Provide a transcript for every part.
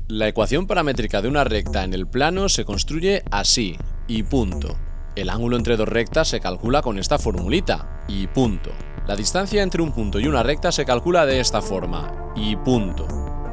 La ecuación paramétrica de una recta en el plano se construye así, y punto. El ángulo entre dos rectas se calcula con esta formulita, y punto. La distancia entre un punto y una recta se calcula de esta forma, y punto.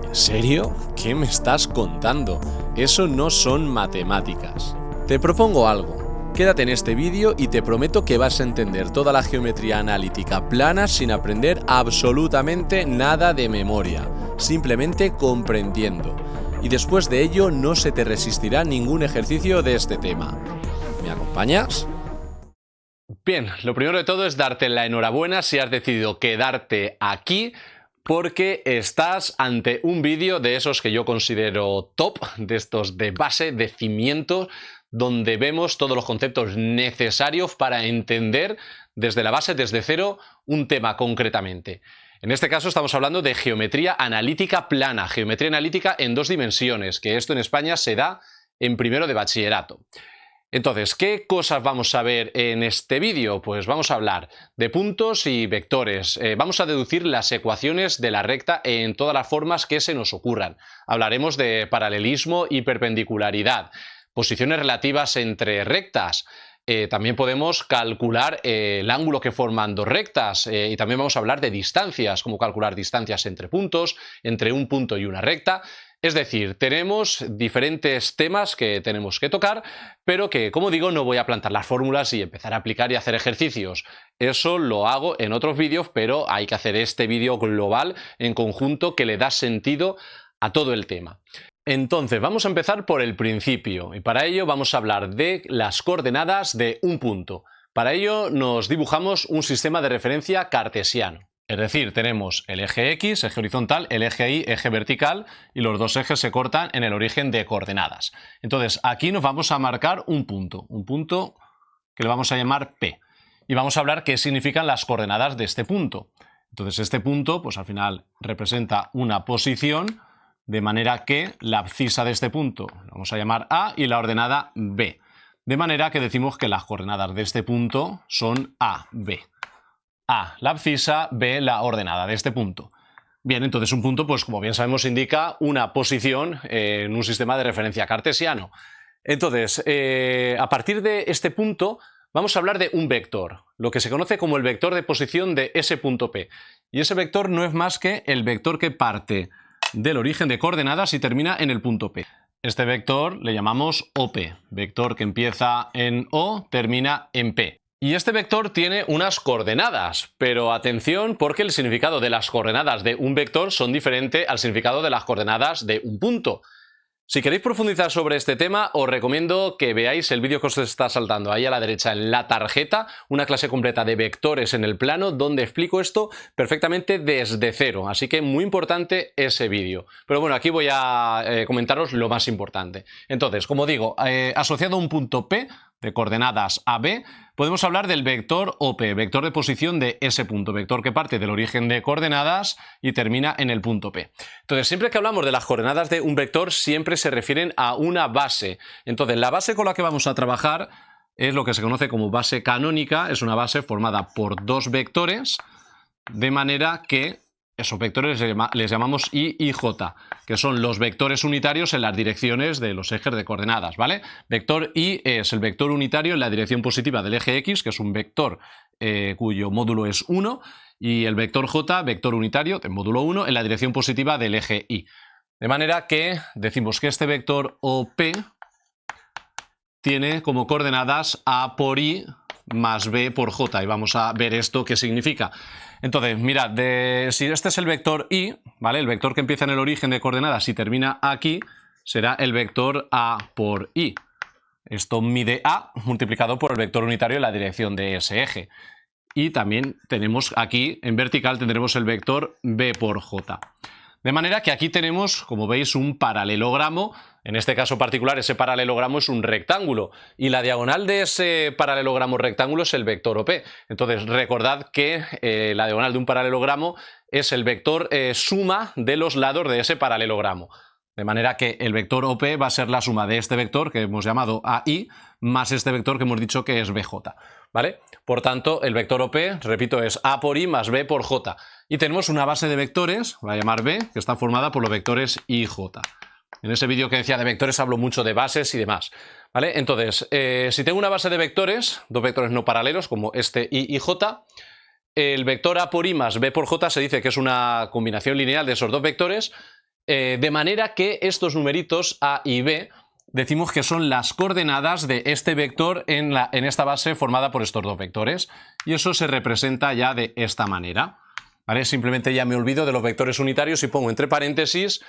¿En serio? ¿Qué me estás contando? Eso no son matemáticas. Te propongo algo. Quédate en este vídeo y te prometo que vas a entender toda la geometría analítica plana sin aprender absolutamente nada de memoria, simplemente comprendiendo. Y después de ello no se te resistirá ningún ejercicio de este tema. ¿Me acompañas? Bien, lo primero de todo es darte la enhorabuena si has decidido quedarte aquí, porque estás ante un vídeo de esos que yo considero top, de estos de base, de cimientos, donde vemos todos los conceptos necesarios para entender desde la base, desde cero, un tema concretamente. En este caso estamos hablando de geometría analítica plana, geometría analítica en dos dimensiones, que esto en España se da en primero de bachillerato. Entonces, ¿qué cosas vamos a ver en este vídeo? Pues vamos a hablar de puntos y vectores. Vamos a deducir las ecuaciones de la recta en todas las formas que se nos ocurran. Hablaremos de paralelismo y perpendicularidad, posiciones relativas entre rectas. También podemos calcular el ángulo que forman dos rectas y también vamos a hablar de distancias, cómo calcular distancias entre puntos, entre un punto y una recta. Es decir, tenemos diferentes temas que tenemos que tocar, pero que, como digo, no voy a plantar las fórmulas y empezar a aplicar y hacer ejercicios. Eso lo hago en otros vídeos, pero hay que hacer este vídeo global en conjunto que le da sentido a todo el tema. Entonces, vamos a empezar por el principio y para ello vamos a hablar de las coordenadas de un punto. Para ello nos dibujamos un sistema de referencia cartesiano. Es decir, tenemos el eje X, eje horizontal, el eje Y, eje vertical, y los dos ejes se cortan en el origen de coordenadas. Entonces, aquí nos vamos a marcar un punto que le vamos a llamar P. Y vamos a hablar qué significan las coordenadas de este punto. Entonces, este punto, pues al final representa una posición, de manera que la abscisa de este punto la vamos a llamar A y la ordenada B. De manera que decimos que las coordenadas de este punto son A, B. A, la abscisa, B, la ordenada de este punto. Bien, entonces un punto, pues como bien sabemos, indica una posición en un sistema de referencia cartesiano. Entonces, a partir de este punto, vamos a hablar de un vector, lo que se conoce como el vector de posición de ese punto P. Y ese vector no es más que el vector que parte del origen de coordenadas y termina en el punto P. Este vector le llamamos OP, vector que empieza en O, termina en P. Y este vector tiene unas coordenadas, pero atención porque el significado de las coordenadas de un vector son diferentes al significado de las coordenadas de un punto. Si queréis profundizar sobre este tema, os recomiendo que veáis el vídeo que os está saltando ahí a la derecha en la tarjeta, una clase completa de vectores en el plano, donde explico esto perfectamente desde cero. Así que muy importante ese vídeo. Pero bueno, aquí voy a comentaros lo más importante. Entonces, como digo, asociado a un punto P de coordenadas AB, podemos hablar del vector OP, vector de posición de ese punto, vector que parte del origen de coordenadas y termina en el punto P. Entonces, siempre que hablamos de las coordenadas de un vector, siempre se refieren a una base. Entonces, la base con la que vamos a trabajar es lo que se conoce como base canónica, es una base formada por dos vectores, de manera que esos vectores les llamamos I y J, que son los vectores unitarios en las direcciones de los ejes de coordenadas, ¿vale? Vector I es el vector unitario en la dirección positiva del eje X, que es un vector cuyo módulo es 1, y el vector J, vector unitario de módulo 1, en la dirección positiva del eje Y. De manera que decimos que este vector OP tiene como coordenadas A por I más B por J, y vamos a ver esto qué significa. Entonces, mirad, si este es el vector Y, ¿vale? El vector que empieza en el origen de coordenadas y termina aquí, será el vector A por I. Esto mide A multiplicado por el vector unitario en la dirección de ese eje. Y también tenemos aquí, en vertical, tendremos el vector B por J. De manera que aquí tenemos, como veis, un paralelogramo. En este caso particular, ese paralelogramo es un rectángulo y la diagonal de ese paralelogramo rectángulo es el vector OP. Entonces, recordad que la diagonal de un paralelogramo es el vector suma de los lados de ese paralelogramo. De manera que el vector OP va a ser la suma de este vector que hemos llamado AI más este vector que hemos dicho que es BJ. ¿Vale? Por tanto, el vector OP, repito, es A por I más B por J. Y tenemos una base de vectores, voy a llamar B, que está formada por los vectores I y J. En ese vídeo que decía de vectores hablo mucho de bases y demás, ¿vale? Entonces, si tengo una base de vectores, dos vectores no paralelos como este y j, el vector a por i más b por j se dice que es una combinación lineal de esos dos vectores, de manera que estos numeritos a y b decimos que son las coordenadas de este vector en esta base formada por estos dos vectores, y eso se representa ya de esta manera, ¿vale? Simplemente ya me olvido de los vectores unitarios y pongo entre paréntesis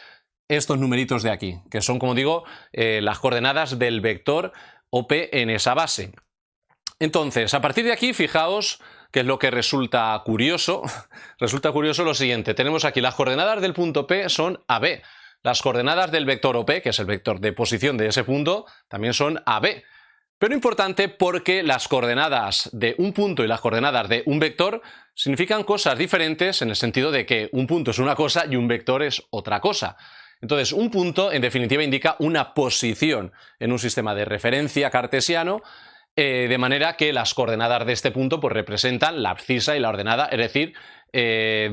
estos numeritos de aquí, que son, como digo, las coordenadas del vector OP en esa base. Entonces, a partir de aquí, fijaos que es lo que resulta curioso. Resulta curioso lo siguiente. Tenemos aquí las coordenadas del punto P son AB. Las coordenadas del vector OP, que es el vector de posición de ese punto, también son AB. Pero importante porque las coordenadas de un punto y las coordenadas de un vector significan cosas diferentes en el sentido de que un punto es una cosa y un vector es otra cosa. Entonces, un punto, en definitiva, indica una posición en un sistema de referencia cartesiano, de manera que las coordenadas de este punto pues, representan la abscisa y la ordenada, es decir,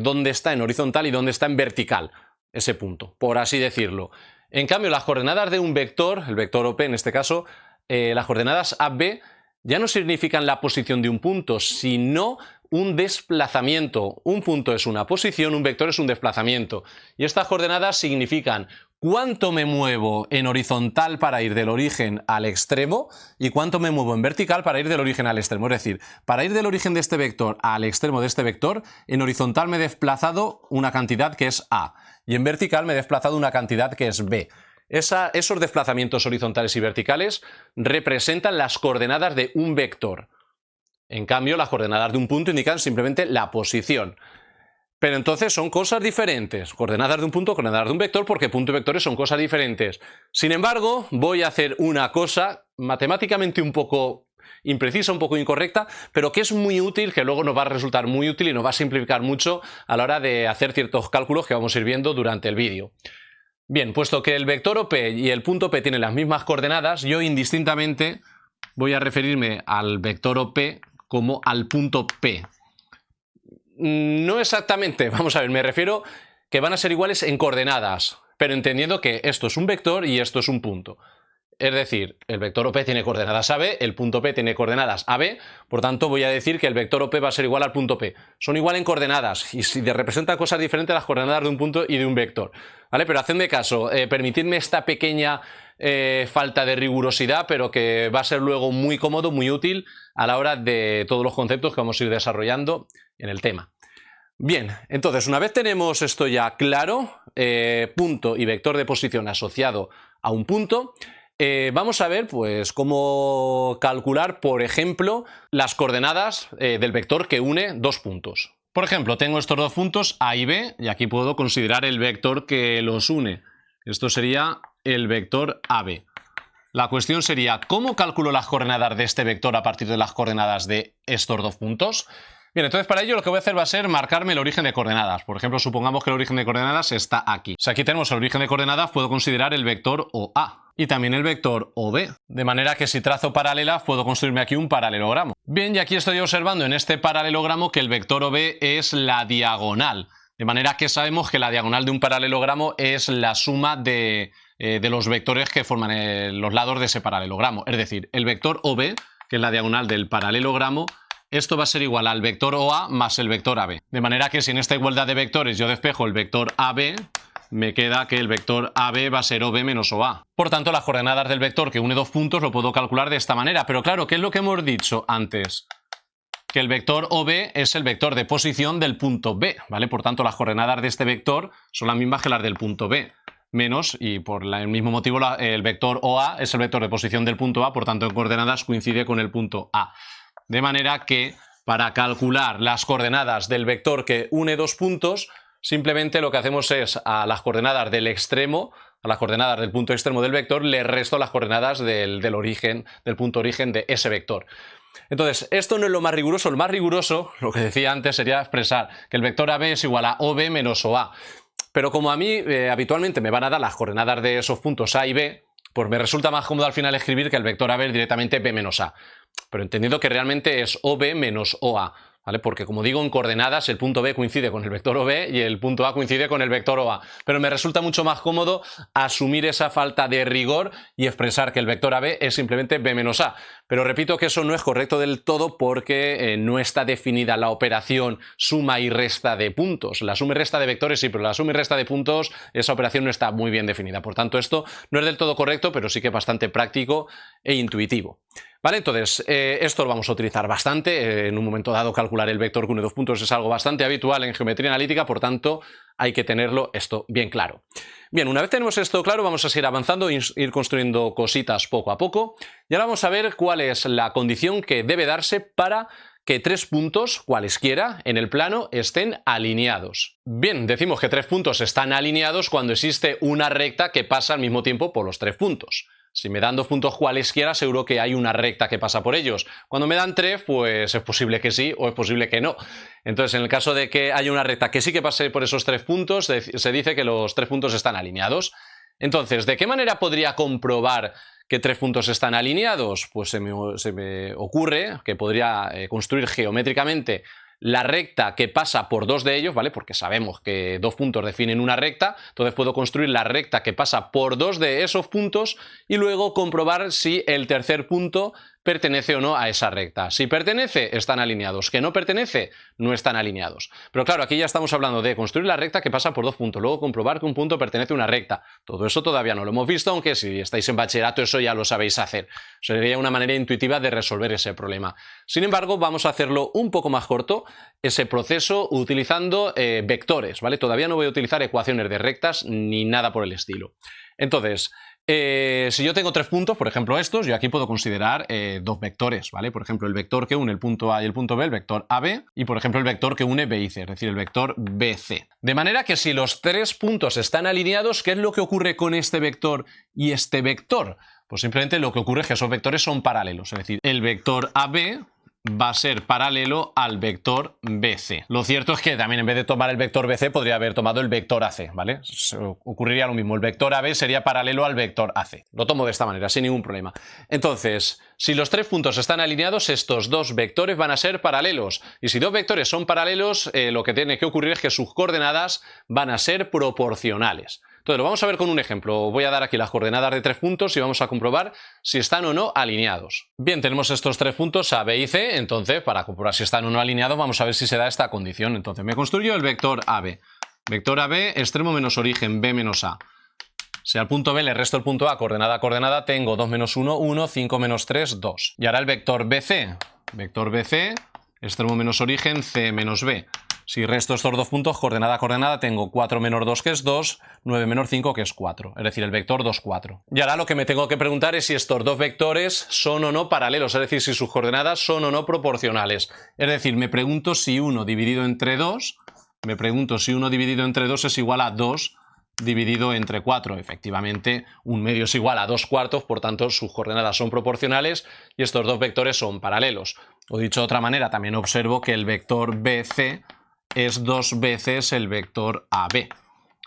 dónde está en horizontal y dónde está en vertical ese punto, por así decirlo. En cambio, las coordenadas de un vector, el vector OP en este caso, las coordenadas AB ya no significan la posición de un punto, sino un desplazamiento. Un punto es una posición, un vector es un desplazamiento. Y estas coordenadas significan cuánto me muevo en horizontal para ir del origen al extremo y cuánto me muevo en vertical para ir del origen al extremo. Es decir, para ir del origen de este vector al extremo de este vector, en horizontal me he desplazado una cantidad que es A y en vertical me he desplazado una cantidad que es B. Esos desplazamientos horizontales y verticales representan las coordenadas de un vector. En cambio, las coordenadas de un punto indican simplemente la posición. Pero entonces son cosas diferentes. Coordenadas de un punto, coordenadas de un vector, porque punto y vectores son cosas diferentes. Sin embargo, voy a hacer una cosa matemáticamente un poco imprecisa, un poco incorrecta, pero que es muy útil, que luego nos va a resultar muy útil y nos va a simplificar mucho a la hora de hacer ciertos cálculos que vamos a ir viendo durante el vídeo. Bien, puesto que el vector OP y el punto P tienen las mismas coordenadas, yo indistintamente voy a referirme al vector OP como al punto P. No exactamente, vamos a ver, me refiero que van a ser iguales en coordenadas, pero entendiendo que esto es un vector y esto es un punto. Es decir, el vector OP tiene coordenadas AB, el punto P tiene coordenadas AB, por tanto voy a decir que el vector OP va a ser igual al punto P. Son igual en coordenadas y si representan cosas diferentes las coordenadas de un punto y de un vector. ¿Vale? Pero hacedme caso, permitidme esta pequeña falta de rigurosidad, pero que va a ser luego muy cómodo, muy útil a la hora de todos los conceptos que vamos a ir desarrollando en el tema. Bien, entonces una vez tenemos esto ya claro, punto y vector de posición asociado a un punto, vamos a ver pues cómo calcular, por ejemplo, las coordenadas del vector que une dos puntos. Por ejemplo, tengo estos dos puntos A y B y aquí puedo considerar el vector que los une. Esto sería el vector AB. La cuestión sería, ¿cómo calculo las coordenadas de este vector a partir de las coordenadas de estos dos puntos? Bien, entonces para ello lo que voy a hacer va a ser marcarme el origen de coordenadas. Por ejemplo, supongamos que el origen de coordenadas está aquí. Si aquí tenemos el origen de coordenadas, puedo considerar el vector OA y también el vector OB. De manera que si trazo paralelas, puedo construirme aquí un paralelogramo. Bien, y aquí estoy observando en este paralelogramo que el vector OB es la diagonal. De manera que sabemos que la diagonal de un paralelogramo es la suma de los vectores que forman los lados de ese paralelogramo. Es decir, el vector OB, que es la diagonal del paralelogramo, esto va a ser igual al vector OA más el vector AB. De manera que si en esta igualdad de vectores yo despejo el vector AB, me queda que el vector AB va a ser OB menos OA. Por tanto, las coordenadas del vector que une dos puntos lo puedo calcular de esta manera. Pero claro, ¿qué es lo que hemos dicho antes? Que el vector OB es el vector de posición del punto B, ¿vale? Por tanto, las coordenadas de este vector son las mismas que las del punto B. Menos, y por el mismo motivo, el vector OA es el vector de posición del punto A, por tanto, en coordenadas coincide con el punto A. De manera que para calcular las coordenadas del vector que une dos puntos, simplemente lo que hacemos es a las coordenadas del extremo, a las coordenadas del punto extremo del vector, le resto las coordenadas del origen, del punto origen de ese vector. Entonces, esto no es lo más riguroso. Lo más riguroso, lo que decía antes, sería expresar que el vector AB es igual a OB menos OA. Pero como a mí habitualmente me van a dar las coordenadas de esos puntos A y B, pues me resulta más cómodo al final escribir que el vector AB es directamente B menos A. Pero entendiendo que realmente es OB menos OA. ¿vale? Porque como digo, en coordenadas el punto B coincide con el vector OB y el punto A coincide con el vector OA. Pero me resulta mucho más cómodo asumir esa falta de rigor y expresar que el vector AB es simplemente B menos A. Pero repito que eso no es correcto del todo porque no está definida la operación suma y resta de puntos. La suma y resta de vectores sí, pero la suma y resta de puntos, esa operación no está muy bien definida. Por tanto, esto no es del todo correcto, pero sí que es bastante práctico e intuitivo. Vale, entonces, esto lo vamos a utilizar bastante. En un momento dado, calcular el vector que une dos puntos es algo bastante habitual en geometría analítica, por tanto, hay que tenerlo esto bien claro. Bien, una vez tenemos esto claro, vamos a seguir avanzando e ir construyendo cositas poco a poco. Y ahora vamos a ver cuál es la condición que debe darse para que tres puntos, cualesquiera, en el plano estén alineados. Bien, decimos que tres puntos están alineados cuando existe una recta que pasa al mismo tiempo por los tres puntos. Si me dan dos puntos cualesquiera, seguro que hay una recta que pasa por ellos. Cuando me dan tres, pues es posible que sí o es posible que no. Entonces, en el caso de que haya una recta que sí que pase por esos tres puntos, se dice que los tres puntos están alineados. Entonces, ¿de qué manera podría comprobar que tres puntos están alineados? Pues se me ocurre que podría construir geométricamente la recta que pasa por dos de ellos, ¿vale? Porque sabemos que dos puntos definen una recta, entonces puedo construir la recta que pasa por dos de esos puntos y luego comprobar si el tercer punto pertenece o no a esa recta. Si pertenece, están alineados. Que no pertenece, no están alineados. Pero claro, aquí ya estamos hablando de construir la recta que pasa por dos puntos, luego comprobar que un punto pertenece a una recta. Todo eso todavía no lo hemos visto, aunque si estáis en bachillerato eso ya lo sabéis hacer. Sería una manera intuitiva de resolver ese problema. Sin embargo, vamos a hacerlo un poco más corto, ese proceso, utilizando vectores, ¿vale? Todavía no voy a utilizar ecuaciones de rectas ni nada por el estilo. Entonces, si yo tengo tres puntos, por ejemplo estos, yo aquí puedo considerar dos vectores, ¿vale? Por ejemplo, el vector que une el punto A y el punto B, el vector AB, y por ejemplo el vector que une B y C, es decir, el vector BC. De manera que si los tres puntos están alineados, ¿qué es lo que ocurre con este vector y este vector? Pues simplemente lo que ocurre es que esos vectores son paralelos, es decir, el vector AB va a ser paralelo al vector BC. Lo cierto es que también en vez de tomar el vector BC podría haber tomado el vector AC, ¿vale? Ocurriría lo mismo, el vector AB sería paralelo al vector AC. Lo tomo de esta manera, sin ningún problema. Entonces, si los tres puntos están alineados, estos dos vectores van a ser paralelos. Y si dos vectores son paralelos, lo que tiene que ocurrir es que sus coordenadas van a ser proporcionales. Entonces lo vamos a ver con un ejemplo. Voy a dar aquí las coordenadas de tres puntos y vamos a comprobar si están o no alineados. Bien, tenemos estos tres puntos A, B y C, entonces para comprobar si están o no alineados vamos a ver si se da esta condición. Entonces me construyo el vector AB. Vector AB, extremo menos origen, B menos A. Si al punto B le resto el punto A coordenada a coordenada, tengo 2 menos 1, 1, 5 menos 3, 2. Y ahora el vector BC. Vector BC, extremo menos origen, C menos B. Si resto estos dos puntos, coordenada a coordenada, tengo 4 menos 2, que es 2, 9 menos 5, que es 4. Es decir, el vector 2, 4. Y ahora lo que me tengo que preguntar es si estos dos vectores son o no paralelos, es decir, si sus coordenadas son o no proporcionales. Es decir, me pregunto si 1 dividido entre 2, es igual a 2 dividido entre 4. Efectivamente, un medio es igual a 2 cuartos, por tanto, sus coordenadas son proporcionales y estos dos vectores son paralelos. O dicho de otra manera, también observo que el vector BC es 2 veces el vector AB,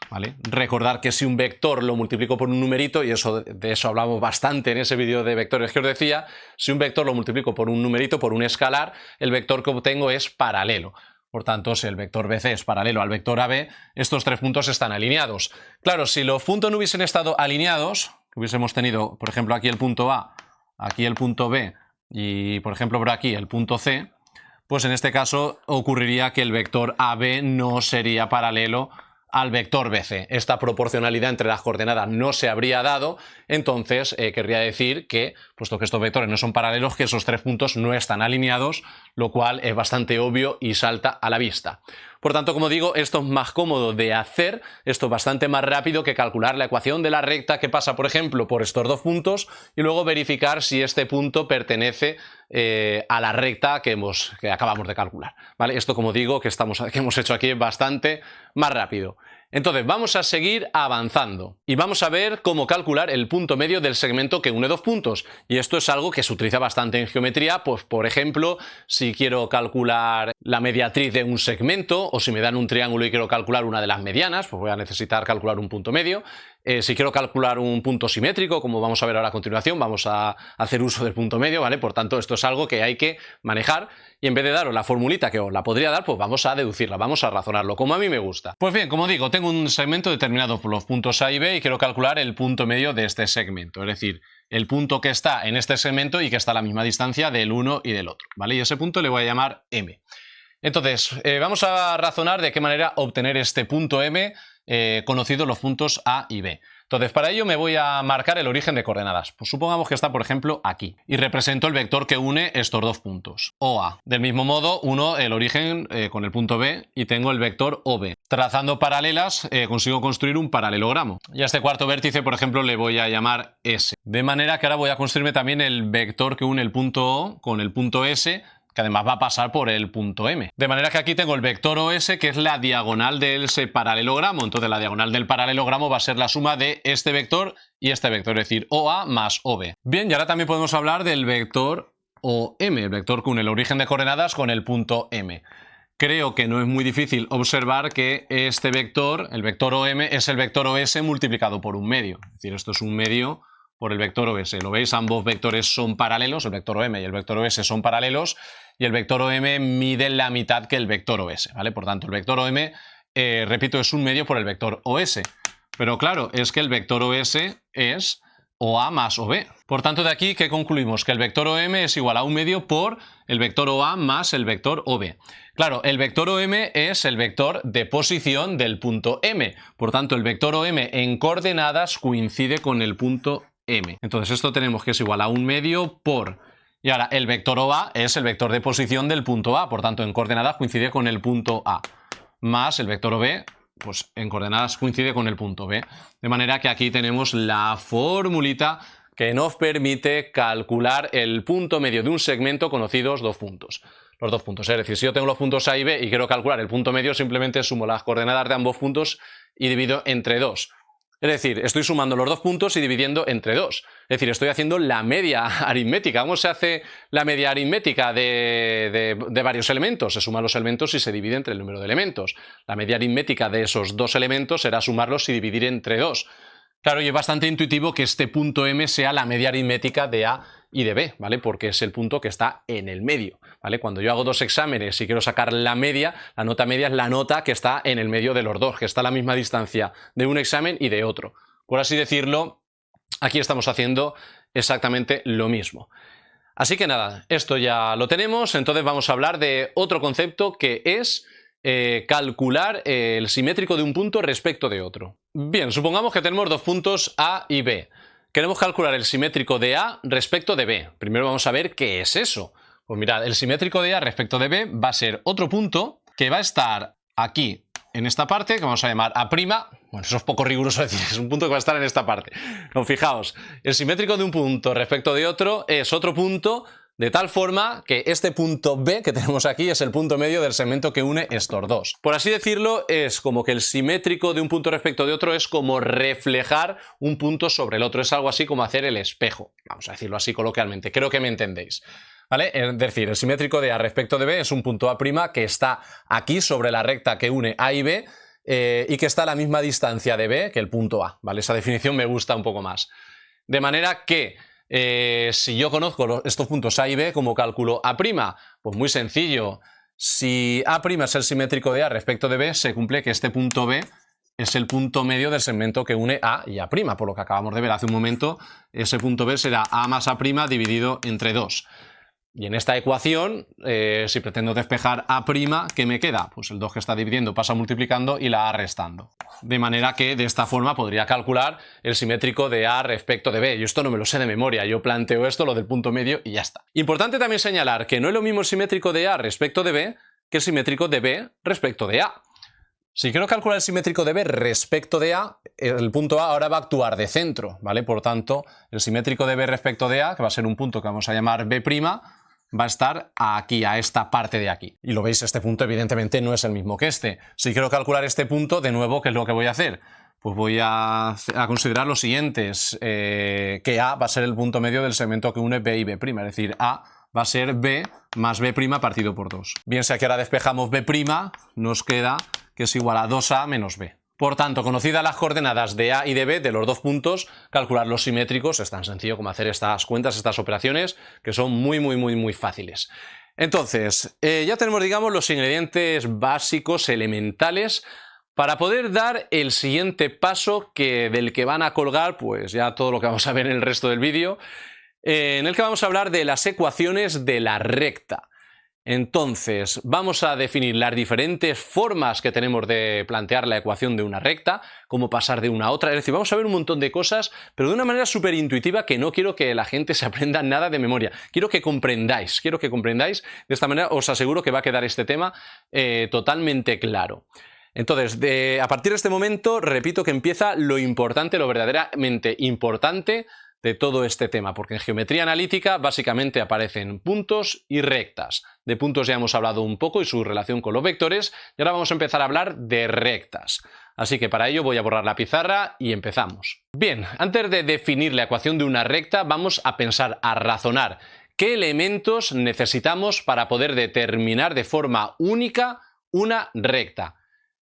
¿vale? Recordar que si un vector lo multiplico por un numerito, y de eso hablamos bastante en ese vídeo de vectores que os decía, si un vector lo multiplico por un numerito, por un escalar, el vector que obtengo es paralelo. Por tanto, si el vector BC es paralelo al vector AB, estos tres puntos están alineados. Claro, si los puntos no hubiesen estado alineados, hubiésemos tenido, por ejemplo, aquí el punto A, aquí el punto B y, por ejemplo, por aquí el punto C, pues en este caso ocurriría que el vector AB no sería paralelo al vector BC. Esta proporcionalidad entre las coordenadas no se habría dado, entonces querría decir que, puesto que estos vectores no son paralelos, que esos tres puntos no están alineados, lo cual es bastante obvio y salta a la vista. Por tanto, como digo, esto es más cómodo de hacer, esto es bastante más rápido que calcular la ecuación de la recta que pasa, por ejemplo, por estos dos puntos y luego verificar si este punto pertenece a la recta que acabamos de calcular, ¿vale? Esto, como digo, que hemos hecho aquí es bastante más rápido. Entonces vamos a seguir avanzando y vamos a ver cómo calcular el punto medio del segmento que une dos puntos, y esto es algo que se utiliza bastante en geometría, pues por ejemplo si quiero calcular la mediatriz de un segmento o si me dan un triángulo y quiero calcular una de las medianas, pues voy a necesitar calcular un punto medio. Si quiero calcular un punto simétrico, como vamos a ver ahora a continuación, vamos a hacer uso del punto medio, ¿vale? Por tanto, esto es algo que hay que manejar y en vez de daros la formulita que os la podría dar, pues vamos a deducirla, vamos a razonarlo, como a mí me gusta. Pues bien, como digo, tengo un segmento determinado por los puntos A y B y quiero calcular el punto medio de este segmento, es decir, el punto que está en este segmento y que está a la misma distancia del uno y del otro, ¿vale? Y ese punto le voy a llamar M. Entonces, vamos a razonar de qué manera obtener este punto M conocidos los puntos A y B. Entonces, para ello me voy a marcar el origen de coordenadas. Pues supongamos que está, por ejemplo, aquí. Y represento el vector que une estos dos puntos, OA. Del mismo modo, uno el origen con el punto B y tengo el vector OB. Trazando paralelas, consigo construir un paralelogramo. Y a este cuarto vértice, por ejemplo, le voy a llamar S. De manera que ahora voy a construirme también el vector que une el punto O con el punto S, que además va a pasar por el punto M. De manera que aquí tengo el vector OS, que es la diagonal de ese paralelogramo. Entonces la diagonal del paralelogramo va a ser la suma de este vector y este vector, es decir, OA más OB. Bien, y ahora también podemos hablar del vector OM, el vector que une el origen de coordenadas con el punto M. Creo que no es muy difícil observar que este vector, el vector OM, es el vector OS multiplicado por un medio. Es decir, esto es un medio por el vector OS. ¿Lo veis? Ambos vectores son paralelos, el vector OM y el vector OS son paralelos, y el vector OM mide la mitad que el vector OS, ¿vale? Por tanto, el vector OM, repito, es un medio por el vector OS. Pero claro, es que el vector OS es OA más OB. Por tanto, de aquí, ¿qué concluimos? Que el vector OM es igual a un medio por el vector OA más el vector OB. Claro, el vector OM es el vector de posición del punto M. Por tanto, el vector OM en coordenadas coincide con el punto M. Entonces, esto tenemos que es igual a un medio por... Y ahora, el vector OA es el vector de posición del punto A. Por tanto, en coordenadas coincide con el punto A. Más el vector OB, pues en coordenadas coincide con el punto B. De manera que aquí tenemos la formulita que nos permite calcular el punto medio de un segmento conocidos dos puntos. Los dos puntos, es decir, si yo tengo los puntos A y B y quiero calcular el punto medio, simplemente sumo las coordenadas de ambos puntos y divido entre 2. Es decir, estoy sumando los dos puntos y dividiendo entre 2. Es decir, estoy haciendo la media aritmética. ¿Cómo se hace la media aritmética de varios elementos? Se suman los elementos y se divide entre el número de elementos. La media aritmética de esos dos elementos será sumarlos y dividir entre 2. Claro, y es bastante intuitivo que este punto M sea la media aritmética de A y de B, ¿vale? Porque es el punto que está en el medio, ¿vale? Cuando yo hago dos exámenes y quiero sacar la media, la nota media es la nota que está en el medio de los dos, que está a la misma distancia de un examen y de otro. Por así decirlo, aquí estamos haciendo exactamente lo mismo. Así que nada, esto ya lo tenemos, entonces vamos a hablar de otro concepto que es calcular el simétrico de un punto respecto de otro. Bien, supongamos que tenemos dos puntos A y B. Queremos calcular el simétrico de A respecto de B. Primero vamos a ver qué es eso. Pues mirad, el simétrico de A respecto de B va a ser otro punto que va a estar aquí en esta parte, que vamos a llamar A'. Bueno, eso es poco riguroso decir, es un punto que va a estar en esta parte. No, fijaos, el simétrico de un punto respecto de otro es otro punto de tal forma que este punto B que tenemos aquí es el punto medio del segmento que une estos dos. Por así decirlo, es como que el simétrico de un punto respecto de otro es como reflejar un punto sobre el otro. Es algo así como hacer el espejo. Vamos a decirlo así coloquialmente. Creo que me entendéis, ¿vale? Es decir, el simétrico de A respecto de B es un punto A' que está aquí sobre la recta que une A y B y que está a la misma distancia de B que el punto A, ¿vale? Esa definición me gusta un poco más. De manera que si yo conozco estos puntos A y B, ¿cómo calculo A'? Pues muy sencillo. Si A' es el simétrico de A respecto de B, se cumple que este punto B es el punto medio del segmento que une A y A'. Por lo que acabamos de ver hace un momento, ese punto B será A más A' dividido entre 2. Y en esta ecuación, si pretendo despejar A', ¿qué me queda? Pues el 2 que está dividiendo pasa multiplicando y la A restando. De manera que de esta forma podría calcular el simétrico de A respecto de B. Yo esto no me lo sé de memoria, yo planteo esto, lo del punto medio y ya está. Importante también señalar que no es lo mismo el simétrico de A respecto de B que el simétrico de B respecto de A. Si quiero calcular el simétrico de B respecto de A, el punto A ahora va a actuar de centro, ¿vale? Por tanto, el simétrico de B respecto de A, que va a ser un punto que vamos a llamar B', va a estar aquí, a esta parte de aquí. Y lo veis, este punto evidentemente no es el mismo que este. Si quiero calcular este punto, de nuevo, ¿qué es lo que voy a hacer? Pues voy a considerar los siguientes, que A va a ser el punto medio del segmento que une B y B', es decir, A va a ser B más B' partido por 2. Bien, si aquí ahora despejamos B', nos queda que es igual a 2A menos B. Por tanto, conocidas las coordenadas de A y de B, de los dos puntos, calcular los simétricos es tan sencillo como hacer estas cuentas, estas operaciones, que son muy fáciles. Entonces, ya tenemos, digamos, los ingredientes básicos, elementales, para poder dar el siguiente paso del que van a colgar, pues ya todo lo que vamos a ver en el resto del vídeo, en el que vamos a hablar de las ecuaciones de la recta. Entonces, vamos a definir las diferentes formas que tenemos de plantear la ecuación de una recta, cómo pasar de una a otra, es decir, vamos a ver un montón de cosas, pero de una manera súper intuitiva, que no quiero que la gente se aprenda nada de memoria, quiero que comprendáis, de esta manera os aseguro que va a quedar este tema totalmente claro. Entonces, a partir de este momento, repito que empieza lo importante, lo verdaderamente importante de todo este tema, porque en geometría analítica básicamente aparecen puntos y rectas. De puntos ya hemos hablado un poco y su relación con los vectores, y ahora vamos a empezar a hablar de rectas. Así que para ello voy a borrar la pizarra y empezamos. Bien, antes de definir la ecuación de una recta, vamos a pensar, a razonar qué elementos necesitamos para poder determinar de forma única una recta.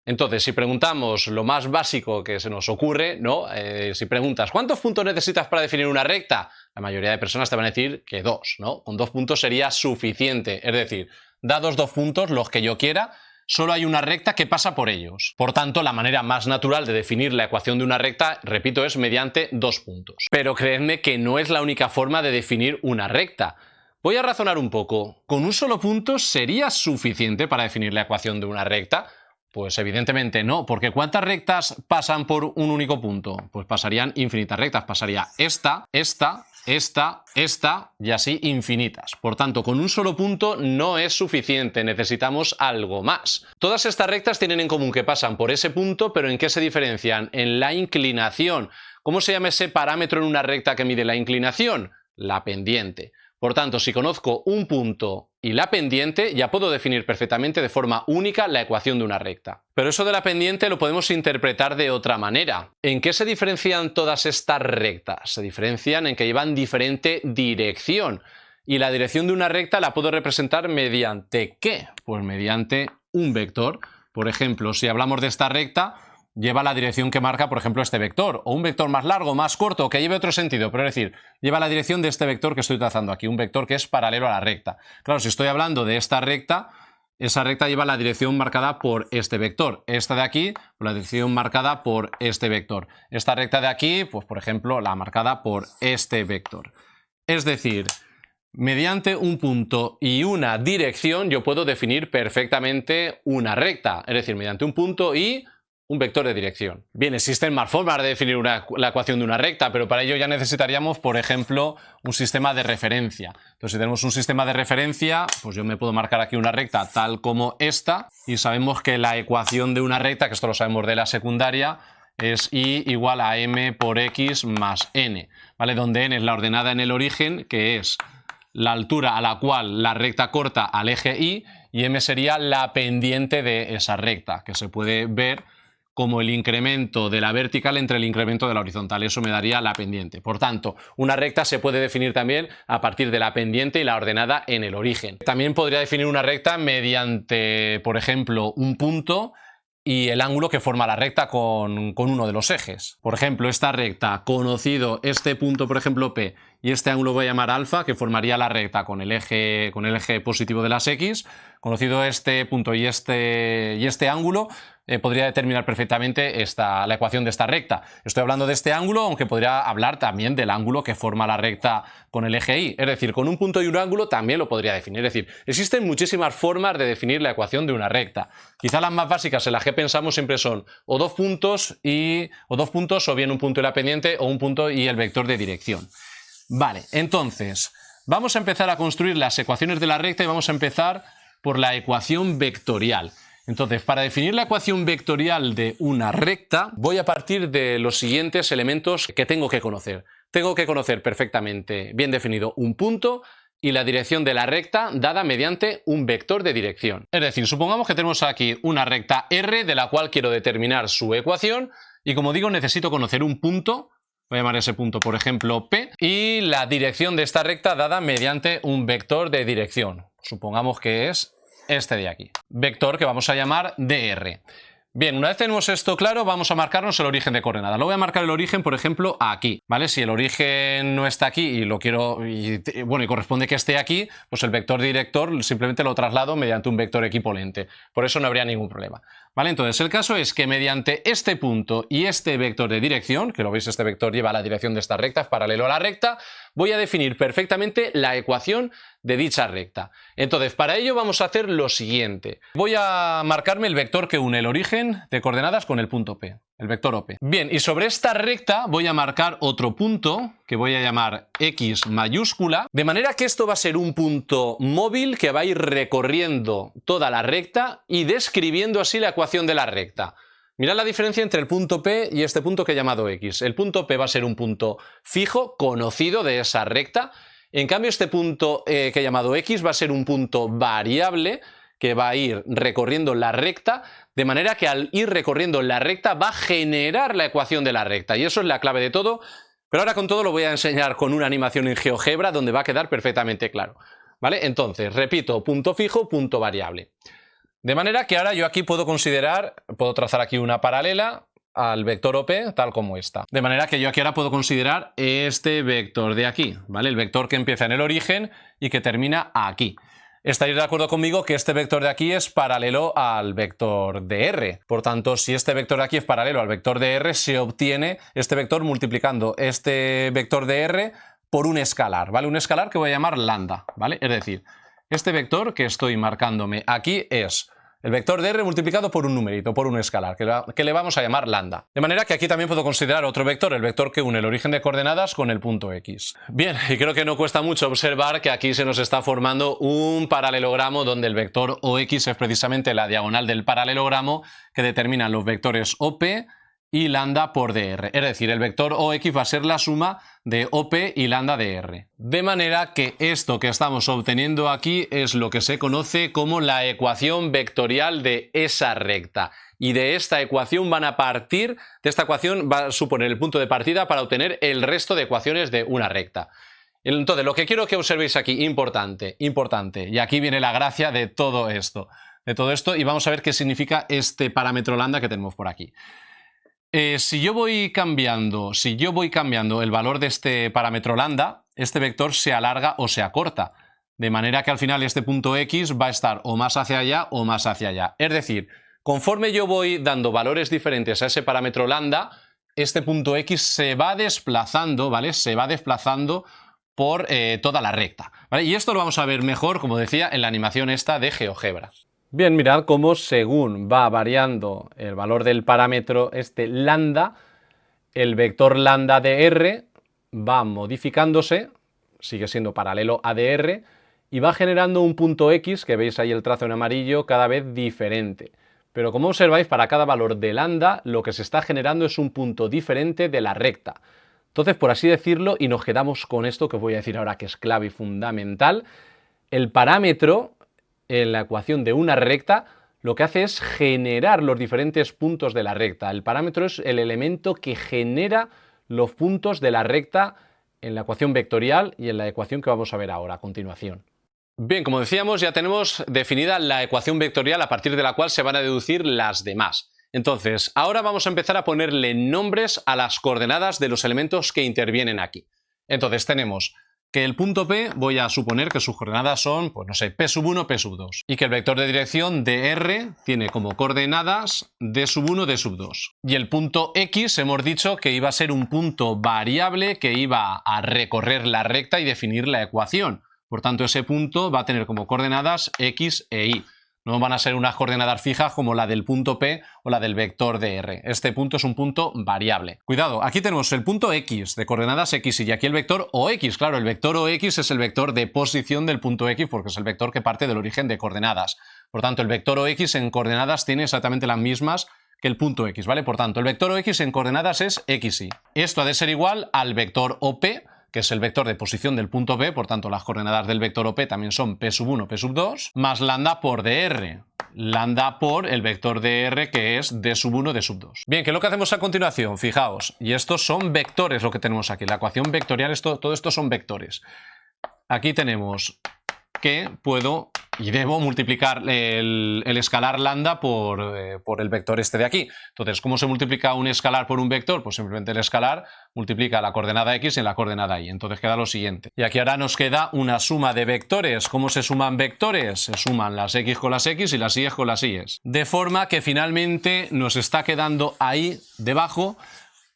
Entonces, si preguntamos lo más básico que se nos ocurre, ¿no? Si preguntas ¿cuántos puntos necesitas para definir una recta? La mayoría de personas te van a decir que 2, ¿no? Con 2 puntos sería suficiente. Es decir, dados 2 puntos, los que yo quiera, solo hay una recta que pasa por ellos. Por tanto, la manera más natural de definir la ecuación de una recta, repito, es mediante 2 puntos. Pero creedme que no es la única forma de definir una recta. Voy a razonar un poco. ¿Con un solo punto sería suficiente para definir la ecuación de una recta? Pues evidentemente no, porque ¿cuántas rectas pasan por un único punto? Pues pasarían infinitas rectas, pasaría esta y así infinitas. Por tanto, con un solo punto no es suficiente, necesitamos algo más. Todas estas rectas tienen en común que pasan por ese punto, pero ¿en qué se diferencian? En la inclinación. ¿Cómo se llama ese parámetro en una recta que mide la inclinación? La pendiente. Por tanto, si conozco un punto y la pendiente, ya puedo definir perfectamente de forma única la ecuación de una recta. Pero eso de la pendiente lo podemos interpretar de otra manera. ¿En qué se diferencian todas estas rectas? Se diferencian en que llevan diferente dirección. Y la dirección de una recta la puedo representar mediante ¿qué? Pues mediante un vector. Por ejemplo, si hablamos de esta recta, lleva la dirección que marca, por ejemplo, este vector, o un vector más largo, más corto, que lleve otro sentido, pero es decir, lleva la dirección de este vector que estoy trazando aquí, un vector que es paralelo a la recta. Claro, si estoy hablando de esta recta, esa recta lleva la dirección marcada por este vector. Esta de aquí, la dirección marcada por este vector. Esta recta de aquí, pues por ejemplo, la marcada por este vector. Es decir, mediante un punto y una dirección yo puedo definir perfectamente una recta, es decir, mediante un punto y un vector de dirección. Bien, existen más formas de definir la ecuación de una recta, pero para ello ya necesitaríamos, por ejemplo, un sistema de referencia. Entonces, si tenemos un sistema de referencia, pues yo me puedo marcar aquí una recta tal como esta, y sabemos que la ecuación de una recta, que esto lo sabemos de la secundaria, es y igual a m por x más n, ¿vale? Donde n es la ordenada en el origen, que es la altura a la cual la recta corta al eje y m sería la pendiente de esa recta, que se puede ver como el incremento de la vertical entre el incremento de la horizontal. Eso me daría la pendiente. Por tanto, una recta se puede definir también a partir de la pendiente y la ordenada en el origen. También podría definir una recta mediante, por ejemplo, un punto y el ángulo que forma la recta con uno de los ejes. Por ejemplo, esta recta, conocido este punto, por ejemplo, P, y este ángulo voy a llamar alfa, que formaría la recta con el eje positivo de las X, conocido este punto y este ángulo, podría determinar perfectamente la ecuación de esta recta. Estoy hablando de este ángulo, aunque podría hablar también del ángulo que forma la recta con el eje Y. Es decir, con un punto y un ángulo también lo podría definir. Es decir, existen muchísimas formas de definir la ecuación de una recta. Quizá las más básicas en las que pensamos siempre son o dos puntos o bien un punto y la pendiente, o un punto y el vector de dirección. Vale, entonces vamos a empezar a construir las ecuaciones de la recta y vamos a empezar por la ecuación vectorial. Entonces, para definir la ecuación vectorial de una recta, voy a partir de los siguientes elementos que tengo que conocer. Tengo que conocer perfectamente bien definido un punto y la dirección de la recta dada mediante un vector de dirección. Es decir, supongamos que tenemos aquí una recta R de la cual quiero determinar su ecuación y, como digo, necesito conocer un punto. Voy a llamar ese punto, por ejemplo, P, y la dirección de esta recta dada mediante un vector de dirección. Supongamos que es este de aquí. Vector que vamos a llamar dr. Bien, una vez tenemos esto claro, vamos a marcarnos el origen de coordenadas. Lo voy a marcar el origen, por ejemplo, aquí, ¿vale? Si el origen no está aquí y lo quiero, y corresponde que esté aquí, pues el vector director simplemente lo traslado mediante un vector equivalente. Por eso no habría ningún problema, ¿vale? Entonces, el caso es que mediante este punto y este vector de dirección, que lo veis, este vector lleva la dirección de esta recta, es paralelo a la recta, voy a definir perfectamente la ecuación de dicha recta. Entonces, para ello vamos a hacer lo siguiente. Voy a marcarme el vector que une el origen de coordenadas con el punto P, el vector OP. Bien, y sobre esta recta voy a marcar otro punto que voy a llamar X mayúscula, de manera que esto va a ser un punto móvil que va a ir recorriendo toda la recta y describiendo así la ecuación de la recta. Mirad la diferencia entre el punto P y este punto que he llamado X. El punto P va a ser un punto fijo, conocido de esa recta. En cambio, este punto que he llamado X va a ser un punto variable que va a ir recorriendo la recta, de manera que al ir recorriendo la recta va a generar la ecuación de la recta. Y eso es la clave de todo. Pero ahora con todo lo voy a enseñar con una animación en GeoGebra donde va a quedar perfectamente claro, ¿vale? Entonces, repito, punto fijo, punto variable. De manera que ahora yo aquí puedo trazar aquí una paralela al vector OP tal como está. De manera que yo aquí ahora puedo considerar este vector de aquí, ¿vale? El vector que empieza en el origen y que termina aquí. Estaréis de acuerdo conmigo que este vector de aquí es paralelo al vector de R. Por tanto, si este vector de aquí es paralelo al vector de R, se obtiene este vector multiplicando este vector de R por un escalar, ¿vale? Un escalar que voy a llamar lambda, ¿vale? Es decir, este vector que estoy marcándome aquí es el vector de R multiplicado por un numerito, por un escalar, que le vamos a llamar lambda. De manera que aquí también puedo considerar otro vector, el vector que une el origen de coordenadas con el punto X. Bien, y creo que no cuesta mucho observar que aquí se nos está formando un paralelogramo donde el vector OX es precisamente la diagonal del paralelogramo que determinan los vectores OP y lambda por dr. Es decir, el vector OX va a ser la suma de OP y lambda de R. De manera que esto que estamos obteniendo aquí es lo que se conoce como la ecuación vectorial de esa recta. Y de esta ecuación va a suponer el punto de partida para obtener el resto de ecuaciones de una recta. Entonces, lo que quiero que observéis aquí, importante, y aquí viene la gracia de todo esto, y vamos a ver qué significa este parámetro lambda que tenemos por aquí. Si yo voy cambiando el valor de este parámetro lambda, este vector se alarga o se acorta, de manera que al final este punto X va a estar o más hacia allá o más hacia allá. Es decir, conforme yo voy dando valores diferentes a ese parámetro lambda, este punto X se va desplazando, ¿vale? Se va desplazando por toda la recta, ¿vale? Y esto lo vamos a ver mejor, como decía, en la animación esta de GeoGebra. Bien, mirad cómo según va variando el valor del parámetro lambda, el vector lambda de R va modificándose, sigue siendo paralelo a dr, y va generando un punto X, que veis ahí el trazo en amarillo, cada vez diferente. Pero como observáis, para cada valor de lambda, lo que se está generando es un punto diferente de la recta. Entonces, por así decirlo, y nos quedamos con esto que os voy a decir ahora que es clave y fundamental, el parámetro en la ecuación de una recta lo que hace es generar los diferentes puntos de la recta. El parámetro es el elemento que genera los puntos de la recta en la ecuación vectorial y en la ecuación que vamos a ver ahora a continuación. Bien, como decíamos, ya tenemos definida la ecuación vectorial a partir de la cual se van a deducir las demás. Entonces, ahora vamos a empezar a ponerle nombres a las coordenadas de los elementos que intervienen aquí. Entonces tenemos que el punto P voy a suponer que sus coordenadas son, pues no sé, P1, P2. Y que el vector de dirección dr tiene como coordenadas D1, D2. Y el punto X hemos dicho que iba a ser un punto variable que iba a recorrer la recta y definir la ecuación. Por tanto, ese punto va a tener como coordenadas X e Y. No van a ser unas coordenadas fijas como la del punto P o la del vector dr. Este punto es un punto variable. Cuidado, aquí tenemos el punto X de coordenadas X y aquí el vector OX. Claro, el vector OX es el vector de posición del punto X porque es el vector que parte del origen de coordenadas. Por tanto, el vector OX en coordenadas tiene exactamente las mismas que el punto X, ¿vale? Por tanto, el vector OX en coordenadas es XY. Esto ha de ser igual al vector OP, que es el vector de posición del punto P, por tanto las coordenadas del vector OP también son P1, P2, más lambda por dr, lambda por el vector dr que es D1, D2. Bien, ¿qué es lo que hacemos a continuación? Fijaos, y estos son vectores lo que tenemos aquí, la ecuación vectorial, todo esto son vectores. Aquí tenemos que puedo y debo multiplicar el escalar lambda por el vector este de aquí. Entonces, ¿cómo se multiplica un escalar por un vector? Pues simplemente el escalar multiplica la coordenada x en la coordenada y. Entonces queda lo siguiente. Y aquí ahora nos queda una suma de vectores. ¿Cómo se suman vectores? Se suman las x con las x y las y con las y. De forma que finalmente nos está quedando ahí debajo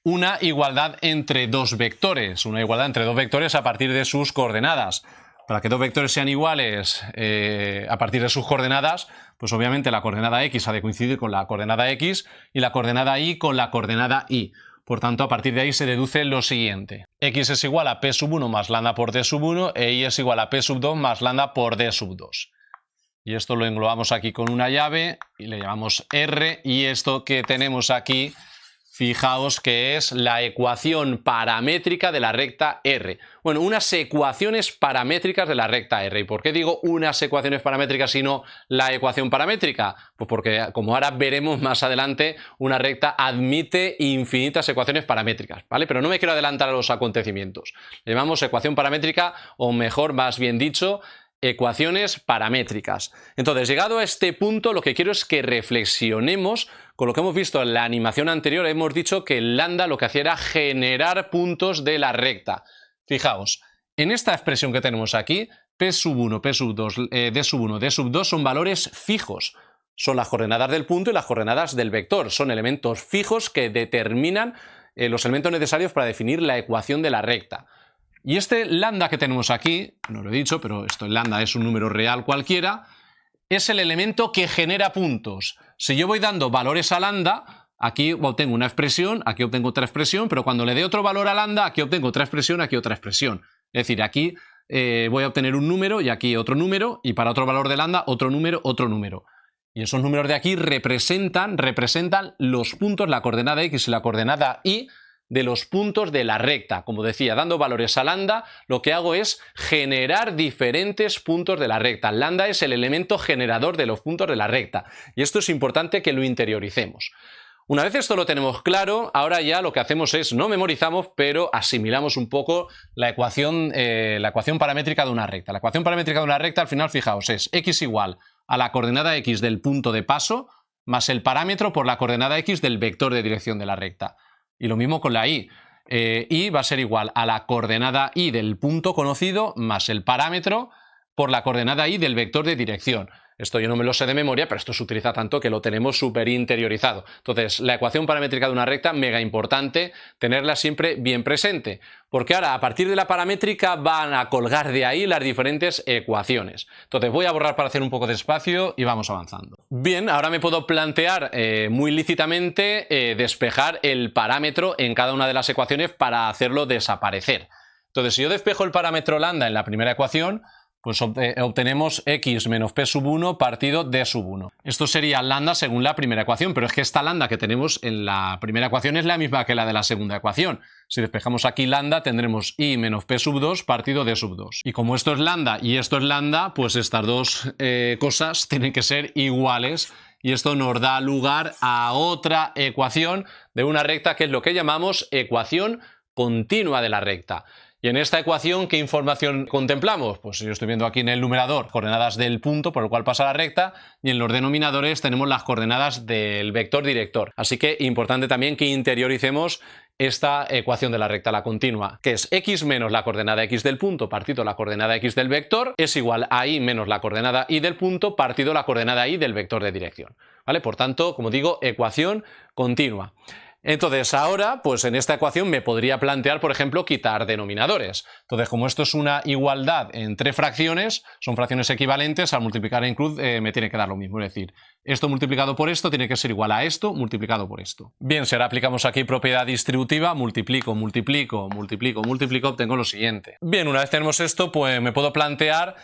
una igualdad entre dos vectores. Una igualdad entre dos vectores a partir de sus coordenadas. Para que dos vectores sean iguales a partir de sus coordenadas, pues obviamente la coordenada x ha de coincidir con la coordenada x y la coordenada y con la coordenada y. Por tanto, a partir de ahí se deduce lo siguiente. X es igual a p sub 1 más lambda por d sub 1 e y es igual a p sub 2 más lambda por d sub 2. Y esto lo englobamos aquí con una llave y le llamamos R, y esto que tenemos aquí, fijaos que es la ecuación paramétrica de la recta R. Bueno, unas ecuaciones paramétricas de la recta R. ¿Y por qué digo unas ecuaciones paramétricas y no la ecuación paramétrica? Pues porque, como ahora veremos más adelante, una recta admite infinitas ecuaciones paramétricas, ¿vale? Pero no me quiero adelantar a los acontecimientos. Le llamamos ecuación paramétrica, o mejor, más bien dicho, ecuaciones paramétricas. Entonces, llegado a este punto, lo que quiero es que reflexionemos con lo que hemos visto en la animación anterior. Hemos dicho que el lambda lo que hacía era generar puntos de la recta. Fijaos, en esta expresión que tenemos aquí, p sub 1, p sub 2, d sub 1, d sub 2 son valores fijos. Son las coordenadas del punto y las coordenadas del vector. Son elementos fijos que determinan los elementos necesarios para definir la ecuación de la recta. Y este lambda que tenemos aquí, no lo he dicho, pero el lambda es un número real cualquiera, es el elemento que genera puntos. Si yo voy dando valores a lambda, aquí obtengo una expresión, aquí obtengo otra expresión, pero cuando le dé otro valor a lambda, aquí obtengo otra expresión, aquí otra expresión. Es decir, aquí voy a obtener un número y aquí otro número, y para otro valor de lambda otro número, otro número. Y esos números de aquí representan los puntos, la coordenada x y la coordenada y, de los puntos de la recta. Como decía, dando valores a lambda, lo que hago es generar diferentes puntos de la recta. Lambda es el elemento generador de los puntos de la recta. Y esto es importante que lo interioricemos. Una vez esto lo tenemos claro, ahora ya lo que hacemos es, no memorizamos, pero asimilamos un poco la ecuación paramétrica de una recta. La ecuación paramétrica de una recta, al final, fijaos, es x igual a la coordenada x del punto de paso más el parámetro por la coordenada x del vector de dirección de la recta. Y lo mismo con la y. Y va a ser igual a la coordenada y del punto conocido más el parámetro por la coordenada y del vector de dirección. Esto yo no me lo sé de memoria, pero esto se utiliza tanto que lo tenemos súper interiorizado. Entonces, la ecuación paramétrica de una recta, mega importante tenerla siempre bien presente, porque ahora a partir de la paramétrica van a colgar de ahí las diferentes ecuaciones. Entonces voy a borrar para hacer un poco de espacio y vamos avanzando. Bien, ahora me puedo plantear muy lícitamente despejar el parámetro en cada una de las ecuaciones para hacerlo desaparecer. Entonces, si yo despejo el parámetro lambda en la primera ecuación, pues obtenemos x menos p sub 1 partido d sub 1. Esto sería lambda según la primera ecuación, pero es que esta lambda que tenemos en la primera ecuación es la misma que la de la segunda ecuación. Si despejamos aquí lambda, tendremos y menos p sub 2 partido d sub 2. Y como esto es lambda y esto es lambda, pues estas dos cosas tienen que ser iguales. Y esto nos da lugar a otra ecuación de una recta, que es lo que llamamos ecuación continua de la recta. Y en esta ecuación, ¿qué información contemplamos? Pues yo estoy viendo aquí en el numerador coordenadas del punto por el cual pasa la recta, y en los denominadores tenemos las coordenadas del vector director. Así que importante también que interioricemos esta ecuación de la recta, la continua, que es x menos la coordenada x del punto partido la coordenada x del vector es igual a y menos la coordenada y del punto partido la coordenada y del vector de dirección. ¿Vale? Por tanto, como digo, ecuación continua. Entonces ahora, pues en esta ecuación me podría plantear, por ejemplo, quitar denominadores. Entonces, como esto es una igualdad entre fracciones, son fracciones equivalentes, al multiplicar en cruz me tiene que dar lo mismo. Es decir, esto multiplicado por esto tiene que ser igual a esto multiplicado por esto. Bien, si ahora aplicamos aquí propiedad distributiva, multiplico, obtengo lo siguiente. Bien, una vez tenemos esto, pues me puedo plantear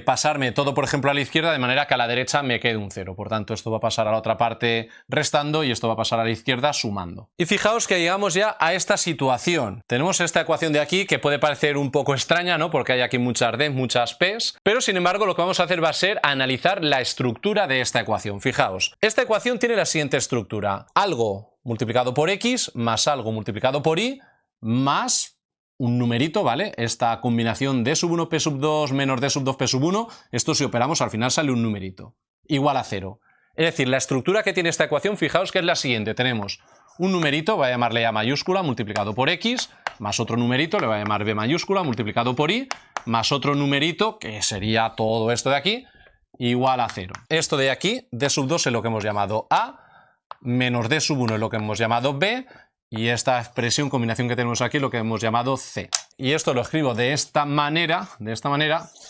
pasarme todo, por ejemplo, a la izquierda, de manera que a la derecha me quede un 0. Por tanto, esto va a pasar a la otra parte restando y esto va a pasar a la izquierda sumando. Y fijaos que llegamos ya a esta situación. Tenemos esta ecuación de aquí que puede parecer un poco extraña, ¿no? Porque hay aquí muchas d, muchas p's, pero sin embargo lo que vamos a hacer va a ser analizar la estructura de esta ecuación. Fijaos, esta ecuación tiene la siguiente estructura: algo multiplicado por x más algo multiplicado por y más un numerito, ¿vale? Esta combinación d sub 1 p sub 2 menos d sub 2 p sub 1, esto si operamos al final sale un numerito, igual a 0. Es decir, la estructura que tiene esta ecuación, fijaos que es la siguiente. Tenemos un numerito, voy a llamarle A mayúscula, multiplicado por X, más otro numerito, le voy a llamar B mayúscula, multiplicado por Y, más otro numerito, que sería todo esto de aquí, igual a 0. Esto de aquí, d sub 2 es lo que hemos llamado A, menos d sub 1 es lo que hemos llamado B, y esta expresión, combinación que tenemos aquí, lo que hemos llamado C. Y esto lo escribo de esta manera,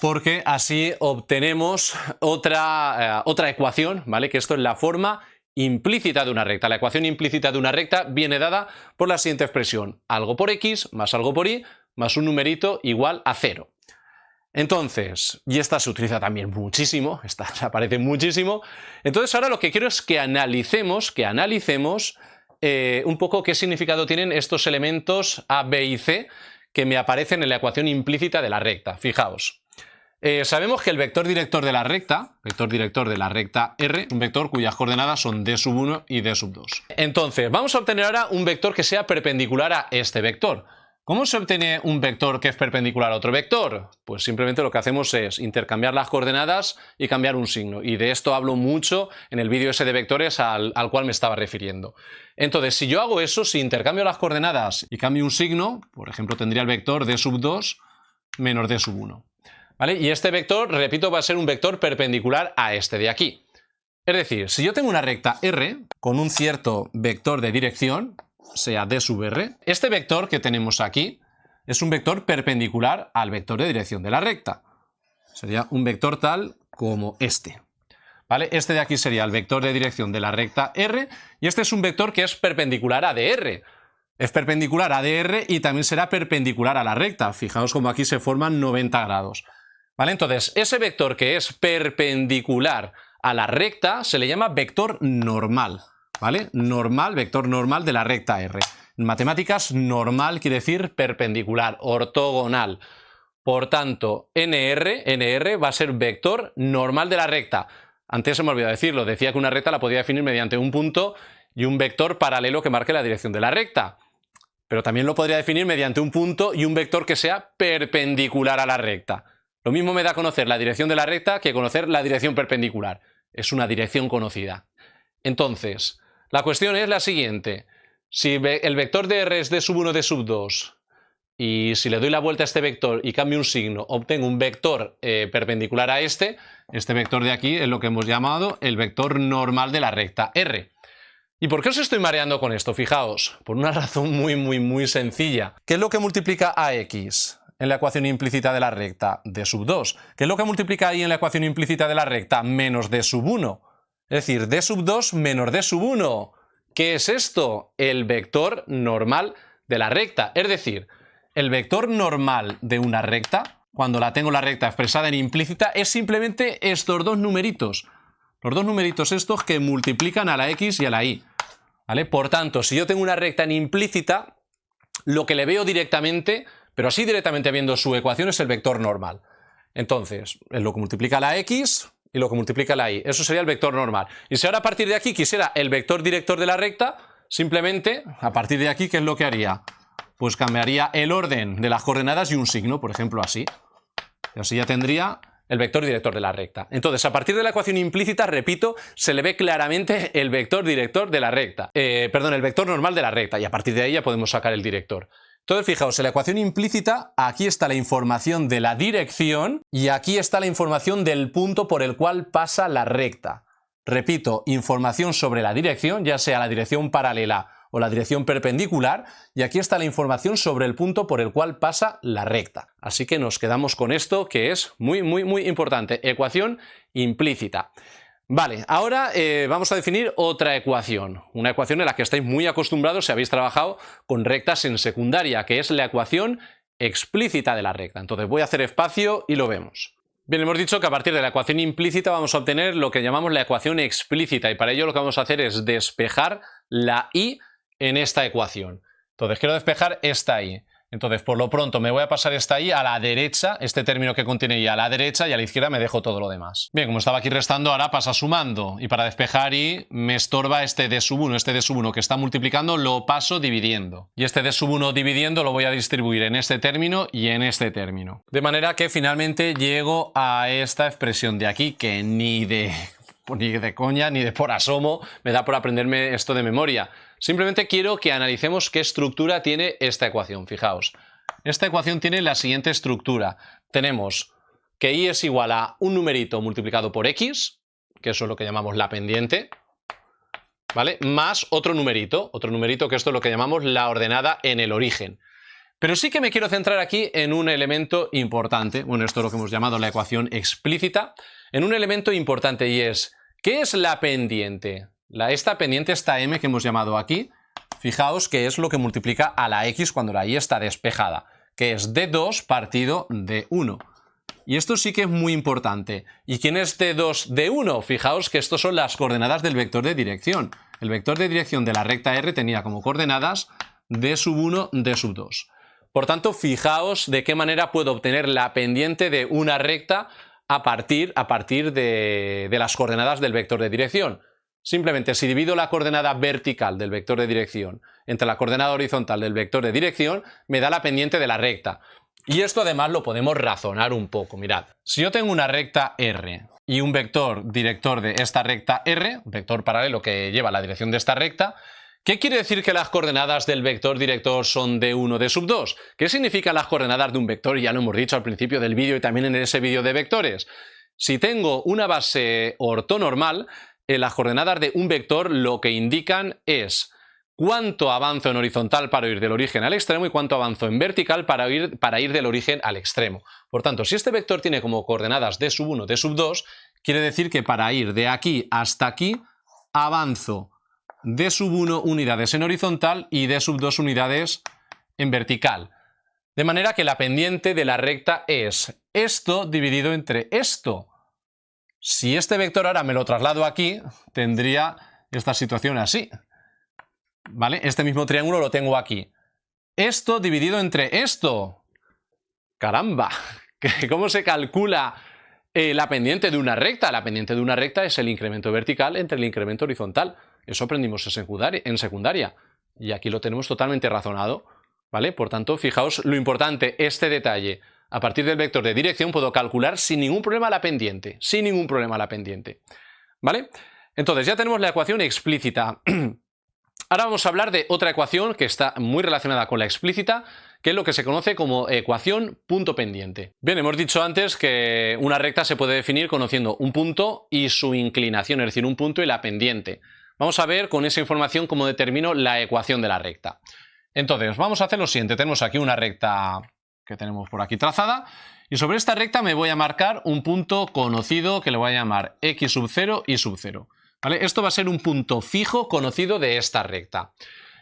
porque así obtenemos otra ecuación, ¿vale? Que esto es la forma implícita de una recta. La ecuación implícita de una recta viene dada por la siguiente expresión: algo por X más algo por Y más un numerito igual a 0. Entonces, y esta se utiliza también muchísimo, esta aparece muchísimo. Entonces ahora lo que quiero es que analicemos un poco qué significado tienen estos elementos A, B y C que me aparecen en la ecuación implícita de la recta. Fijaos, sabemos que el vector director de la recta R, es un vector cuyas coordenadas son d sub 1 y d sub 2. Entonces, vamos a obtener ahora un vector que sea perpendicular a este vector. ¿Cómo se obtiene un vector que es perpendicular a otro vector? Pues simplemente lo que hacemos es intercambiar las coordenadas y cambiar un signo. Y de esto hablo mucho en el vídeo ese de vectores al cual me estaba refiriendo. Entonces, si yo hago eso, si intercambio las coordenadas y cambio un signo, por ejemplo, tendría el vector d sub 2 menos d sub 1. ¿Vale? Y este vector, repito, va a ser un vector perpendicular a este de aquí. Es decir, si yo tengo una recta R con un cierto vector de dirección, sea d sub r, este vector que tenemos aquí es un vector perpendicular al vector de dirección de la recta. Sería un vector tal como este. ¿Vale? Este de aquí sería el vector de dirección de la recta R y este es un vector que es perpendicular a dr. Es perpendicular a dr y también será perpendicular a la recta. Fijaos como aquí se forman 90 grados. ¿Vale? Entonces, ese vector que es perpendicular a la recta se le llama vector normal. ¿Vale? Normal, vector normal de la recta R. En matemáticas, normal quiere decir perpendicular, ortogonal. Por tanto, NR va a ser vector normal de la recta. Antes se me olvidó decirlo, decía que una recta la podía definir mediante un punto y un vector paralelo que marque la dirección de la recta. Pero también lo podría definir mediante un punto y un vector que sea perpendicular a la recta. Lo mismo me da conocer la dirección de la recta que conocer la dirección perpendicular. Es una dirección conocida. Entonces, la cuestión es la siguiente. Si el vector de R es d sub 1, d sub 2, y si le doy la vuelta a este vector y cambio un signo, obtengo un vector perpendicular a este vector de aquí es lo que hemos llamado el vector normal de la recta R. ¿Y por qué os estoy mareando con esto? Fijaos, por una razón muy sencilla. ¿Qué es lo que multiplica a X en la ecuación implícita de la recta? D sub 2. ¿Qué es lo que multiplica ahí en la ecuación implícita de la recta? Menos d sub 1. Es decir, d sub 2 menos d sub 1. ¿Qué es esto? El vector normal de la recta. Es decir, el vector normal de una recta, cuando la tengo la recta expresada en implícita, es simplemente estos dos numeritos. Los dos numeritos estos que multiplican a la X y a la Y. ¿Vale? Por tanto, si yo tengo una recta en implícita, lo que le veo directamente, pero así directamente viendo su ecuación, es el vector normal. Entonces, es lo que multiplica la X y lo que multiplica la Y. Eso sería el vector normal. Y si ahora a partir de aquí quisiera el vector director de la recta, simplemente, a partir de aquí, ¿qué es lo que haría? Pues cambiaría el orden de las coordenadas y un signo, por ejemplo, así. Y así ya tendría el vector director de la recta. Entonces, a partir de la ecuación implícita, repito, se le ve claramente el vector director de la recta. El vector normal de la recta. Y a partir de ahí ya podemos sacar el director. Entonces, fijaos, en la ecuación implícita, aquí está la información de la dirección y aquí está la información del punto por el cual pasa la recta. Repito, información sobre la dirección, ya sea la dirección paralela o la dirección perpendicular, y aquí está la información sobre el punto por el cual pasa la recta. Así que nos quedamos con esto, que es muy importante. Ecuación implícita. Vale, ahora vamos a definir otra ecuación. Una ecuación en la que estáis muy acostumbrados si habéis trabajado con rectas en secundaria, que es la ecuación explícita de la recta. Entonces voy a hacer espacio y lo vemos. Bien, hemos dicho que a partir de la ecuación implícita vamos a obtener lo que llamamos la ecuación explícita, y para ello lo que vamos a hacer es despejar la y en esta ecuación. Entonces quiero despejar esta y. Entonces, por lo pronto, me voy a pasar esta y a la derecha, este término que contiene y a la derecha, y a la izquierda me dejo todo lo demás. Bien, como estaba aquí restando, ahora pasa sumando. Y para despejar y me estorba este d sub 1. Este d sub 1 que está multiplicando lo paso dividiendo. Y este d sub 1 dividiendo lo voy a distribuir en este término y en este término. De manera que finalmente llego a esta expresión de aquí, que ni de coña, ni de por asomo me da por aprenderme esto de memoria. Simplemente quiero que analicemos qué estructura tiene esta ecuación. Fijaos, esta ecuación tiene la siguiente estructura. Tenemos que y es igual a un numerito multiplicado por x, que eso es lo que llamamos la pendiente, ¿vale? Más otro numerito que esto es lo que llamamos la ordenada en el origen. Pero sí que me quiero centrar aquí en un elemento importante, bueno, esto es lo que hemos llamado la ecuación explícita, en un elemento importante y es, ¿qué es la pendiente? Esta pendiente, esta m que hemos llamado aquí, fijaos que es lo que multiplica a la x cuando la y está despejada, que es d2 partido d1. Y esto sí que es muy importante. ¿Y quién es d2, d1? Fijaos que estos son las coordenadas del vector de dirección. El vector de dirección de la recta R tenía como coordenadas d sub 1, d sub 2. Por tanto, fijaos de qué manera puedo obtener la pendiente de una recta a partir de las coordenadas del vector de dirección. Simplemente si divido la coordenada vertical del vector de dirección entre la coordenada horizontal del vector de dirección, me da la pendiente de la recta. Y esto además lo podemos razonar un poco. Mirad, si yo tengo una recta R y un vector director de esta recta R, un vector paralelo que lleva la dirección de esta recta, ¿qué quiere decir que las coordenadas del vector director son d1, d sub 2? ¿Qué significan las coordenadas de un vector? Ya lo hemos dicho al principio del vídeo y también en ese vídeo de vectores. Si tengo una base ortonormal, las coordenadas de un vector lo que indican es cuánto avanzo en horizontal para ir del origen al extremo y cuánto avanzo en vertical para ir del origen al extremo. Por tanto, si este vector tiene como coordenadas d sub 1, d sub 2, quiere decir que para ir de aquí hasta aquí avanzo d sub 1 unidades en horizontal y d sub 2 unidades en vertical. De manera que la pendiente de la recta es esto dividido entre esto. Si este vector ahora me lo traslado aquí, tendría esta situación así. ¿Vale? Este mismo triángulo lo tengo aquí. Esto dividido entre esto. ¡Caramba! ¿Cómo se calcula la pendiente de una recta? La pendiente de una recta es el incremento vertical entre el incremento horizontal. Eso aprendimos en secundaria. Y aquí lo tenemos totalmente razonado. ¿Vale? Por tanto, fijaos lo importante, este detalle. A partir del vector de dirección puedo calcular sin ningún problema la pendiente. Sin ningún problema la pendiente. ¿Vale? Entonces ya tenemos la ecuación explícita. Ahora vamos a hablar de otra ecuación que está muy relacionada con la explícita, que es lo que se conoce como ecuación punto pendiente. Bien, hemos dicho antes que una recta se puede definir conociendo un punto y su inclinación, es decir, un punto y la pendiente. Vamos a ver con esa información cómo determino la ecuación de la recta. Entonces, vamos a hacer lo siguiente. Tenemos aquí una recta que tenemos por aquí trazada, y sobre esta recta me voy a marcar un punto conocido que le voy a llamar x sub 0 y sub 0. ¿Vale? Esto va a ser un punto fijo conocido de esta recta.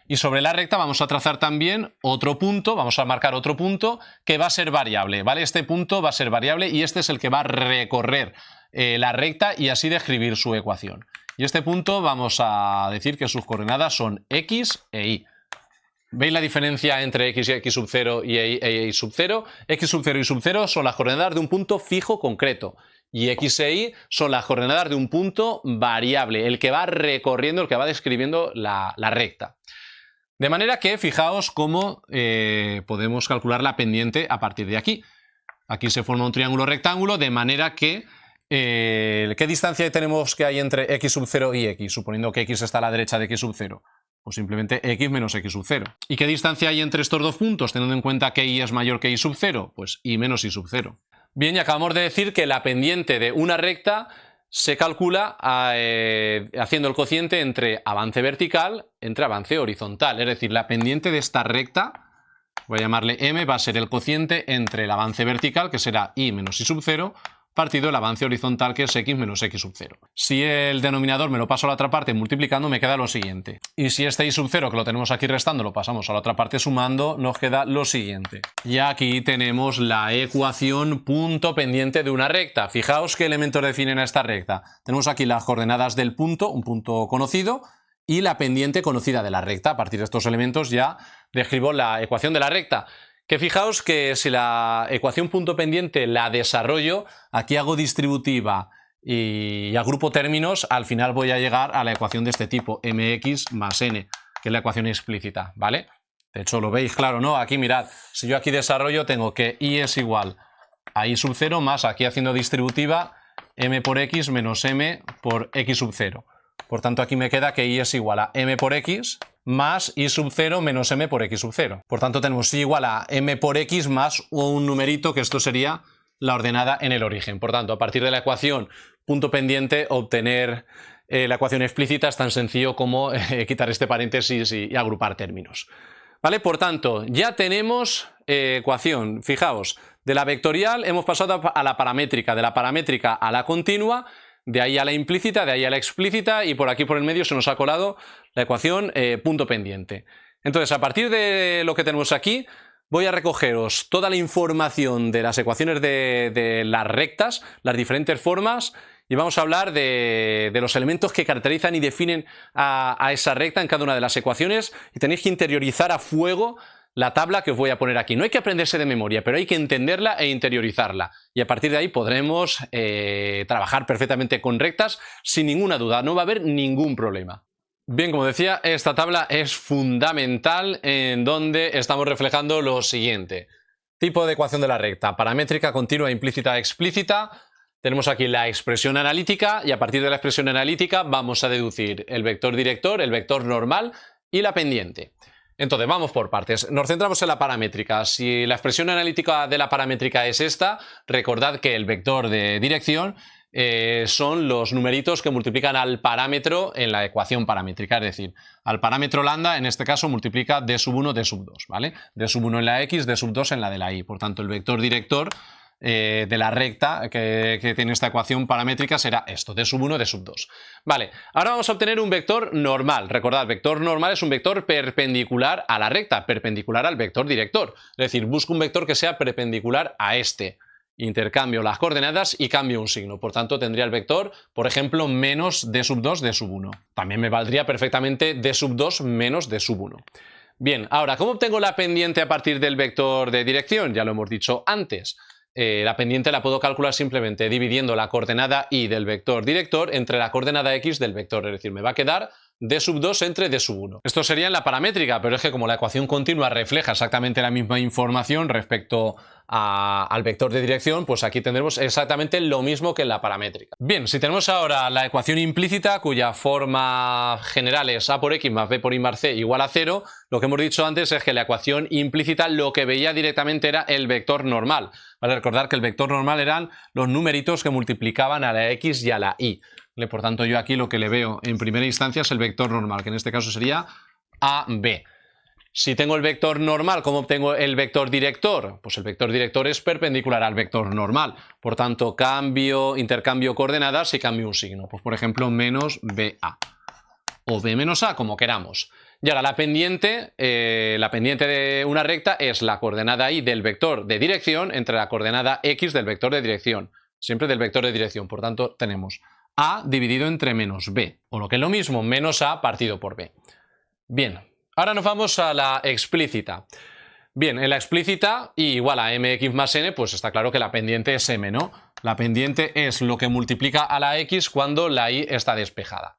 Y sobre la recta vamos a trazar también otro punto, vamos a marcar otro punto que va a ser variable, ¿vale? Este punto va a ser variable y este es el que va a recorrer la recta y así describir su ecuación. Y este punto vamos a decir que sus coordenadas son x e y. ¿Veis la diferencia entre x y x sub 0 y y sub 0? X sub 0 y sub 0 son las coordenadas de un punto fijo concreto. Y x e y son las coordenadas de un punto variable, el que va recorriendo, el que va describiendo la recta. De manera que fijaos cómo podemos calcular la pendiente a partir de aquí. Aquí se forma un triángulo rectángulo, de manera que ¿qué distancia tenemos que hay entre x sub 0 y x? Suponiendo que x está a la derecha de x sub 0. Pues simplemente x menos x sub 0. ¿Y qué distancia hay entre estos dos puntos, teniendo en cuenta que y es mayor que y sub 0? Pues y menos y sub 0. Bien, y acabamos de decir que la pendiente de una recta se calcula haciendo el cociente entre avance vertical, entre avance horizontal. Es decir, la pendiente de esta recta, voy a llamarle m, va a ser el cociente entre el avance vertical, que será y menos y sub 0, partido el avance horizontal, que es x menos x sub 0. Si el denominador me lo paso a la otra parte multiplicando, me queda lo siguiente. Y si este y sub 0, que lo tenemos aquí restando, lo pasamos a la otra parte sumando, nos queda lo siguiente. Y aquí tenemos la ecuación punto pendiente de una recta. Fijaos qué elementos definen a esta recta. Tenemos aquí las coordenadas del punto, un punto conocido, y la pendiente conocida de la recta. A partir de estos elementos ya describo la ecuación de la recta. Que fijaos que si la ecuación punto pendiente la desarrollo, aquí hago distributiva y agrupo términos, al final voy a llegar a la ecuación de este tipo, mx más n, que es la ecuación explícita, ¿vale? De hecho, lo veis claro, ¿no? Aquí mirad, si yo aquí desarrollo, tengo que y es igual a y sub 0 más, aquí haciendo distributiva, m por x menos m por x sub 0. Por tanto, aquí me queda que y es igual a m por x más y sub 0 menos m por x sub 0. Por tanto, tenemos y igual a m por x más un numerito, que esto sería la ordenada en el origen. Por tanto, a partir de la ecuación punto pendiente, obtener la ecuación explícita es tan sencillo como quitar este paréntesis y agrupar términos. ¿Vale? Por tanto, ya tenemos ecuación. Fijaos, de la vectorial hemos pasado a la paramétrica, de la paramétrica a la continua, de ahí a la implícita, de ahí a la explícita, y por aquí por el medio se nos ha colado la ecuación punto pendiente. Entonces, a partir de lo que tenemos aquí, voy a recogeros toda la información de las ecuaciones de las rectas, las diferentes formas, y vamos a hablar de los elementos que caracterizan y definen a esa recta en cada una de las ecuaciones, y tenéis que interiorizar a fuego la tabla que os voy a poner aquí. No hay que aprenderse de memoria, pero hay que entenderla e interiorizarla. Y a partir de ahí podremos trabajar perfectamente con rectas sin ninguna duda. No va a haber ningún problema. Bien, como decía, esta tabla es fundamental, en donde estamos reflejando lo siguiente. Tipo de ecuación de la recta: paramétrica, continua, implícita, explícita. Tenemos aquí la expresión analítica, y a partir de la expresión analítica vamos a deducir el vector director, el vector normal y la pendiente. Entonces, vamos por partes. Nos centramos en la paramétrica. Si la expresión analítica de la paramétrica es esta, recordad que el vector de dirección son los numeritos que multiplican al parámetro en la ecuación paramétrica, es decir, al parámetro lambda, en este caso, multiplica d sub 1, d sub 2, ¿vale? d sub 1 en la x, d sub 2 en la de la y. Por tanto, el vector director de la recta que tiene esta ecuación paramétrica será esto, d sub 1, d sub 2. Vale, ahora vamos a obtener un vector normal. Recordad, vector normal es un vector perpendicular a la recta, perpendicular al vector director. Es decir, busco un vector que sea perpendicular a este. Intercambio las coordenadas y cambio un signo. Por tanto, tendría el vector, por ejemplo, menos d sub 2, d sub 1. También me valdría perfectamente d sub 2 menos d sub 1. Bien, ahora, ¿cómo obtengo la pendiente a partir del vector de dirección? Ya lo hemos dicho antes. La pendiente la puedo calcular simplemente dividiendo la coordenada y del vector director entre la coordenada x del vector, es decir, me va a quedar d sub 2 entre d sub 1. Esto sería en la paramétrica, pero es que como la ecuación continua refleja exactamente la misma información respecto al vector de dirección, pues aquí tendremos exactamente lo mismo que en la paramétrica. Bien, si tenemos ahora la ecuación implícita, cuya forma general es a por x más b por y más c igual a 0, lo que hemos dicho antes es que la ecuación implícita lo que veía directamente era el vector normal. Vale, recordar que el vector normal eran los numeritos que multiplicaban a la x y a la y. Por tanto, yo aquí lo que le veo en primera instancia es el vector normal, que en este caso sería AB. Si tengo el vector normal, ¿cómo obtengo el vector director? Pues el vector director es perpendicular al vector normal. Por tanto, intercambio coordenadas y cambio un signo. Pues por ejemplo, menos BA. O B menos A, como queramos. Y ahora la pendiente de una recta es la coordenada y del vector de dirección entre la coordenada x del vector de dirección. Siempre del vector de dirección. Por tanto, tenemos A dividido entre menos B. O lo que es lo mismo, menos A partido por B. Bien. Ahora nos vamos a la explícita. Bien, en la explícita, y igual a mx más n, pues está claro que la pendiente es m, ¿no? La pendiente es lo que multiplica a la x cuando la y está despejada.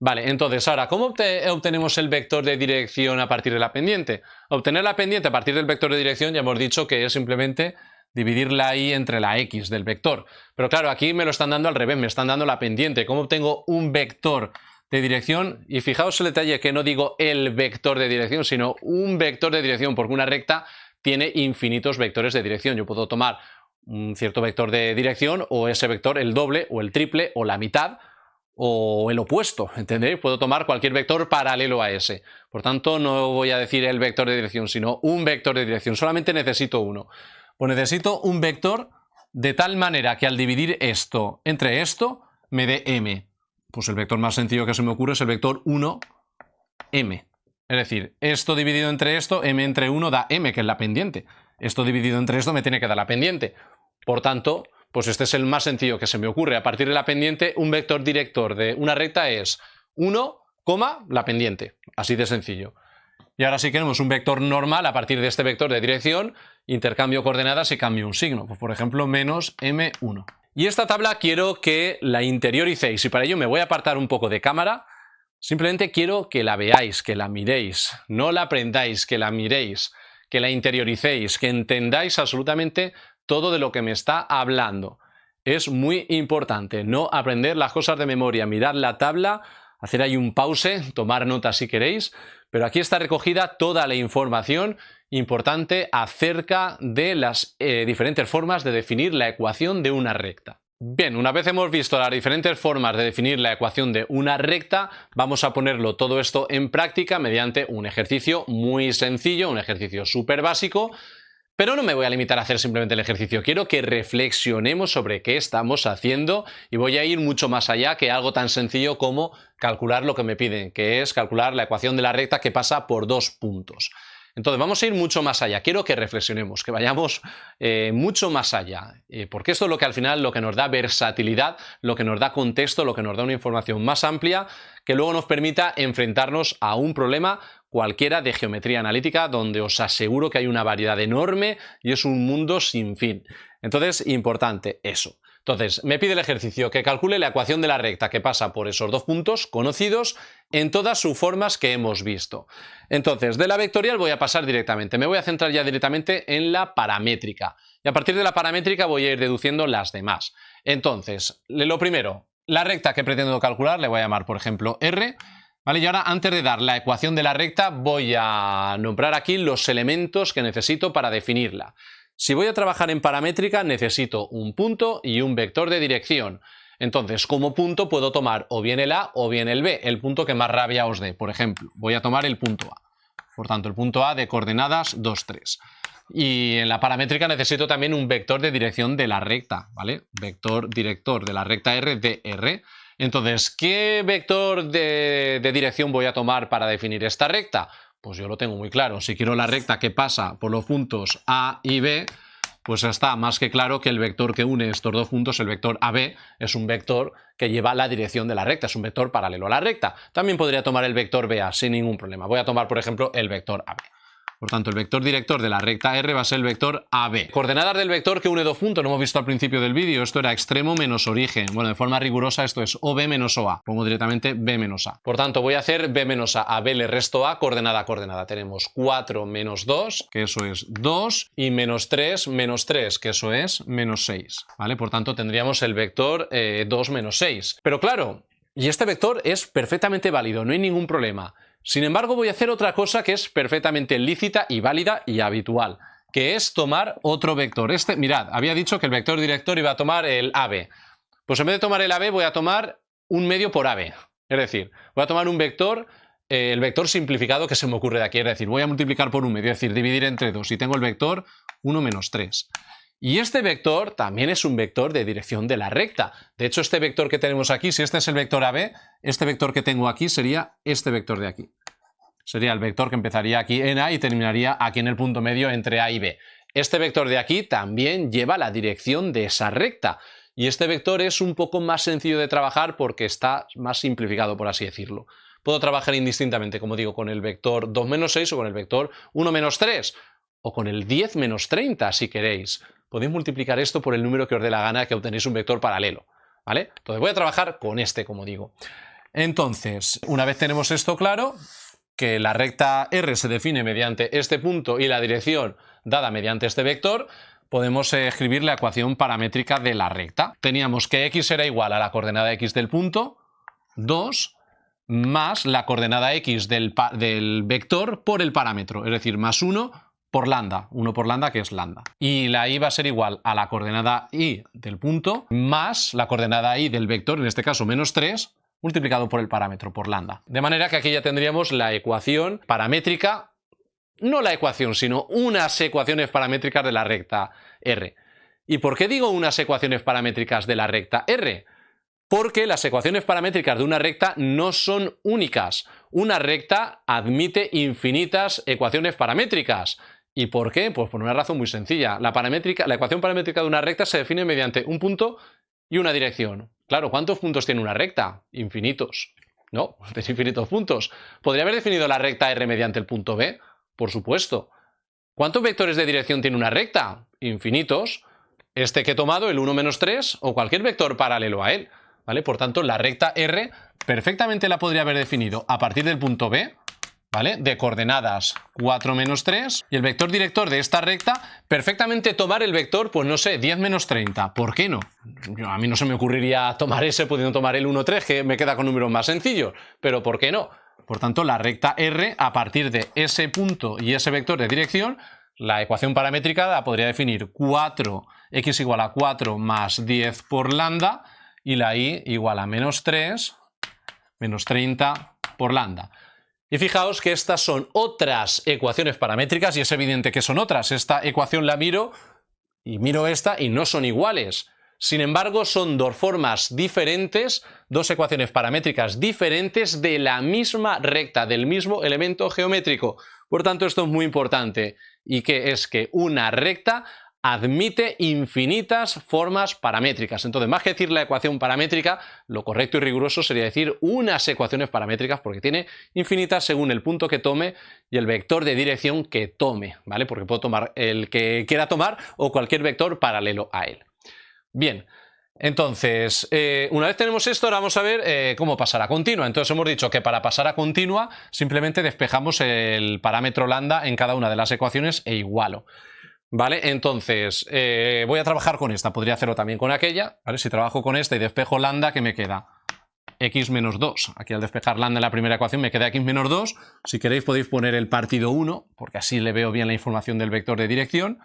Vale, entonces ahora, ¿cómo obtenemos el vector de dirección a partir de la pendiente? Obtener la pendiente a partir del vector de dirección ya hemos dicho que es simplemente dividir la y entre la x del vector. Pero claro, aquí me lo están dando al revés, me están dando la pendiente. ¿Cómo obtengo un vector de dirección? Y fijaos el detalle que no digo el vector de dirección, sino un vector de dirección, porque una recta tiene infinitos vectores de dirección. Yo puedo tomar un cierto vector de dirección, o ese vector el doble, o el triple, o la mitad, o el opuesto, ¿entendéis? Puedo tomar cualquier vector paralelo a ese. Por tanto, no voy a decir el vector de dirección, sino un vector de dirección. Solamente necesito uno. Pues necesito un vector de tal manera que al dividir esto entre esto, me dé m. Pues el vector más sencillo que se me ocurre es el vector 1, m. Es decir, esto dividido entre esto, m entre 1 da m, que es la pendiente. Esto dividido entre esto me tiene que dar la pendiente. Por tanto, pues este es el más sencillo que se me ocurre. A partir de la pendiente, un vector director de una recta es 1, la pendiente. Así de sencillo. Y ahora si queremos un vector normal, a partir de este vector de dirección, intercambio coordenadas y cambio un signo. Pues por ejemplo, menos m1. Y esta tabla quiero que la interioricéis y para ello me voy a apartar un poco de cámara. Simplemente quiero que la veáis, que la miréis, no la aprendáis, que la miréis, que la interioricéis, que entendáis absolutamente todo de lo que me está hablando. Es muy importante no aprender las cosas de memoria, mirar la tabla, hacer ahí un pause, tomar notas si queréis, pero aquí está recogida toda la información importante acerca de las diferentes formas de definir la ecuación de una recta. Bien, una vez hemos visto las diferentes formas de definir la ecuación de una recta, vamos a ponerlo todo esto en práctica mediante un ejercicio muy sencillo, un ejercicio súper básico, pero no me voy a limitar a hacer simplemente el ejercicio, quiero que reflexionemos sobre qué estamos haciendo y voy a ir mucho más allá que algo tan sencillo como calcular lo que me piden, que es calcular la ecuación de la recta que pasa por 2 puntos. Entonces vamos a ir mucho más allá, quiero que reflexionemos, que vayamos mucho más allá, porque esto es lo que al final lo que nos da versatilidad, lo que nos da contexto, lo que nos da una información más amplia que luego nos permita enfrentarnos a un problema cualquiera de geometría analítica donde os aseguro que hay una variedad enorme y es un mundo sin fin. Entonces, importante eso. Entonces, me pide el ejercicio que calcule la ecuación de la recta que pasa por esos 2 puntos conocidos en todas sus formas que hemos visto. Entonces, de la vectorial voy a pasar directamente. Me voy a centrar ya directamente en la paramétrica. Y a partir de la paramétrica voy a ir deduciendo las demás. Entonces, lo primero, la recta que pretendo calcular le voy a llamar, por ejemplo, R. ¿Vale? Y ahora, antes de dar la ecuación de la recta, voy a nombrar aquí los elementos que necesito para definirla. Si voy a trabajar en paramétrica necesito un punto y un vector de dirección. Entonces, como punto puedo tomar o bien el A o bien el B, el punto que más rabia os dé. Por ejemplo, voy a tomar el punto A. Por tanto, el punto A de coordenadas 2, 3. Y en la paramétrica necesito también un vector de dirección de la recta, ¿vale? Vector director de la recta R de R. Entonces, ¿qué vector de dirección voy a tomar para definir esta recta? Pues yo lo tengo muy claro. Si quiero la recta que pasa por los puntos A y B, pues está más que claro que el vector que une estos 2 puntos, el vector AB, es un vector que lleva la dirección de la recta, es un vector paralelo a la recta. También podría tomar el vector BA sin ningún problema. Voy a tomar, por ejemplo, el vector AB. Por tanto, el vector director de la recta R va a ser el vector AB. Coordenadas del vector que une 2 puntos, lo hemos visto al principio del vídeo, esto era extremo menos origen. Bueno, de forma rigurosa esto es OB menos OA. Pongo directamente B menos A. Por tanto, voy a hacer B menos A. A B le resto A, coordenada a coordenada. Tenemos 4 menos 2, que eso es 2, y menos 3, que eso es menos 6. ¿Vale? Por tanto, tendríamos el vector 2 menos 6. Pero claro, y este vector es perfectamente válido, no hay ningún problema. Sin embargo, voy a hacer otra cosa que es perfectamente lícita y válida y habitual, que es tomar otro vector. Mirad, había dicho que el vector director iba a tomar el AB. Pues en vez de tomar el AB voy a tomar un medio por AB. Es decir, voy a tomar un vector, el vector simplificado que se me ocurre de aquí. Es decir, voy a multiplicar por un medio, es decir, dividir entre 2 y tengo el vector 1 menos 3. Y este vector también es un vector de dirección de la recta. De hecho, este vector que tenemos aquí, si este es el vector AB, este vector que tengo aquí sería este vector de aquí. Sería el vector que empezaría aquí en A y terminaría aquí en el punto medio entre A y B. Este vector de aquí también lleva la dirección de esa recta. Y este vector es un poco más sencillo de trabajar porque está más simplificado, por así decirlo. Puedo trabajar indistintamente, como digo, con el vector 2 menos 6 o con el vector 1 menos 3 o con el 10 menos 30 si queréis. Podéis multiplicar esto por el número que os dé la gana, que obtenéis un vector paralelo, ¿vale? Entonces voy a trabajar con este, como digo. Entonces, una vez tenemos esto claro, que la recta R se define mediante este punto y la dirección dada mediante este vector, podemos escribir la ecuación paramétrica de la recta. Teníamos que x era igual a la coordenada x del punto, 2, más la coordenada x del vector por el parámetro, es decir, más 1 por lambda, 1 por lambda que es lambda. Y la y va a ser igual a la coordenada y del punto más la coordenada y del vector, en este caso menos 3, multiplicado por el parámetro, por lambda. De manera que aquí ya tendríamos la ecuación paramétrica, no la ecuación, sino unas ecuaciones paramétricas de la recta R. ¿Y por qué digo unas ecuaciones paramétricas de la recta R? Porque las ecuaciones paramétricas de una recta no son únicas. Una recta admite infinitas ecuaciones paramétricas. ¿Y por qué? Pues por una razón muy sencilla. La ecuación paramétrica de una recta se define mediante un punto y una dirección. Claro, ¿cuántos puntos tiene una recta? Infinitos. No, tiene infinitos puntos. ¿Podría haber definido la recta R mediante el punto B? Por supuesto. ¿Cuántos vectores de dirección tiene una recta? Infinitos. Este que he tomado, el 1 menos 3, o cualquier vector paralelo a él, ¿vale? Por tanto, la recta R perfectamente la podría haber definido a partir del punto B, ¿vale? De coordenadas 4 menos 3, y el vector director de esta recta, perfectamente tomar el vector, pues no sé, 10 menos 30. ¿Por qué no? A mí no se me ocurriría tomar ese pudiendo tomar el 1, 3, que me queda con números más sencillos, pero ¿por qué no? Por tanto, la recta R, a partir de ese punto y ese vector de dirección, la ecuación paramétrica la podría definir 4x igual a 4 más 10 por lambda, y la y igual a menos 3 menos 30 por lambda. Y fijaos que estas son otras ecuaciones paramétricas, y es evidente que son otras. Esta ecuación la miro y miro esta y no son iguales. Sin embargo, son dos formas diferentes, dos ecuaciones paramétricas diferentes de la misma recta, del mismo elemento geométrico. Por tanto, esto es muy importante, y que es que una recta admite infinitas formas paramétricas. Entonces, más que decir la ecuación paramétrica, lo correcto y riguroso sería decir unas ecuaciones paramétricas, porque tiene infinitas según el punto que tome y el vector de dirección que tome, ¿vale? Porque puedo tomar el que quiera tomar o cualquier vector paralelo a él. Bien, entonces, una vez tenemos esto, ahora vamos a ver cómo pasar a continua. Entonces hemos dicho que para pasar a continua simplemente despejamos el parámetro lambda en cada una de las ecuaciones e igualo. ¿Vale? Entonces, voy a trabajar con esta, podría hacerlo también con aquella, ¿vale? Si trabajo con esta y despejo lambda, ¿qué me queda? X menos 2. Aquí al despejar lambda en la primera ecuación me queda X menos 2. Si queréis podéis poner el partido 1, porque así le veo bien la información del vector de dirección.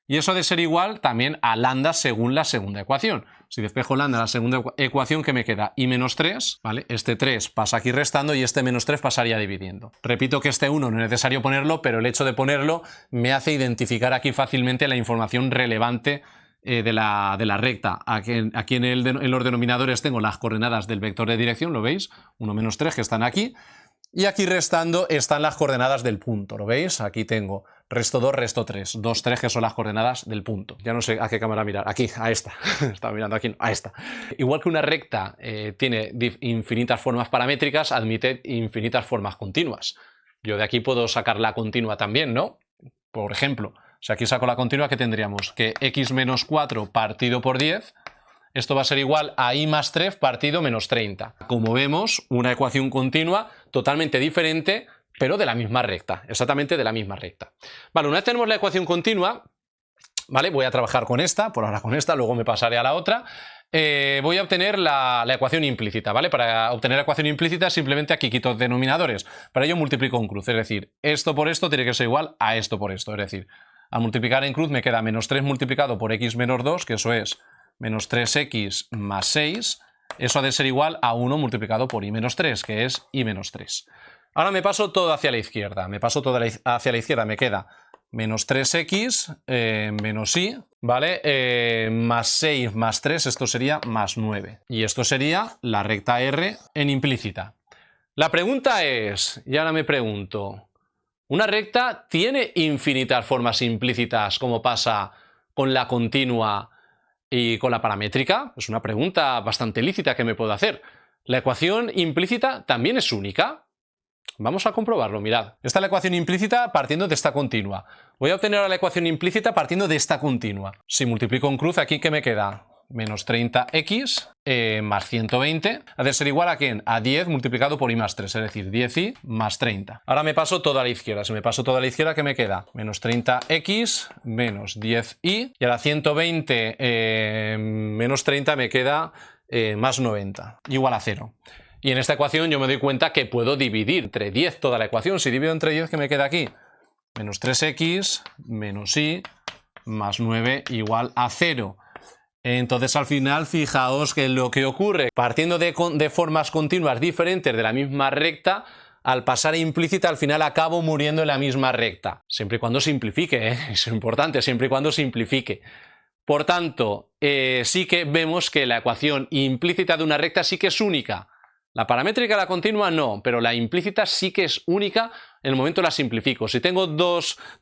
Y eso ha de ser igual también a lambda según la segunda ecuación. Si despejo lambda en la segunda ecuación, ¿qué me queda? Y menos 3, ¿vale? Este 3 pasa aquí restando y este menos 3 pasaría dividiendo. Repito que este 1 no es necesario ponerlo, pero el hecho de ponerlo me hace identificar aquí fácilmente la información relevante de la recta. Aquí en los denominadores tengo las coordenadas del vector de dirección, ¿lo veis? 1 menos 3 que están aquí. Y aquí restando están las coordenadas del punto, ¿lo veis? Aquí tengo resto 2, resto 3, 2, 3 que son las coordenadas del punto. Ya no sé a qué cámara mirar, aquí, a esta, estaba mirando aquí, a esta. Igual que una recta tiene infinitas formas paramétricas, admite infinitas formas continuas. Yo de aquí puedo sacar la continua también, ¿no? Por ejemplo, si aquí saco la continua, ¿qué tendríamos? Que x menos 4 partido por 10... Esto va a ser igual a y más 3 partido menos 30. Como vemos, una ecuación continua totalmente diferente, pero de la misma recta, exactamente de la misma recta. Vale, una vez tenemos la ecuación continua, ¿vale? Voy a trabajar con esta, por ahora con esta, luego me pasaré a la otra. Voy a obtener la ecuación implícita, ¿vale? Para obtener la ecuación implícita simplemente aquí quito denominadores. Para ello multiplico en cruz, es decir, esto por esto tiene que ser igual a esto por esto. Es decir, al multiplicar en cruz me queda menos 3 multiplicado por x menos 2, que eso es menos 3x más 6, eso ha de ser igual a 1 multiplicado por y menos 3, que es y menos 3. Ahora me paso todo hacia la izquierda, me queda menos 3x menos y, ¿vale? Más 6 más 3, esto sería más 9. Y esto sería la recta R en implícita. La pregunta es, y ahora me pregunto, ¿una recta tiene infinitas formas implícitas como pasa con la continua y con la paramétrica? Es una pregunta bastante lícita que me puedo hacer. ¿La ecuación implícita también es única? Vamos a comprobarlo, mirad. Esta es la ecuación implícita partiendo de esta continua. Voy a obtener ahora la ecuación implícita partiendo de esta continua. Si multiplico en cruz, ¿aquí qué me queda? Menos 30x más 120 ha de ser igual a ¿quién? A 10 multiplicado por y más 3, es decir, 10y más 30. Ahora me paso todo a la izquierda. Si me paso todo a la izquierda, ¿qué me queda? Menos 30x menos 10y, y ahora 120 menos 30 me queda más 90, igual a 0. Y en esta ecuación yo me doy cuenta que puedo dividir entre 10 toda la ecuación. Si divido entre 10, ¿qué me queda aquí? Menos 3x menos y más 9 igual a 0. Entonces al final fijaos que lo que ocurre, partiendo de formas continuas diferentes de la misma recta, al pasar a implícita al final acabo muriendo en la misma recta. Siempre y cuando simplifique, ¿eh? Es importante, siempre y cuando simplifique. Por tanto, sí que vemos que la ecuación implícita de una recta sí que es única. La paramétrica, la continua, no, pero la implícita sí que es única en el momento la simplifico. Si tengo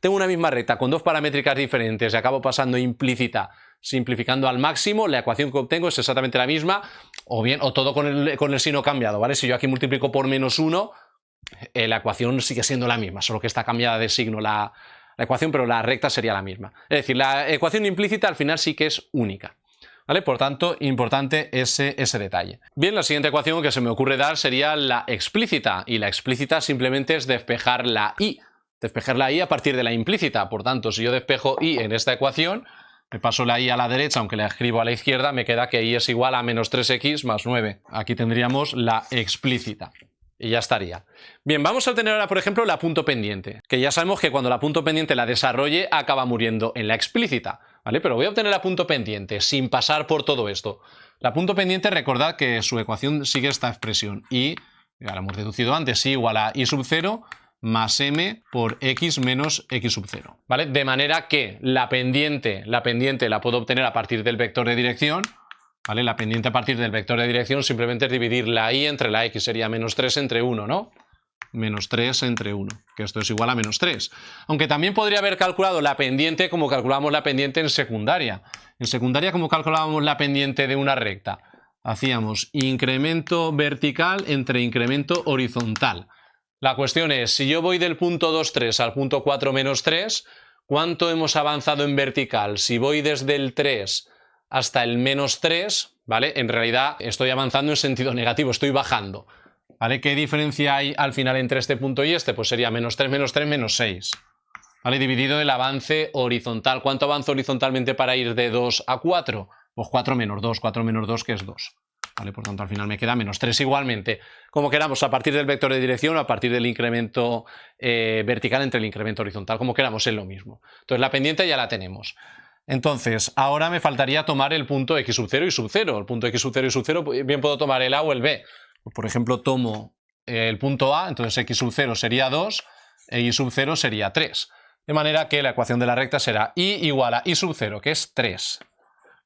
una misma recta con dos paramétricas diferentes y acabo pasando implícita simplificando al máximo, la ecuación que obtengo es exactamente la misma o todo con el signo cambiado, ¿vale? Si yo aquí multiplico por -1, la ecuación sigue siendo la misma, solo que está cambiada de signo la ecuación, pero la recta sería la misma. Es decir, la ecuación implícita al final sí que es única, ¿vale? Por tanto, importante ese detalle. Bien, la siguiente ecuación que se me ocurre dar sería la explícita, y la explícita simplemente es despejar la y. Despejar la y a partir de la implícita. Por tanto, si yo despejo y en esta ecuación, me paso la y a la derecha, aunque la escribo a la izquierda, me queda que y es igual a menos 3x más 9. Aquí tendríamos la explícita. Y ya estaría. Bien, vamos a tener ahora, por ejemplo, la punto pendiente, que ya sabemos que cuando la punto pendiente la desarrolle, acaba muriendo en la explícita, ¿vale? Pero voy a obtener la punto pendiente sin pasar por todo esto. La punto pendiente, recordad que su ecuación sigue esta expresión. Y, ya la hemos deducido antes, y igual a y sub 0 más m por x menos x sub 0, ¿vale? De manera que la pendiente la puedo obtener a partir del vector de dirección, ¿vale? La pendiente a partir del vector de dirección simplemente es dividir la y entre la x, sería menos 3 entre 1, ¿no? Menos 3 entre 1, que esto es igual a menos 3. Aunque también podría haber calculado la pendiente como calculábamos la pendiente en secundaria. En secundaria, ¿cómo calculábamos la pendiente de una recta? Hacíamos incremento vertical entre incremento horizontal. La cuestión es, si yo voy del punto 2, 3 al punto 4, menos 3, ¿cuánto hemos avanzado en vertical? Si voy desde el 3 hasta el menos 3, ¿vale? En realidad estoy avanzando en sentido negativo, estoy bajando, ¿vale? ¿Qué diferencia hay al final entre este punto y este? Pues sería menos 3, menos 6, ¿vale? Dividido el avance horizontal. ¿Cuánto avanzo horizontalmente para ir de 2 a 4? Pues 4 menos 2, que es 2. ¿Vale? Por tanto, al final me queda menos 3 igualmente. Como queramos, a partir del vector de dirección o a partir del incremento vertical entre el incremento horizontal, como queramos, es lo mismo. Entonces, la pendiente ya la tenemos. Entonces, ahora me faltaría tomar el punto x sub 0 y sub 0. El punto x sub 0 y sub 0, bien puedo tomar el a o el b. Por ejemplo, tomo el punto a, entonces x sub 0 sería 2, e y sub 0 sería 3. De manera que la ecuación de la recta será y igual a y sub 0, que es 3,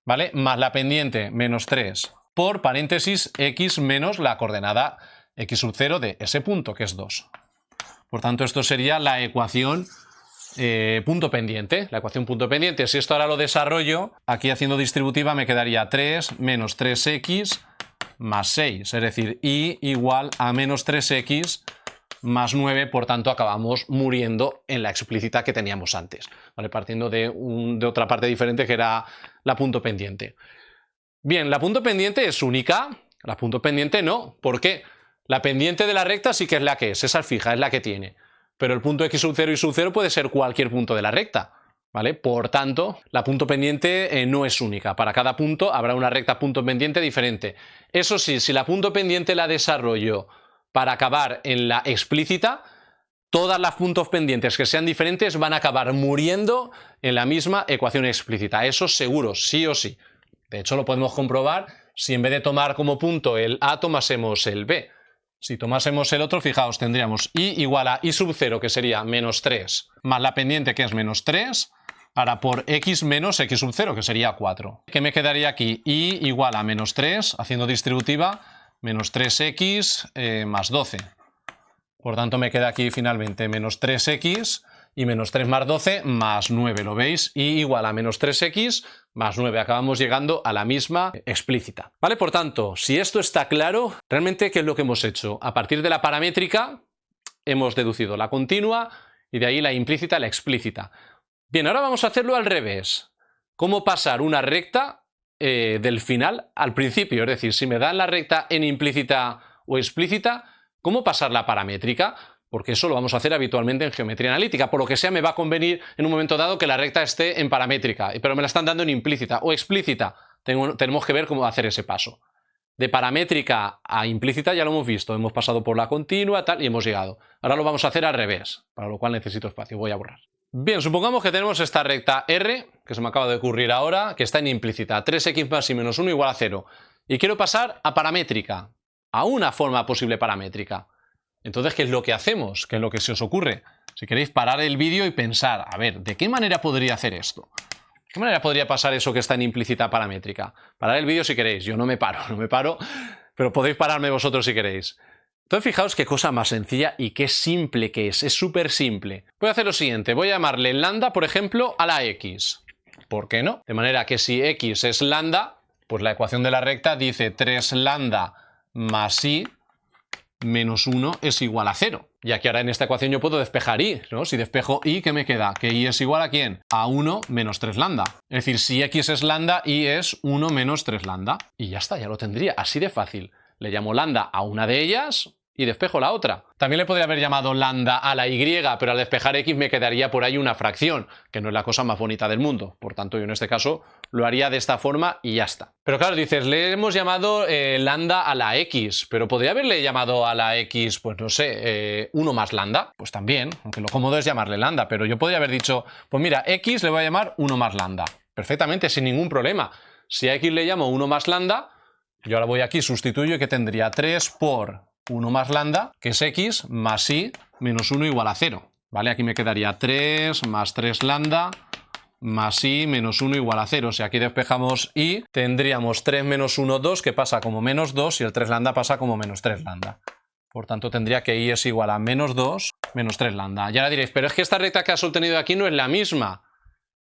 ¿vale? Más la pendiente, menos 3, por paréntesis x menos la coordenada x sub 0 de ese punto, que es 2. Por tanto, esto sería la ecuación punto pendiente. La ecuación punto pendiente, si esto ahora lo desarrollo, aquí haciendo distributiva me quedaría 3 menos 3x más 6, es decir, y igual a menos 3x más 9, por tanto acabamos muriendo en la explícita que teníamos antes, ¿vale? Partiendo de otra parte diferente que era la punto pendiente. Bien, la punto pendiente es única, la punto pendiente no. ¿Por qué? La pendiente de la recta sí que es la que es, esa es fija, es la que tiene. Pero el punto x sub 0 y sub 0 puede ser cualquier punto de la recta, ¿vale? Por tanto, la punto pendiente no es única. Para cada punto habrá una recta punto pendiente diferente. Eso sí, si la punto pendiente la desarrollo para acabar en la explícita, todas las puntos pendientes que sean diferentes van a acabar muriendo en la misma ecuación explícita. Eso seguro, sí o sí. De hecho, lo podemos comprobar si en vez de tomar como punto el a, tomásemos el b. Si tomásemos el otro, fijaos, tendríamos y igual a y sub 0, que sería menos 3, más la pendiente, que es menos 3, ahora por x menos x sub 0, que sería 4. ¿Qué me quedaría aquí? Y igual a menos 3, haciendo distributiva, menos 3x más 12. Por tanto, me queda aquí finalmente menos 3x y menos 3 más 12 más 9, ¿lo veis? Y igual a menos 3x más 9. Acabamos llegando a la misma explícita, ¿vale? Por tanto, si esto está claro, realmente, ¿qué es lo que hemos hecho? A partir de la paramétrica hemos deducido la continua y de ahí la implícita y la explícita. Bien, ahora vamos a hacerlo al revés. ¿Cómo pasar una recta del final al principio? Es decir, si me dan la recta en implícita o explícita, ¿cómo pasar la paramétrica? Porque eso lo vamos a hacer habitualmente en geometría analítica. Por lo que sea, me va a convenir en un momento dado que la recta esté en paramétrica, pero me la están dando en implícita o explícita. Tenemos que ver cómo hacer ese paso. De paramétrica a implícita ya lo hemos visto. Hemos pasado por la continua, tal, y hemos llegado. Ahora lo vamos a hacer al revés, para lo cual necesito espacio. Voy a borrar. Bien, supongamos que tenemos esta recta R, que se me acaba de ocurrir ahora, que está en implícita. 3x más y menos 1 igual a 0. Y quiero pasar a paramétrica, a una forma posible paramétrica. Entonces, ¿qué es lo que hacemos? ¿Qué es lo que se os ocurre? Si queréis parar el vídeo y pensar, a ver, ¿de qué manera podría hacer esto? ¿De qué manera podría pasar eso que está en implícita paramétrica? Parad el vídeo si queréis, yo no me paro, pero podéis pararme vosotros si queréis. Entonces, fijaos qué cosa más sencilla y qué simple que es súper simple. Voy a hacer lo siguiente, voy a llamarle lambda, por ejemplo, a la x. ¿Por qué no? De manera que si x es lambda, Pues la ecuación de la recta dice 3 lambda más i menos 1 es igual a 0. Y aquí ahora en esta ecuación yo puedo despejar i, ¿no? Si despejo i, ¿qué me queda? Que i es igual a ¿quién? A 1 menos 3 lambda. Es decir, si x es lambda, y es 1 menos 3 lambda. Y ya está, ya lo tendría, así de fácil. Le llamo lambda a una de ellas y despejo la otra. También le podría haber llamado lambda a la y, pero al despejar x me quedaría por ahí una fracción, que no es la cosa más bonita del mundo. Por tanto, yo en este caso lo haría de esta forma y ya está. Pero claro, dices, le hemos llamado lambda a la x, pero podría haberle llamado a la x, pues no sé, 1 más lambda. Pues también, aunque lo cómodo es llamarle lambda, pero yo podría haber dicho, pues mira, x le voy a llamar 1 más lambda. Perfectamente, sin ningún problema. Si a x le llamo 1 más lambda, yo ahora voy aquí, sustituyo y que tendría 3 por 1 más lambda, que es x, más i menos 1 igual a 0. ¿Vale? Aquí me quedaría 3 más 3 lambda más i menos 1 igual a 0. Si aquí despejamos i, tendríamos 3 menos 1, 2, que pasa como menos 2, y el 3 lambda pasa como menos 3 lambda. Por tanto, tendría que i es igual a menos 2 menos 3 lambda. Y ahora diréis, pero es que esta recta que has obtenido aquí no es la misma.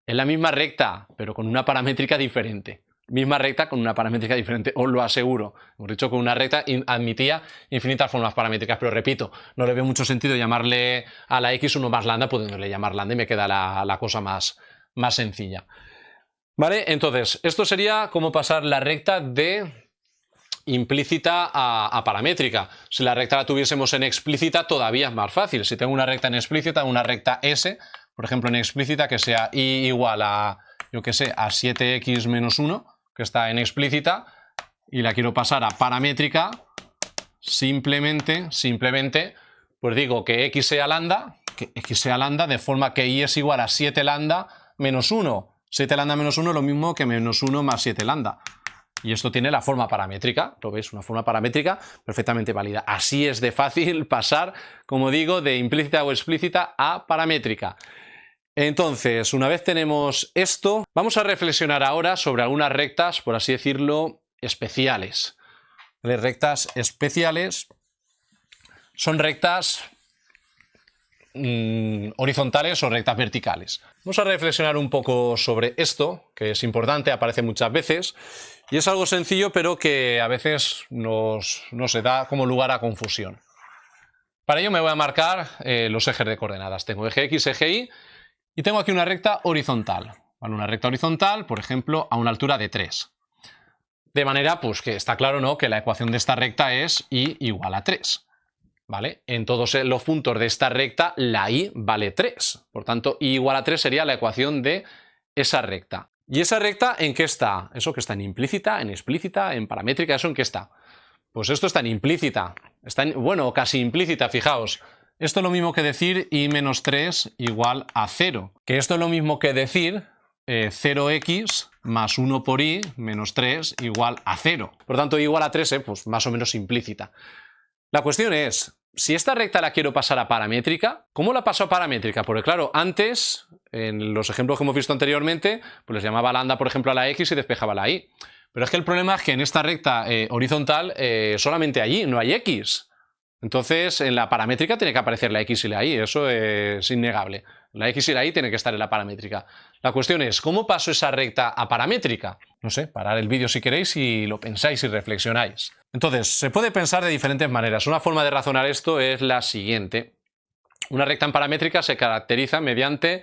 Es la misma recta, pero con una paramétrica diferente. Misma recta con una paramétrica diferente, os lo aseguro. Hemos dicho que una recta admitía infinitas formas paramétricas, pero repito, no le veo mucho sentido llamarle a la x 1 más lambda, pudiéndole llamar lambda y me queda la cosa más sencilla. ¿Vale? Entonces, esto sería como pasar la recta de implícita a paramétrica. Si la recta la tuviésemos en explícita, todavía es más fácil. Si tengo una recta en explícita, una recta S, por ejemplo en explícita, que sea i igual a, yo que sé, a 7x menos 1, que está en explícita, y la quiero pasar a paramétrica, simplemente, pues digo que x sea lambda, de forma que i es igual a 7 lambda menos 1. 7 lambda menos 1 es lo mismo que menos 1 más 7 lambda. Y esto tiene la forma paramétrica, ¿lo veis? Una forma paramétrica perfectamente válida. Así es de fácil pasar, como digo, de implícita o explícita a paramétrica. Entonces, una vez tenemos esto, vamos a reflexionar ahora sobre algunas rectas, por así decirlo, especiales. Las rectas especiales son rectas horizontales o rectas verticales. Vamos a reflexionar un poco sobre esto, que es importante, aparece muchas veces, y es algo sencillo, pero que a veces no se da como lugar a confusión. Para ello me voy a marcar los ejes de coordenadas. Tengo eje X, eje Y, y tengo aquí una recta horizontal. ¿Vale? Una recta horizontal, por ejemplo, a una altura de 3. De manera, pues que está claro, ¿no?, que la ecuación de esta recta es y igual a 3. ¿Vale? En todos los puntos de esta recta, la y vale 3. Por tanto, y igual a 3 sería la ecuación de esa recta. ¿Y esa recta en qué está? Eso que está en implícita, en explícita, en paramétrica, ¿eso en qué está? Pues esto está en implícita. Bueno, casi implícita, fijaos. Esto es lo mismo que decir i menos 3 igual a 0. Que esto es lo mismo que decir 0x más 1 por i menos 3 igual a 0. Por tanto, igual a 3 pues más o menos implícita. La cuestión es, si esta recta la quiero pasar a paramétrica, ¿cómo la paso a paramétrica? Porque claro, antes, en los ejemplos que hemos visto anteriormente, pues les llamaba lambda, por ejemplo, a la x y despejaba la y. Pero es que el problema es que en esta recta horizontal solamente hay y, no hay x. Entonces, en la paramétrica tiene que aparecer la x y la y, eso es innegable. La x y la y tienen que estar en la paramétrica. La cuestión es, ¿cómo paso esa recta a paramétrica? No sé, parar el vídeo si queréis y lo pensáis y reflexionáis. Entonces, se puede pensar de diferentes maneras. Una forma de razonar esto es la siguiente. Una recta en paramétrica se caracteriza mediante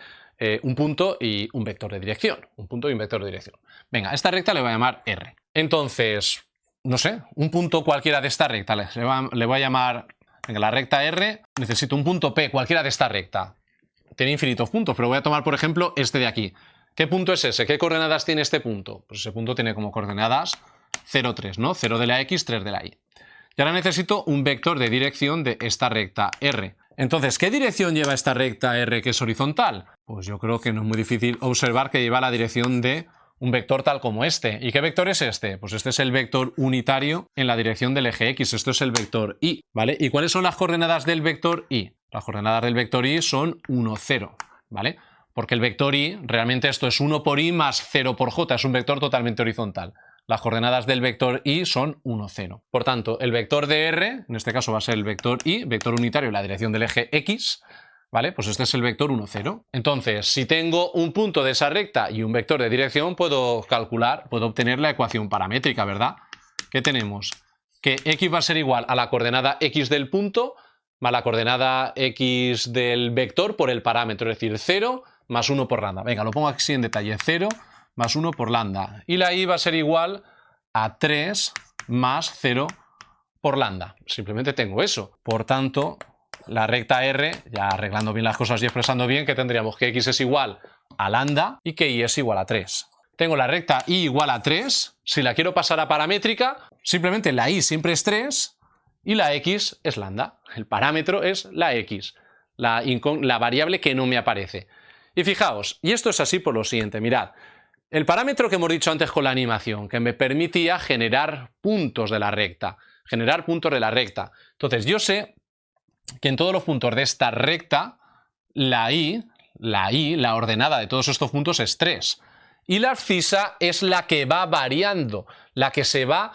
un punto y un vector de dirección. Un punto y un vector de dirección. Venga, a esta recta le voy a llamar R. Entonces, no sé, un punto cualquiera de esta recta le voy a llamar, venga, la recta R, necesito un punto P, cualquiera de esta recta. Tiene infinitos puntos, pero voy a tomar, por ejemplo, este de aquí. ¿Qué punto es ese? ¿Qué coordenadas tiene este punto? Pues ese punto tiene como coordenadas 0, 3, ¿no? 0 de la X, 3 de la Y. Y ahora necesito un vector de dirección de esta recta R. Entonces, ¿qué dirección lleva esta recta R que es horizontal? Pues yo creo que no es muy difícil observar que lleva la dirección de un vector tal como este. ¿Y qué vector es este? Pues este es el vector unitario en la dirección del eje X. Esto es el vector Y, ¿vale? ¿Y cuáles son las coordenadas del vector Y? Las coordenadas del vector Y son 1, 0, ¿vale? Porque el vector Y, realmente esto es 1 por Y más 0 por J, es un vector totalmente horizontal. Las coordenadas del vector Y son 1, 0. Por tanto, el vector de R, en este caso va a ser el vector Y, vector unitario en la dirección del eje X, ¿Vale? Pues este es el vector 1, 0. Entonces, si tengo un punto de esa recta y un vector de dirección, puedo calcular, puedo obtener la ecuación paramétrica, ¿verdad? ¿Qué tenemos? Que x va a ser igual a la coordenada x del punto más la coordenada x del vector por el parámetro, es decir, 0 más 1 por lambda. Venga, lo pongo así en detalle, 0 más 1 por lambda. Y la y va a ser igual a 3 más 0 por lambda. Simplemente tengo eso. Por tanto, la recta R, ya arreglando bien las cosas y expresando bien, que tendríamos que x es igual a lambda y que y es igual a 3. Tengo la recta y igual a 3. Si la quiero pasar a paramétrica, simplemente la y siempre es 3 y la x es lambda. El parámetro es la x, la variable que no me aparece. Y fijaos, y esto es así por lo siguiente, mirad. El parámetro que hemos dicho antes con la animación, que me permitía generar puntos de la recta. Entonces, yo sé que en todos los puntos de esta recta, la ordenada de todos estos puntos es 3. Y la abscisa es la que va variando, la que se va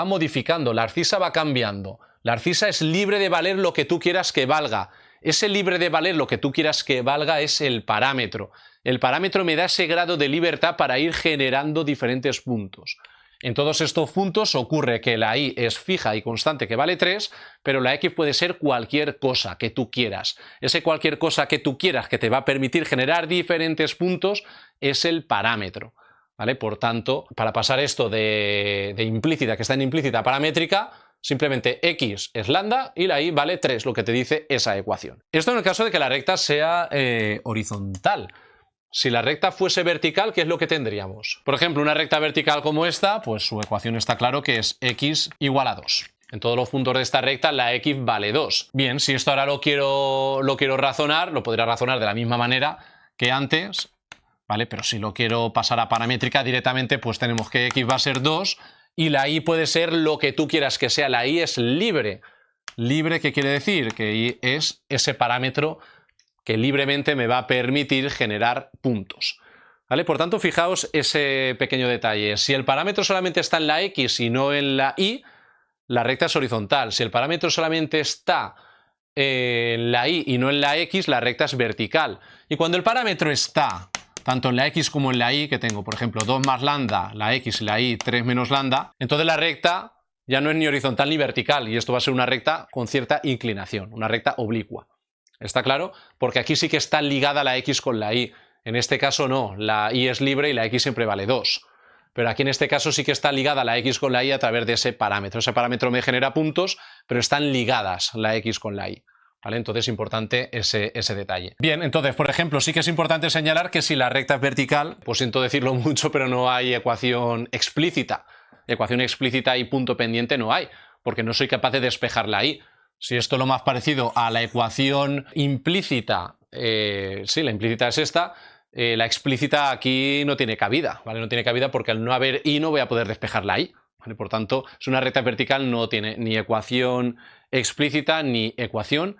modificando, la abscisa va cambiando. La abscisa es libre de valer lo que tú quieras que valga. Ese libre de valer lo que tú quieras que valga es el parámetro. El parámetro me da ese grado de libertad para ir generando diferentes puntos. En todos estos puntos ocurre que la y es fija y constante, que vale 3, pero la x puede ser cualquier cosa que tú quieras. Ese cualquier cosa que tú quieras que te va a permitir generar diferentes puntos es el parámetro. ¿Vale? Por tanto, para pasar esto de implícita, que está en implícita a paramétrica, simplemente x es lambda y la y vale 3, lo que te dice esa ecuación. Esto en el caso de que la recta sea horizontal. Si la recta fuese vertical, ¿qué es lo que tendríamos? Por ejemplo, una recta vertical como esta, pues su ecuación está claro que es x igual a 2. En todos los puntos de esta recta la x vale 2. Bien, si esto ahora lo quiero razonar, lo podría razonar de la misma manera que antes, ¿vale? Pero si lo quiero pasar a paramétrica directamente, pues tenemos que x va a ser 2 y la y puede ser lo que tú quieras que sea. La y es libre. ¿Libre qué quiere decir? Que y es ese parámetro que libremente me va a permitir generar puntos. ¿Vale? Por tanto, fijaos ese pequeño detalle. Si el parámetro solamente está en la x y no en la y, la recta es horizontal. Si el parámetro solamente está en la y no en la x, la recta es vertical. Y cuando el parámetro está tanto en la x como en la y, que tengo, por ejemplo, 2 más lambda, la x y la y, 3 menos lambda, entonces la recta ya no es ni horizontal ni vertical, y esto va a ser una recta con cierta inclinación, una recta oblicua. ¿Está claro? Porque aquí sí que está ligada la x con la y. En este caso no, la y es libre y la x siempre vale 2. Pero aquí en este caso sí que está ligada la x con la y a través de ese parámetro. Ese parámetro me genera puntos, pero están ligadas la x con la y. ¿Vale? Entonces es importante ese detalle. Bien, entonces, por ejemplo, sí que es importante señalar que si la recta es vertical, pues siento decirlo mucho, pero no hay ecuación explícita. Ecuación explícita y punto pendiente no hay, porque no soy capaz de despejar la y. Si esto es lo más parecido a la ecuación implícita, sí, la implícita es esta, la explícita aquí no tiene cabida, ¿vale? No tiene cabida porque al no haber y no voy a poder despejar la y, ¿vale? Por tanto, es una recta vertical, no tiene ni ecuación explícita ni ecuación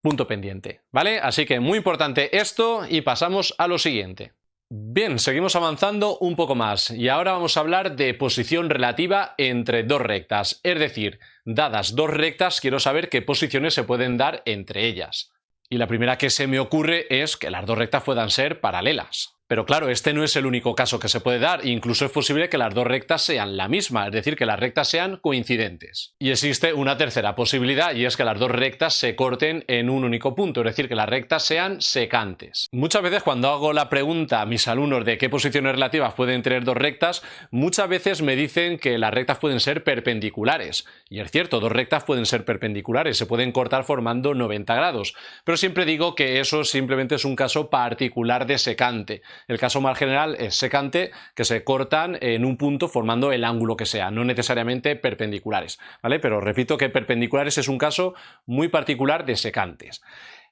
punto pendiente, ¿vale? Así que muy importante esto y pasamos a lo siguiente. Bien, seguimos avanzando un poco más y ahora vamos a hablar de posición relativa entre dos rectas, es decir, dadas dos rectas quiero saber qué posiciones se pueden dar entre ellas. Y la primera que se me ocurre es que las dos rectas puedan ser paralelas. Pero claro, este no es el único caso que se puede dar, incluso es posible que las dos rectas sean la misma, es decir, que las rectas sean coincidentes. Y existe una tercera posibilidad, y es que las dos rectas se corten en un único punto, es decir, que las rectas sean secantes. Muchas veces cuando hago la pregunta a mis alumnos de qué posiciones relativas pueden tener dos rectas, muchas veces me dicen que las rectas pueden ser perpendiculares. Y es cierto, dos rectas pueden ser perpendiculares, se pueden cortar formando 90 grados. Pero siempre digo que eso simplemente es un caso particular de secante. El caso más general es secante, que se cortan en un punto formando el ángulo que sea, no necesariamente perpendiculares, ¿vale? Pero repito que perpendiculares es un caso muy particular de secantes.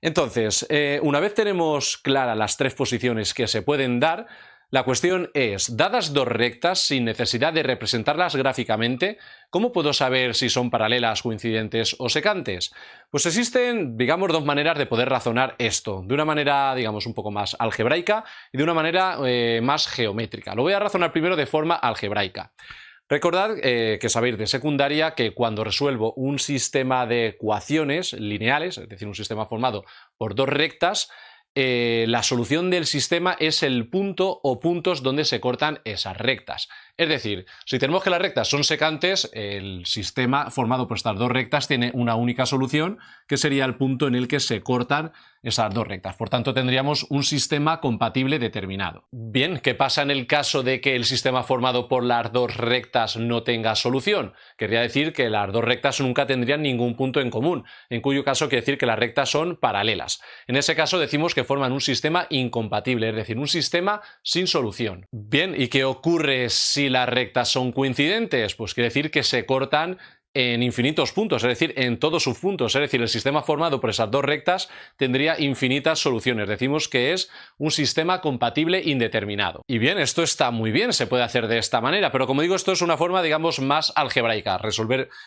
Entonces, una vez tenemos claras las tres posiciones que se pueden dar, la cuestión es, dadas dos rectas sin necesidad de representarlas gráficamente, ¿cómo puedo saber si son paralelas, coincidentes o secantes? Pues existen, digamos, dos maneras de poder razonar esto, de una manera, digamos, un poco más algebraica y de una manera más geométrica. Lo voy a razonar primero de forma algebraica. Recordad que sabéis de secundaria que cuando resuelvo un sistema de ecuaciones lineales, es decir, un sistema formado por dos rectas, la solución del sistema es el punto o puntos donde se cortan esas rectas. Es decir, si tenemos que las rectas son secantes, el sistema formado por estas dos rectas tiene una única solución, que sería el punto en el que se cortan esas dos rectas. Por tanto, tendríamos un sistema compatible determinado. Bien, ¿qué pasa en el caso de que el sistema formado por las dos rectas no tenga solución? Querría decir que las dos rectas nunca tendrían ningún punto en común, en cuyo caso quiere decir que las rectas son paralelas. En ese caso decimos que forman un sistema incompatible, es decir, un sistema sin solución. Bien, ¿y qué ocurre si las rectas son coincidentes? Pues quiere decir que se cortan en infinitos puntos, es decir, en todos sus puntos. Es decir, el sistema formado por esas dos rectas tendría infinitas soluciones. Decimos que es un sistema compatible indeterminado. Y bien, esto está muy bien, se puede hacer de esta manera, pero como digo, esto es una forma, digamos, más algebraica,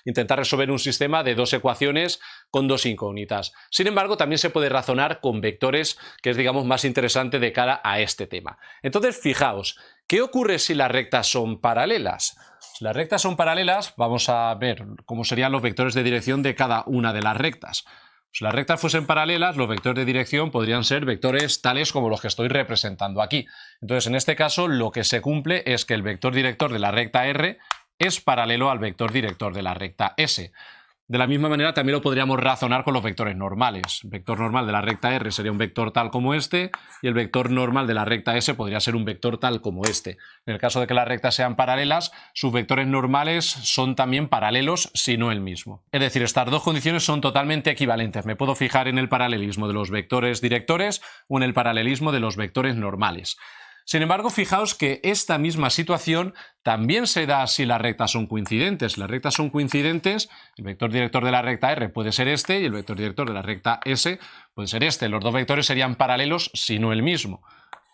intentar resolver un sistema de dos ecuaciones con dos incógnitas. Sin embargo, también se puede razonar con vectores, que es, digamos, más interesante de cara a este tema. Entonces, fijaos, ¿qué ocurre si las rectas son paralelas? Si las rectas son paralelas, vamos a ver cómo serían los vectores de dirección de cada una de las rectas. Si las rectas fuesen paralelas, los vectores de dirección podrían ser vectores tales como los que estoy representando aquí. Entonces, en este caso, lo que se cumple es que el vector director de la recta R es paralelo al vector director de la recta S. De la misma manera también lo podríamos razonar con los vectores normales. El vector normal de la recta R sería un vector tal como este y el vector normal de la recta S podría ser un vector tal como este. En el caso de que las rectas sean paralelas, sus vectores normales son también paralelos, si no el mismo. Es decir, estas dos condiciones son totalmente equivalentes. Me puedo fijar en el paralelismo de los vectores directores o en el paralelismo de los vectores normales. Sin embargo, fijaos que esta misma situación también se da si las rectas son coincidentes. Si las rectas son coincidentes, el vector director de la recta R puede ser este y el vector director de la recta S puede ser este. Los dos vectores serían paralelos, si no el mismo.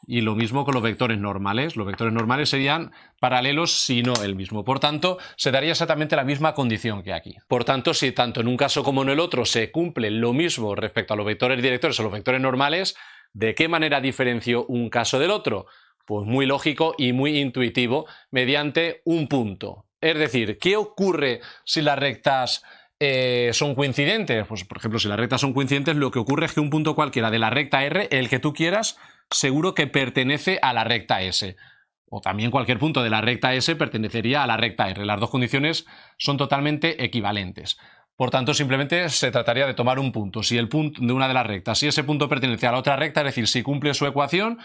Y lo mismo con los vectores normales. Los vectores normales serían paralelos, si no el mismo. Por tanto, se daría exactamente la misma condición que aquí. Por tanto, si tanto en un caso como en el otro se cumple lo mismo respecto a los vectores directores o los vectores normales, ¿de qué manera diferencio un caso del otro? Pues muy lógico y muy intuitivo, mediante un punto. Es decir, ¿qué ocurre si las rectas son coincidentes? Pues, por ejemplo, si las rectas son coincidentes, lo que ocurre es que un punto cualquiera de la recta R, el que tú quieras, seguro que pertenece a la recta S. O también cualquier punto de la recta S pertenecería a la recta R. Las dos condiciones son totalmente equivalentes. Por tanto, simplemente se trataría de tomar un punto. Si el punto de una de las rectas, si ese punto pertenece a la otra recta, es decir, si cumple su ecuación,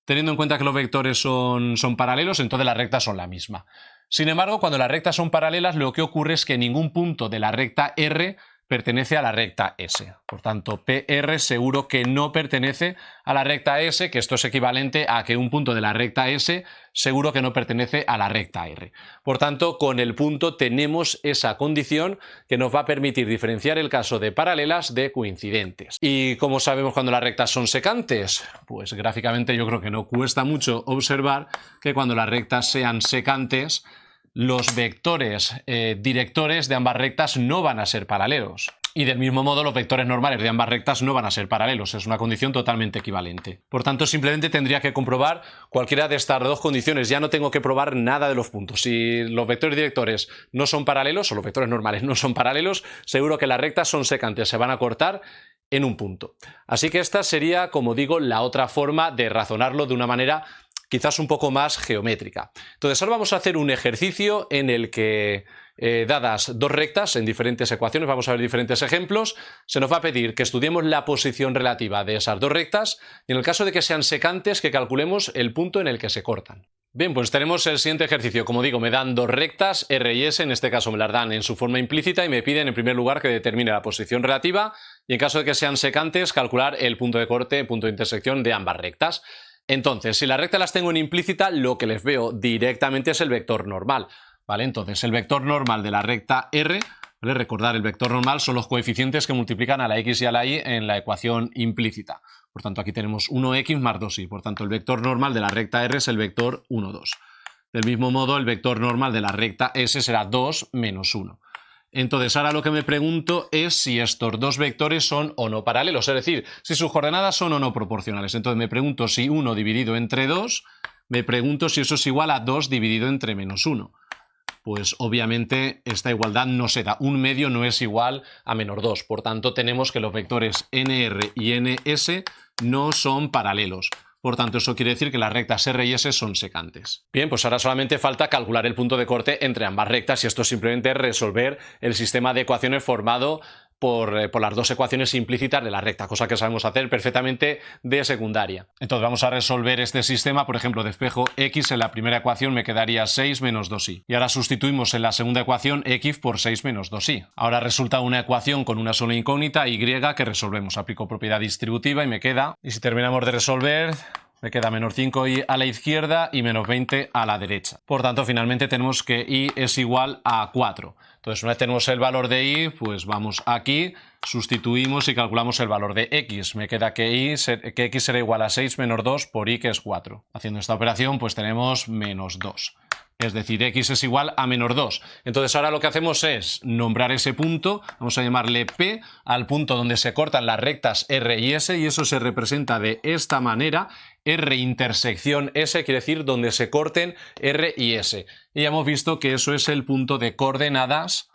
teniendo en cuenta que los vectores son paralelos, entonces las rectas son la misma. Sin embargo, cuando las rectas son paralelas, lo que ocurre es que ningún punto de la recta R pertenece a la recta S. Por tanto, PR seguro que no pertenece a la recta S, que esto es equivalente a que un punto de la recta S seguro que no pertenece a la recta R. Por tanto, con el punto tenemos esa condición que nos va a permitir diferenciar el caso de paralelas de coincidentes. ¿Y cómo sabemos cuando las rectas son secantes? Pues gráficamente yo creo que no cuesta mucho observar que cuando las rectas sean secantes, los vectores directores de ambas rectas no van a ser paralelos. Y del mismo modo los vectores normales de ambas rectas no van a ser paralelos, es una condición totalmente equivalente. Por tanto, simplemente tendría que comprobar cualquiera de estas dos condiciones, ya no tengo que probar nada de los puntos. Si los vectores directores no son paralelos o los vectores normales no son paralelos, seguro que las rectas son secantes, se van a cortar en un punto. Así que esta sería, como digo, la otra forma de razonarlo de una manera quizás un poco más geométrica. Entonces ahora vamos a hacer un ejercicio en el que, dadas dos rectas en diferentes ecuaciones, vamos a ver diferentes ejemplos, se nos va a pedir que estudiemos la posición relativa de esas dos rectas y en el caso de que sean secantes, que calculemos el punto en el que se cortan. Bien, pues tenemos el siguiente ejercicio. Como digo, me dan dos rectas, R y S, en este caso me las dan en su forma implícita y me piden en primer lugar que determine la posición relativa y en caso de que sean secantes, calcular el punto de corte, punto de intersección de ambas rectas. Entonces, si las rectas las tengo en implícita, lo que les veo directamente es el vector normal, ¿vale? Entonces, el vector normal de la recta R, ¿vale? Recordar, el vector normal son los coeficientes que multiplican a la X y a la Y en la ecuación implícita. Por tanto, aquí tenemos 1X más 2Y. Por tanto, el vector normal de la recta R es el vector 1, 2. Del mismo modo, el vector normal de la recta S será 2 menos 1. Entonces, ahora lo que me pregunto es si estos dos vectores son o no paralelos, es decir, si sus coordenadas son o no proporcionales. Entonces me pregunto si 1 dividido entre 2, me pregunto si eso es igual a 2 dividido entre menos 1. pues obviamente esta igualdad no se da. Un medio no es igual a menos 2. Por tanto, tenemos que los vectores NR y NS no son paralelos. Por tanto, eso quiere decir que las rectas R y S son secantes. Bien, pues ahora solamente falta calcular el punto de corte entre ambas rectas y esto es simplemente resolver el sistema de ecuaciones formado por las dos ecuaciones implícitas de la recta, cosa que sabemos hacer perfectamente de secundaria. Entonces vamos a resolver este sistema, por ejemplo, despejo x en la primera ecuación me quedaría 6 menos 2y. Y ahora sustituimos en la segunda ecuación x por 6 menos 2y. Ahora resulta una ecuación con una sola incógnita, y, que resolvemos. Aplico propiedad distributiva y me queda, y si terminamos de resolver, me queda menos 5y a la izquierda y menos 20 a la derecha. Por tanto, finalmente tenemos que y es igual a 4. Entonces, una vez tenemos el valor de y, pues vamos aquí, sustituimos y calculamos el valor de x. Me queda que x será igual a 6 menos 2 por y, que es 4. Haciendo esta operación, pues tenemos menos 2. Es decir, x es igual a menos 2. Entonces ahora lo que hacemos es nombrar ese punto, vamos a llamarle P, al punto donde se cortan las rectas R y S, y eso se representa de esta manera. R intersección S quiere decir donde se corten R y S. Y ya hemos visto que eso es el punto de coordenadas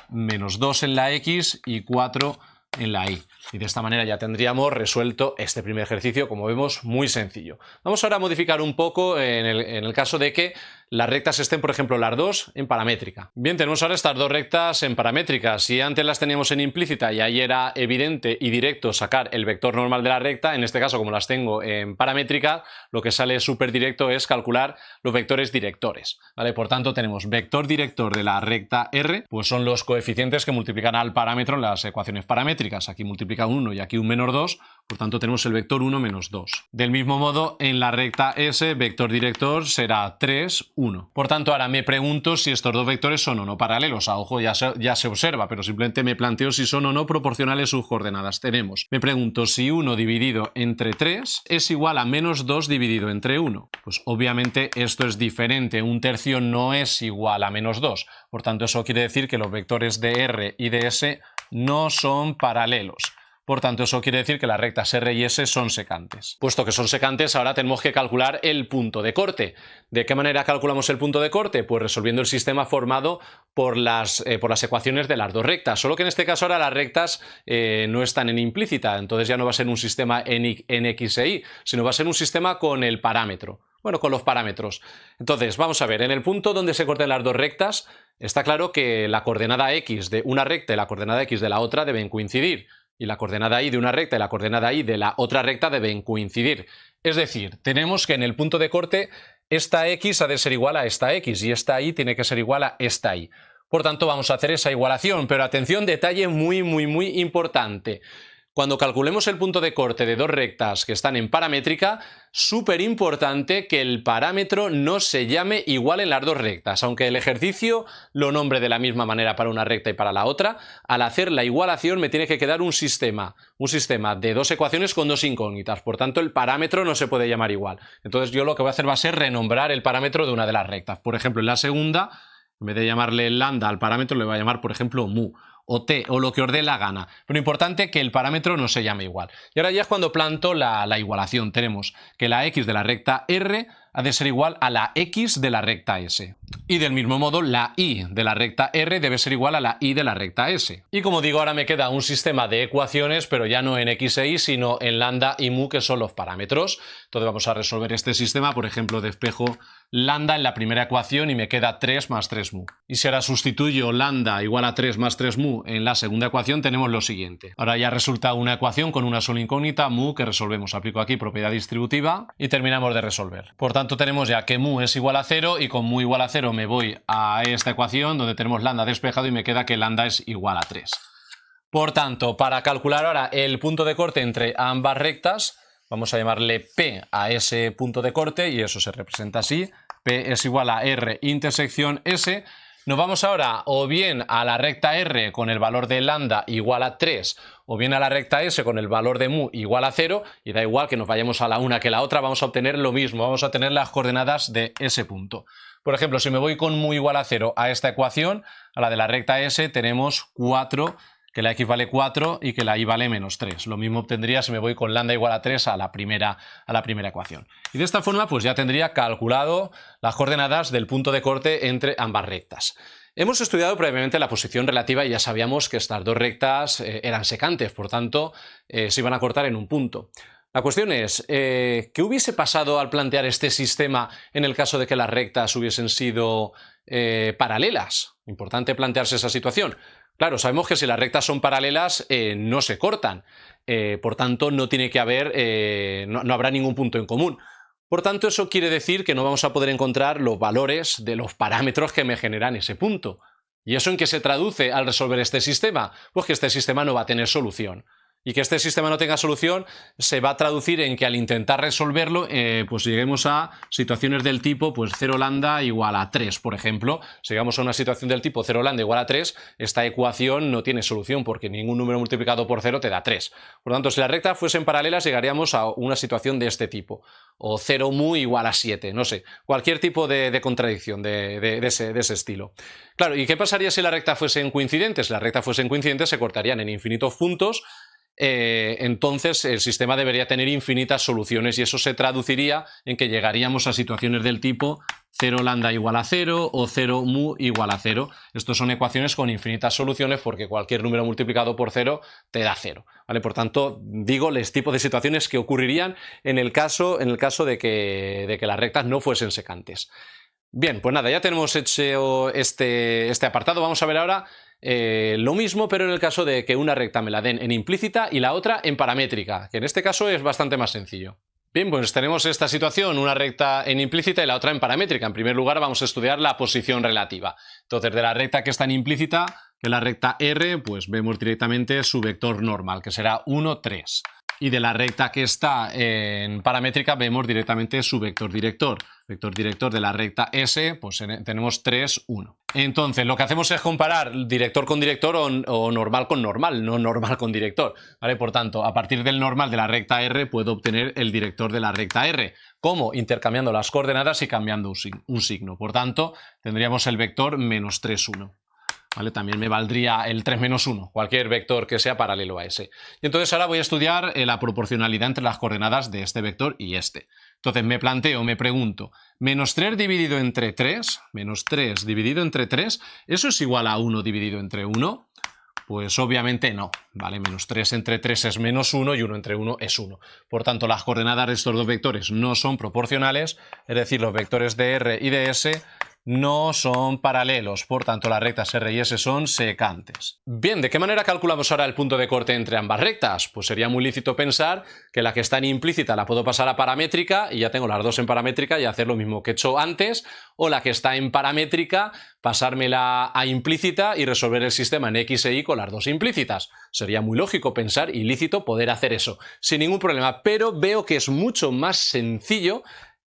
menos 2 en la X y 4 en la Y. Y de esta manera ya tendríamos resuelto este primer ejercicio, como vemos, muy sencillo. Vamos ahora a modificar un poco en el caso de que las rectas estén, por ejemplo, las dos en paramétrica. Bien, tenemos ahora estas dos rectas en paramétrica. Si antes las teníamos en implícita y ahí era evidente y directo sacar el vector normal de la recta, en este caso, como las tengo en paramétrica, lo que sale súper directo es calcular los vectores directores, ¿vale? Por tanto, tenemos vector director de la recta R, pues son los coeficientes que multiplican al parámetro en las ecuaciones paramétricas. Aquí multiplica 1 y aquí un menos 2, por tanto tenemos el vector 1 menos 2. Del mismo modo, en la recta S, vector director será 3, 1. Por tanto, ahora me pregunto si estos dos vectores son o no paralelos. A ojo, ya se observa, pero simplemente me planteo si son o no proporcionales sus coordenadas. Me pregunto si 1 dividido entre 3 es igual a menos 2 dividido entre 1. Pues obviamente esto es diferente. Un tercio no es igual a menos 2. Por tanto, eso quiere decir que los vectores de R y de S no son paralelos. Por tanto, eso quiere decir que las rectas R y S son secantes. Puesto que son secantes, ahora tenemos que calcular el punto de corte. ¿De qué manera calculamos el punto de corte? Pues resolviendo el sistema formado por las ecuaciones de las dos rectas. Solo que en este caso ahora las rectas no están en implícita, entonces ya no va a ser un sistema en X e Y, sino va a ser un sistema con el parámetro. Bueno, con los parámetros. Entonces, vamos a ver, en el punto donde se corten las dos rectas, está claro que la coordenada X de una recta y la coordenada X de la otra deben coincidir. Y la coordenada y de una recta y la coordenada y de la otra recta deben coincidir. Es decir, tenemos que en el punto de corte esta x ha de ser igual a esta x y esta y tiene que ser igual a esta y. Por tanto, vamos a hacer esa igualación, pero atención, detalle muy importante. Cuando calculemos el punto de corte de dos rectas que están en paramétrica, súper importante que el parámetro no se llame igual en las dos rectas. Aunque el ejercicio lo nombre de la misma manera para una recta y para la otra, al hacer la igualación me tiene que quedar un sistema de dos ecuaciones con dos incógnitas. Por tanto, el parámetro no se puede llamar igual. Entonces yo lo que voy a hacer va a ser renombrar el parámetro de una de las rectas. Por ejemplo, en la segunda, en vez de llamarle lambda al parámetro, le voy a llamar, por ejemplo, mu o t, o lo que os dé la gana. Pero importante que el parámetro no se llame igual. Y ahora ya es cuando planto la igualación. Tenemos que la x de la recta R ha de ser igual a la x de la recta S. Y del mismo modo, la y de la recta R debe ser igual a la y de la recta S. Y como digo, ahora me queda un sistema de ecuaciones, pero ya no en x e y, sino en lambda y mu, que son los parámetros. Entonces vamos a resolver este sistema. Por ejemplo, despejo lambda en la primera ecuación y me queda 3 más 3 mu. Y si ahora sustituyo lambda igual a 3 más 3 mu en la segunda ecuación, tenemos lo siguiente. Ahora ya resulta una ecuación con una sola incógnita, mu, que resolvemos. Aplico aquí propiedad distributiva y terminamos de resolver. Por tanto, tenemos ya que mu es igual a 0 y con mu igual a 0 me voy a esta ecuación donde tenemos lambda despejado y me queda que lambda es igual a 3. Por tanto, para calcular ahora el punto de corte entre ambas rectas, vamos a llamarle P a ese punto de corte y eso se representa así. P es igual a R intersección S. Nos vamos ahora o bien a la recta R con el valor de lambda igual a 3 o bien a la recta S con el valor de mu igual a 0, y da igual que nos vayamos a la una que la otra, vamos a obtener lo mismo, vamos a tener las coordenadas de ese punto. Por ejemplo, si me voy con mu igual a 0 a esta ecuación, a la de la recta S, tenemos 4, que la x vale 4 y que la y vale menos 3. Lo mismo obtendría si me voy con lambda igual a 3 a la primera ecuación. Y de esta forma pues ya tendría calculado las coordenadas del punto de corte entre ambas rectas. Hemos estudiado previamente la posición relativa y ya sabíamos que estas dos rectas eran secantes, por tanto se iban a cortar en un punto. La cuestión es, ¿qué hubiese pasado al plantear este sistema en el caso de que las rectas hubiesen sido paralelas? Importante plantearse esa situación. Claro, sabemos que si las rectas son paralelas no se cortan, por tanto no tiene que haber, no habrá ningún punto en común. Por tanto, eso quiere decir que no vamos a poder encontrar los valores de los parámetros que me generan ese punto. ¿Y eso en qué se traduce al resolver este sistema? Pues que este sistema no va a tener solución. Y que este sistema no tenga solución se va a traducir en que al intentar resolverlo pues lleguemos a situaciones del tipo pues 0 lambda igual a 3, por ejemplo. Si llegamos a una situación del tipo 0 lambda igual a 3, esta ecuación no tiene solución porque ningún número multiplicado por 0 te da 3. Por lo tanto, si las rectas fuesen paralelas llegaríamos a una situación de este tipo. O 0 mu igual a 7, no sé. Cualquier tipo de contradicción de ese estilo. Claro, ¿y qué pasaría si las rectas fuesen coincidentes? Si las rectas fuesen coincidentes se cortarían en infinitos puntos. Entonces el sistema debería tener infinitas soluciones y eso se traduciría en que llegaríamos a situaciones del tipo 0 lambda igual a 0 o 0 mu igual a 0. Estas son ecuaciones con infinitas soluciones porque cualquier número multiplicado por 0 te da 0. ¿Vale? Por tanto, digo los tipos de situaciones que ocurrirían en el caso de que las rectas no fuesen secantes. Bien, pues nada, ya tenemos hecho este apartado. Vamos a ver ahora lo mismo, pero en el caso de que una recta me la den en implícita y la otra en paramétrica, que en este caso es bastante más sencillo. Bien, pues tenemos esta situación, una recta en implícita y la otra en paramétrica. En primer lugar vamos a estudiar la posición relativa. Entonces, de la recta que está en implícita, que es la recta R, pues vemos directamente su vector normal, que será 1, 3. Y de la recta que está en paramétrica vemos directamente su vector director. Vector director de la recta S, pues tenemos 3, 1. Entonces, lo que hacemos es comparar director con director o normal con normal, no normal con director. ¿Vale? Por tanto, a partir del normal de la recta R puedo obtener el director de la recta R. ¿Cómo? Intercambiando las coordenadas y cambiando un signo. Por tanto, tendríamos el vector menos 3, 1. ¿Vale? También me valdría el 3 menos 1, cualquier vector que sea paralelo a ese. Y entonces ahora voy a estudiar la proporcionalidad entre las coordenadas de este vector y este. Entonces me pregunto, menos 3 dividido entre 3, menos 3 dividido entre 3, ¿eso es igual a 1 dividido entre 1? Pues obviamente no, ¿vale? Menos 3 entre 3 es menos 1 y 1 entre 1 es 1. Por tanto, las coordenadas de estos dos vectores no son proporcionales, es decir, los vectores de R y de S no son paralelos, por tanto las rectas R y S son secantes. Bien, ¿de qué manera calculamos ahora el punto de corte entre ambas rectas? Pues sería muy lícito pensar que la que está en implícita la puedo pasar a paramétrica y ya tengo las dos en paramétrica y hacer lo mismo que he hecho antes, o la que está en paramétrica pasármela a implícita y resolver el sistema en X e Y con las dos implícitas. Sería muy lógico pensar y lícito poder hacer eso sin ningún problema, pero veo que es mucho más sencillo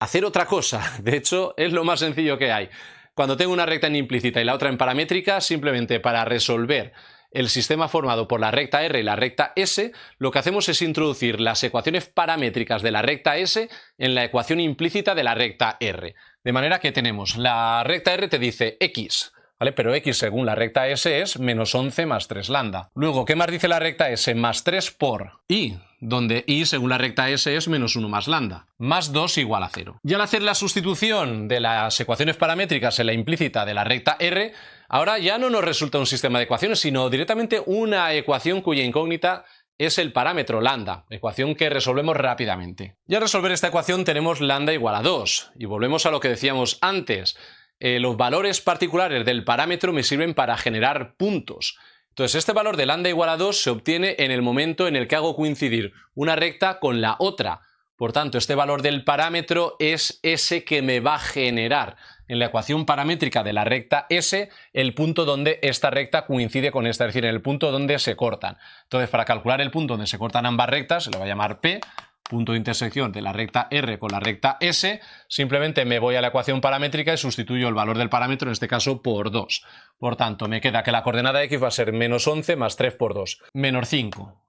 hacer otra cosa. De hecho, es lo más sencillo que hay. Cuando tengo una recta en implícita y la otra en paramétrica, simplemente para resolver el sistema formado por la recta R y la recta S, lo que hacemos es introducir las ecuaciones paramétricas de la recta S en la ecuación implícita de la recta R. De manera que tenemos, la recta R te dice X, ¿vale? Pero X según la recta S es menos 11 más 3 lambda. Luego, ¿qué más dice la recta S? Más 3 por Y, donde Y según la recta S es menos 1 más lambda. Más 2 igual a 0. Y al hacer la sustitución de las ecuaciones paramétricas en la implícita de la recta R, ahora ya no nos resulta un sistema de ecuaciones, sino directamente una ecuación cuya incógnita es el parámetro lambda, ecuación que resolvemos rápidamente. Y al resolver esta ecuación tenemos lambda igual a 2. Y volvemos a lo que decíamos antes. Los valores particulares del parámetro me sirven para generar puntos. Entonces, este valor de lambda igual a 2 se obtiene en el momento en el que hago coincidir una recta con la otra. Por tanto, este valor del parámetro es ese que me va a generar en la ecuación paramétrica de la recta S el punto donde esta recta coincide con esta, es decir, en el punto donde se cortan. Entonces, para calcular el punto donde se cortan ambas rectas, se le va a llamar P, punto de intersección de la recta R con la recta S, simplemente me voy a la ecuación paramétrica y sustituyo el valor del parámetro, en este caso, por 2. Por tanto, me queda que la coordenada X va a ser menos 11 más 3 por 2, menos 5.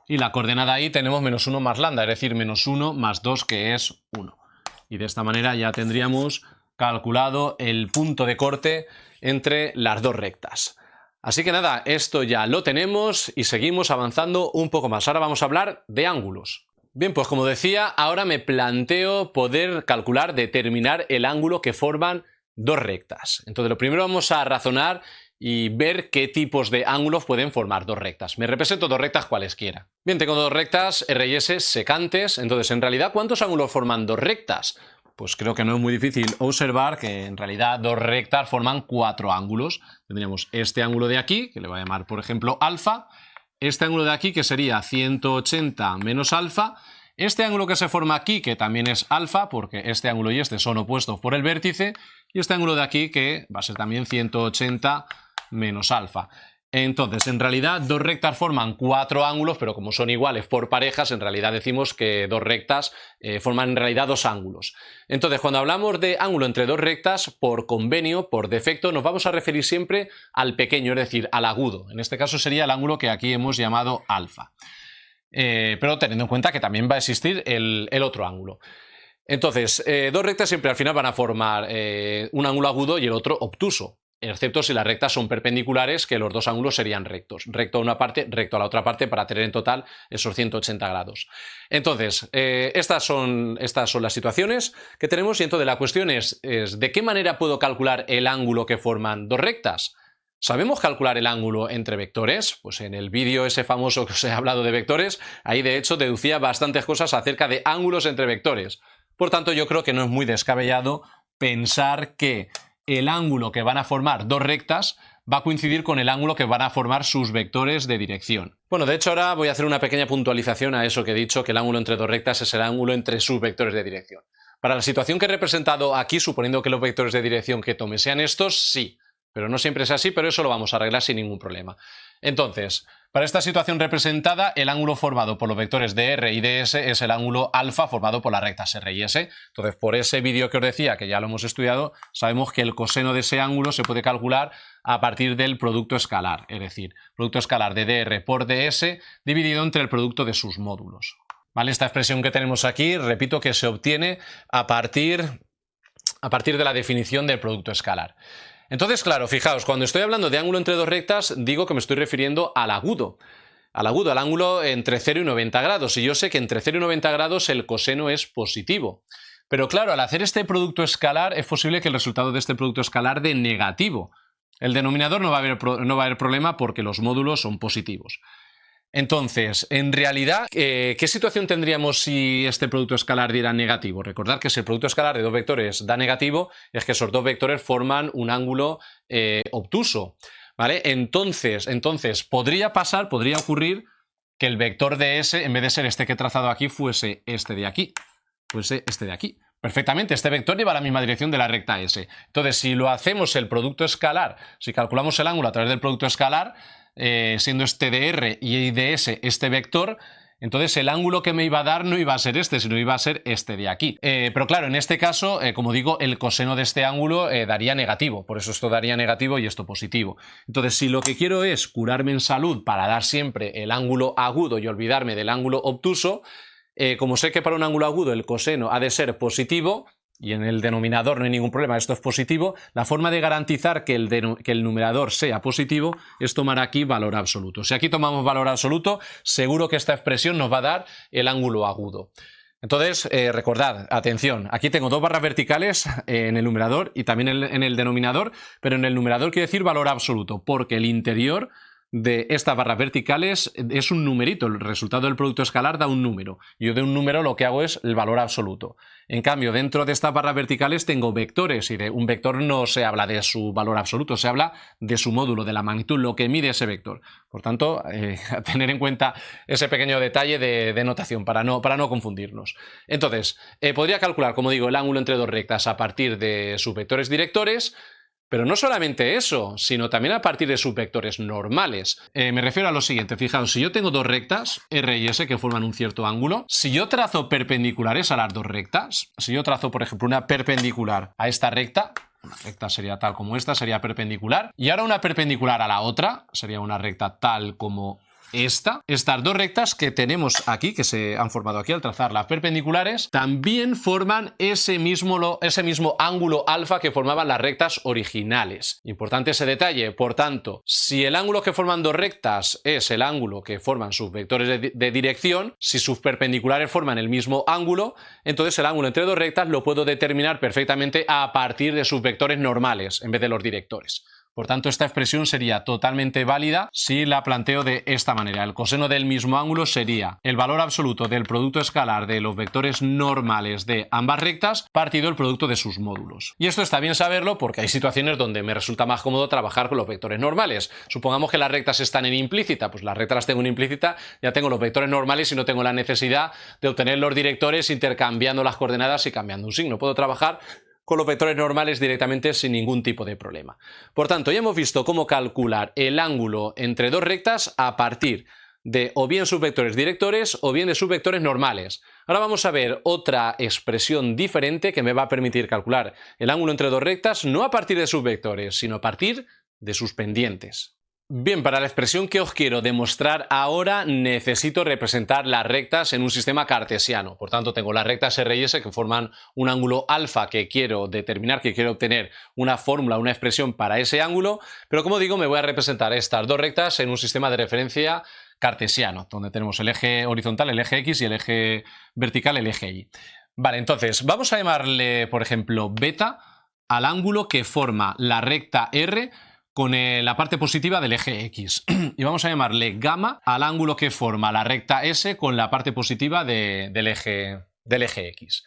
Y la coordenada Y tenemos menos 1 más lambda, es decir, menos 1 más 2, que es 1. Y de esta manera ya tendríamos calculado el punto de corte entre las dos rectas. Así que nada, esto ya lo tenemos y seguimos avanzando un poco más. Ahora vamos a hablar de ángulos. Bien, pues como decía, ahora me planteo poder calcular, determinar el ángulo que forman dos rectas. Entonces lo primero vamos a razonar y ver qué tipos de ángulos pueden formar dos rectas. Me represento dos rectas cualesquiera. Bien, tengo dos rectas R y S secantes. Entonces, en realidad, ¿cuántos ángulos forman dos rectas? Pues creo que no es muy difícil observar que en realidad dos rectas forman 4 ángulos. Tendríamos este ángulo de aquí, que le voy a llamar, por ejemplo, alfa. Este ángulo de aquí, que sería 180 menos alfa. Este ángulo que se forma aquí, que también es alfa, porque este ángulo y este son opuestos por el vértice. Y este ángulo de aquí, que va a ser también 180 menos alfa. Entonces, en realidad, dos rectas forman 4 ángulos, pero como son iguales por parejas, en realidad decimos que dos rectas forman en realidad 2 ángulos. Entonces, cuando hablamos de ángulo entre dos rectas, por convenio, por defecto, nos vamos a referir siempre al pequeño, es decir, al agudo. En este caso sería el ángulo que aquí hemos llamado alfa. Pero teniendo en cuenta que también va a existir el otro ángulo. Entonces, dos rectas siempre al final van a formar un ángulo agudo y el otro obtuso. Excepto si las rectas son perpendiculares, que los dos ángulos serían rectos. Recto a una parte, recto a la otra parte, para tener en total esos 180 grados. Entonces, estas son las situaciones que tenemos, y entonces la cuestión es ¿de qué manera puedo calcular el ángulo que forman dos rectas? ¿Sabemos calcular el ángulo entre vectores? Pues en el vídeo ese famoso que os he hablado de vectores, ahí de hecho deducía bastantes cosas acerca de ángulos entre vectores. Por tanto, yo creo que no es muy descabellado pensar que el ángulo que van a formar dos rectas va a coincidir con el ángulo que van a formar sus vectores de dirección. Bueno, de hecho ahora voy a hacer una pequeña puntualización a eso que he dicho, que el ángulo entre dos rectas es el ángulo entre sus vectores de dirección. Para la situación que he representado aquí, suponiendo que los vectores de dirección que tome sean estos, sí. Pero no siempre es así, pero eso lo vamos a arreglar sin ningún problema. Entonces, para esta situación representada, el ángulo formado por los vectores de R y de S es el ángulo alfa formado por las rectas R y S. Entonces, por ese vídeo que os decía, que ya lo hemos estudiado, sabemos que el coseno de ese ángulo se puede calcular a partir del producto escalar, es decir, producto escalar de dr por ds dividido entre el producto de sus módulos. ¿Vale? Esta expresión que tenemos aquí, repito, que se obtiene a partir de la definición del producto escalar. Entonces, claro, fijaos, cuando estoy hablando de ángulo entre dos rectas, digo que me estoy refiriendo al agudo. Al ángulo entre 0 y 90 grados. Y yo sé que entre 0 y 90 grados el coseno es positivo. Pero claro, al hacer este producto escalar, es posible que el resultado de este producto escalar dé negativo. El denominador no va a haber problema porque los módulos son positivos. Entonces, en realidad, ¿qué situación tendríamos si este producto escalar diera negativo? Recordad que si el producto escalar de dos vectores da negativo, es que esos dos vectores forman un ángulo obtuso, ¿vale? Entonces, podría ocurrir que el vector de S, en vez de ser este que he trazado aquí, fuese este de aquí. Perfectamente, este vector lleva la misma dirección de la recta S. Entonces, si lo hacemos el producto escalar, si calculamos el ángulo a través del producto escalar, siendo este de R y de S este vector, entonces el ángulo que me iba a dar no iba a ser este, sino iba a ser este de aquí. Pero claro, en este caso, como digo, el coseno de este ángulo daría negativo, por eso esto daría negativo y esto positivo. Entonces, si lo que quiero es curarme en salud para dar siempre el ángulo agudo y olvidarme del ángulo obtuso, como sé que para un ángulo agudo el coseno ha de ser positivo, y en el denominador no hay ningún problema, esto es positivo, la forma de garantizar que el numerador sea positivo es tomar aquí valor absoluto. Si aquí tomamos valor absoluto, seguro que esta expresión nos va a dar el ángulo agudo. Entonces, recordad, atención, aquí tengo dos barras verticales en el numerador y también en el denominador, pero en el numerador quiero decir valor absoluto, porque el interior de estas barras verticales es un numerito, el resultado del producto escalar da un número. Yo de un número lo que hago es el valor absoluto. En cambio, dentro de estas barras verticales tengo vectores y de un vector no se habla de su valor absoluto, se habla de su módulo, de la magnitud, lo que mide ese vector. Por tanto, tener en cuenta ese pequeño detalle de notación para no confundirnos. Entonces, podría calcular, como digo, el ángulo entre dos rectas a partir de sus vectores directores. Pero no solamente eso, sino también a partir de sus vectores normales. Me refiero a lo siguiente, fijaos, si yo tengo dos rectas, R y S, que forman un cierto ángulo, si yo trazo perpendiculares a las dos rectas, si yo trazo, por ejemplo, una perpendicular a esta recta, una recta sería tal como esta, sería perpendicular, y ahora una perpendicular a la otra, sería una recta tal como estas dos rectas que tenemos aquí, que se han formado aquí al trazar las perpendiculares, también forman ese mismo ángulo alfa que formaban las rectas originales. Importante ese detalle. Por tanto, si el ángulo que forman dos rectas es el ángulo que forman sus vectores de dirección, si sus perpendiculares forman el mismo ángulo, entonces el ángulo entre dos rectas lo puedo determinar perfectamente a partir de sus vectores normales en vez de los directores. Por tanto, esta expresión sería totalmente válida si la planteo de esta manera. El coseno del mismo ángulo sería el valor absoluto del producto escalar de los vectores normales de ambas rectas partido el producto de sus módulos. Y esto está bien saberlo porque hay situaciones donde me resulta más cómodo trabajar con los vectores normales. Supongamos que las rectas están en implícita, pues las rectas las tengo en implícita, ya tengo los vectores normales y no tengo la necesidad de obtener los directores intercambiando las coordenadas y cambiando un signo. Puedo trabajar con los vectores normales directamente sin ningún tipo de problema. Por tanto, ya hemos visto cómo calcular el ángulo entre dos rectas a partir de o bien sus vectores directores o bien de sus vectores normales. Ahora vamos a ver otra expresión diferente que me va a permitir calcular el ángulo entre dos rectas no a partir de sus vectores, sino a partir de sus pendientes. Bien, para la expresión que os quiero demostrar ahora necesito representar las rectas en un sistema cartesiano. Por tanto, tengo las rectas R y S que forman un ángulo alfa que quiero determinar, que quiero obtener una fórmula, una expresión para ese ángulo, pero como digo, me voy a representar estas dos rectas en un sistema de referencia cartesiano, donde tenemos el eje horizontal, el eje X, y el eje vertical, el eje Y. Vale, entonces, vamos a llamarle, por ejemplo, beta al ángulo que forma la recta R con la parte positiva del eje X. Y vamos a llamarle gamma al ángulo que forma la recta S con la parte positiva del eje X.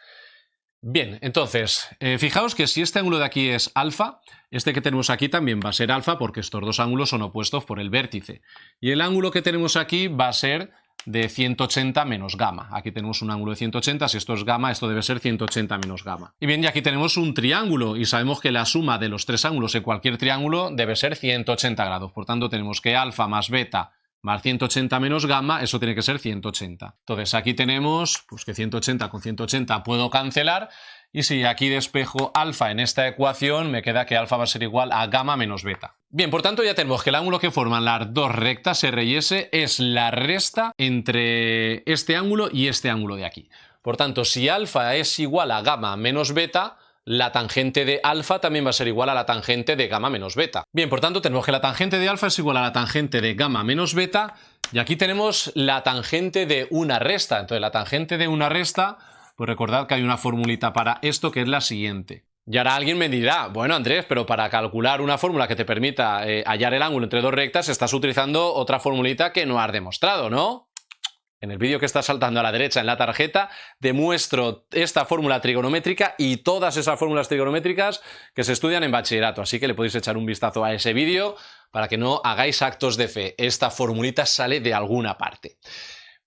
Bien, entonces, fijaos que si este ángulo de aquí es alfa, este que tenemos aquí también va a ser alfa porque estos dos ángulos son opuestos por el vértice. Y el ángulo que tenemos aquí va a ser de 180 menos gamma. Aquí tenemos un ángulo de 180, si esto es gamma, esto debe ser 180 menos gamma. Y bien, y aquí tenemos un triángulo y sabemos que la suma de los tres ángulos en cualquier triángulo debe ser 180 grados. Por tanto, tenemos que alfa más beta más 180 menos gamma, eso tiene que ser 180. Entonces aquí tenemos pues que 180 con 180 puedo cancelar, y si aquí despejo alfa en esta ecuación, me queda que alfa va a ser igual a gamma menos beta. Bien, por tanto ya tenemos que el ángulo que forman las dos rectas R y S es la resta entre este ángulo y este ángulo de aquí. Por tanto, si alfa es igual a gamma menos beta, la tangente de alfa también va a ser igual a la tangente de gamma menos beta. Bien, por tanto tenemos que la tangente de alfa es igual a la tangente de gamma menos beta, y aquí tenemos la tangente de una resta. Entonces la tangente de una resta, pues recordad que hay una formulita para esto que es la siguiente. Y ahora alguien me dirá, bueno Andrés, pero para calcular una fórmula que te permita hallar el ángulo entre dos rectas estás utilizando otra formulita que no has demostrado, ¿no? En el vídeo que está saltando a la derecha en la tarjeta demuestro esta fórmula trigonométrica y todas esas fórmulas trigonométricas que se estudian en bachillerato, así que le podéis echar un vistazo a ese vídeo para que no hagáis actos de fe. Esta formulita sale de alguna parte.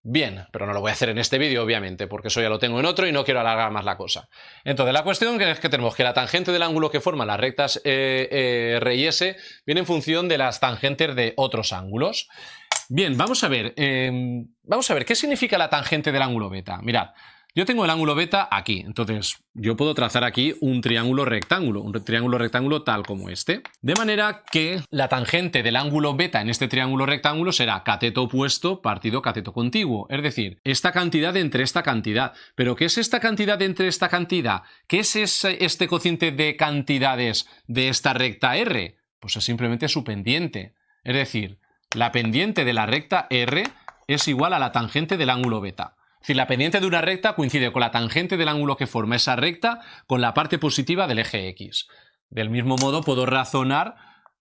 Bien, pero no lo voy a hacer en este vídeo, obviamente, porque eso ya lo tengo en otro y no quiero alargar más la cosa. Entonces, la cuestión es que tenemos que la tangente del ángulo que forman las rectas R y S viene en función de las tangentes de otros ángulos. Bien, vamos a ver qué significa la tangente del ángulo beta. Mirad, yo tengo el ángulo beta aquí, entonces yo puedo trazar aquí un triángulo rectángulo tal como este. De manera que la tangente del ángulo beta en este triángulo rectángulo será cateto opuesto partido cateto contiguo. Es decir, esta cantidad entre esta cantidad. ¿Pero qué es esta cantidad entre esta cantidad? ¿Qué es este cociente de cantidades de esta recta R? Pues es simplemente su pendiente. Es decir, la pendiente de la recta R es igual a la tangente del ángulo beta. Es decir, la pendiente de una recta coincide con la tangente del ángulo que forma esa recta con la parte positiva del eje X. Del mismo modo puedo razonar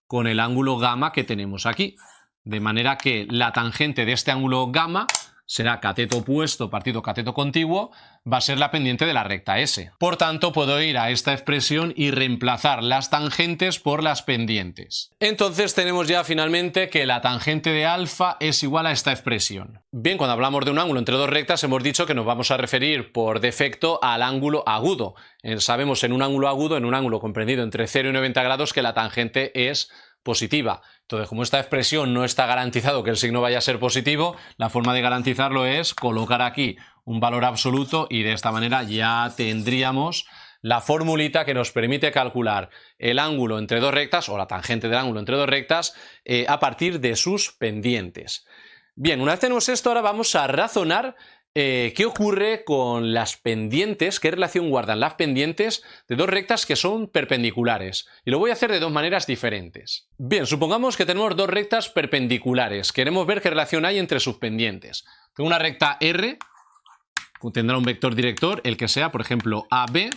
con el ángulo gamma que tenemos aquí. De manera que la tangente de este ángulo gamma será cateto opuesto partido cateto contiguo, va a ser la pendiente de la recta S. Por tanto, puedo ir a esta expresión y reemplazar las tangentes por las pendientes. Entonces tenemos ya finalmente que la tangente de alfa es igual a esta expresión. Bien, cuando hablamos de un ángulo entre dos rectas hemos dicho que nos vamos a referir por defecto al ángulo agudo. Sabemos en un ángulo comprendido entre 0 y 90 grados, que la tangente es positiva. Entonces, como esta expresión no está garantizado que el signo vaya a ser positivo, la forma de garantizarlo es colocar aquí un valor absoluto y de esta manera ya tendríamos la formulita que nos permite calcular el ángulo entre dos rectas o la tangente del ángulo entre dos rectas a partir de sus pendientes. Bien, una vez tenemos esto, ahora vamos a razonar qué ocurre con las pendientes, qué relación guardan las pendientes de dos rectas que son perpendiculares. Y lo voy a hacer de dos maneras diferentes. Bien, supongamos que tenemos dos rectas perpendiculares. Queremos ver qué relación hay entre sus pendientes. Tengo una recta R, tendrá un vector director, el que sea, por ejemplo, AB.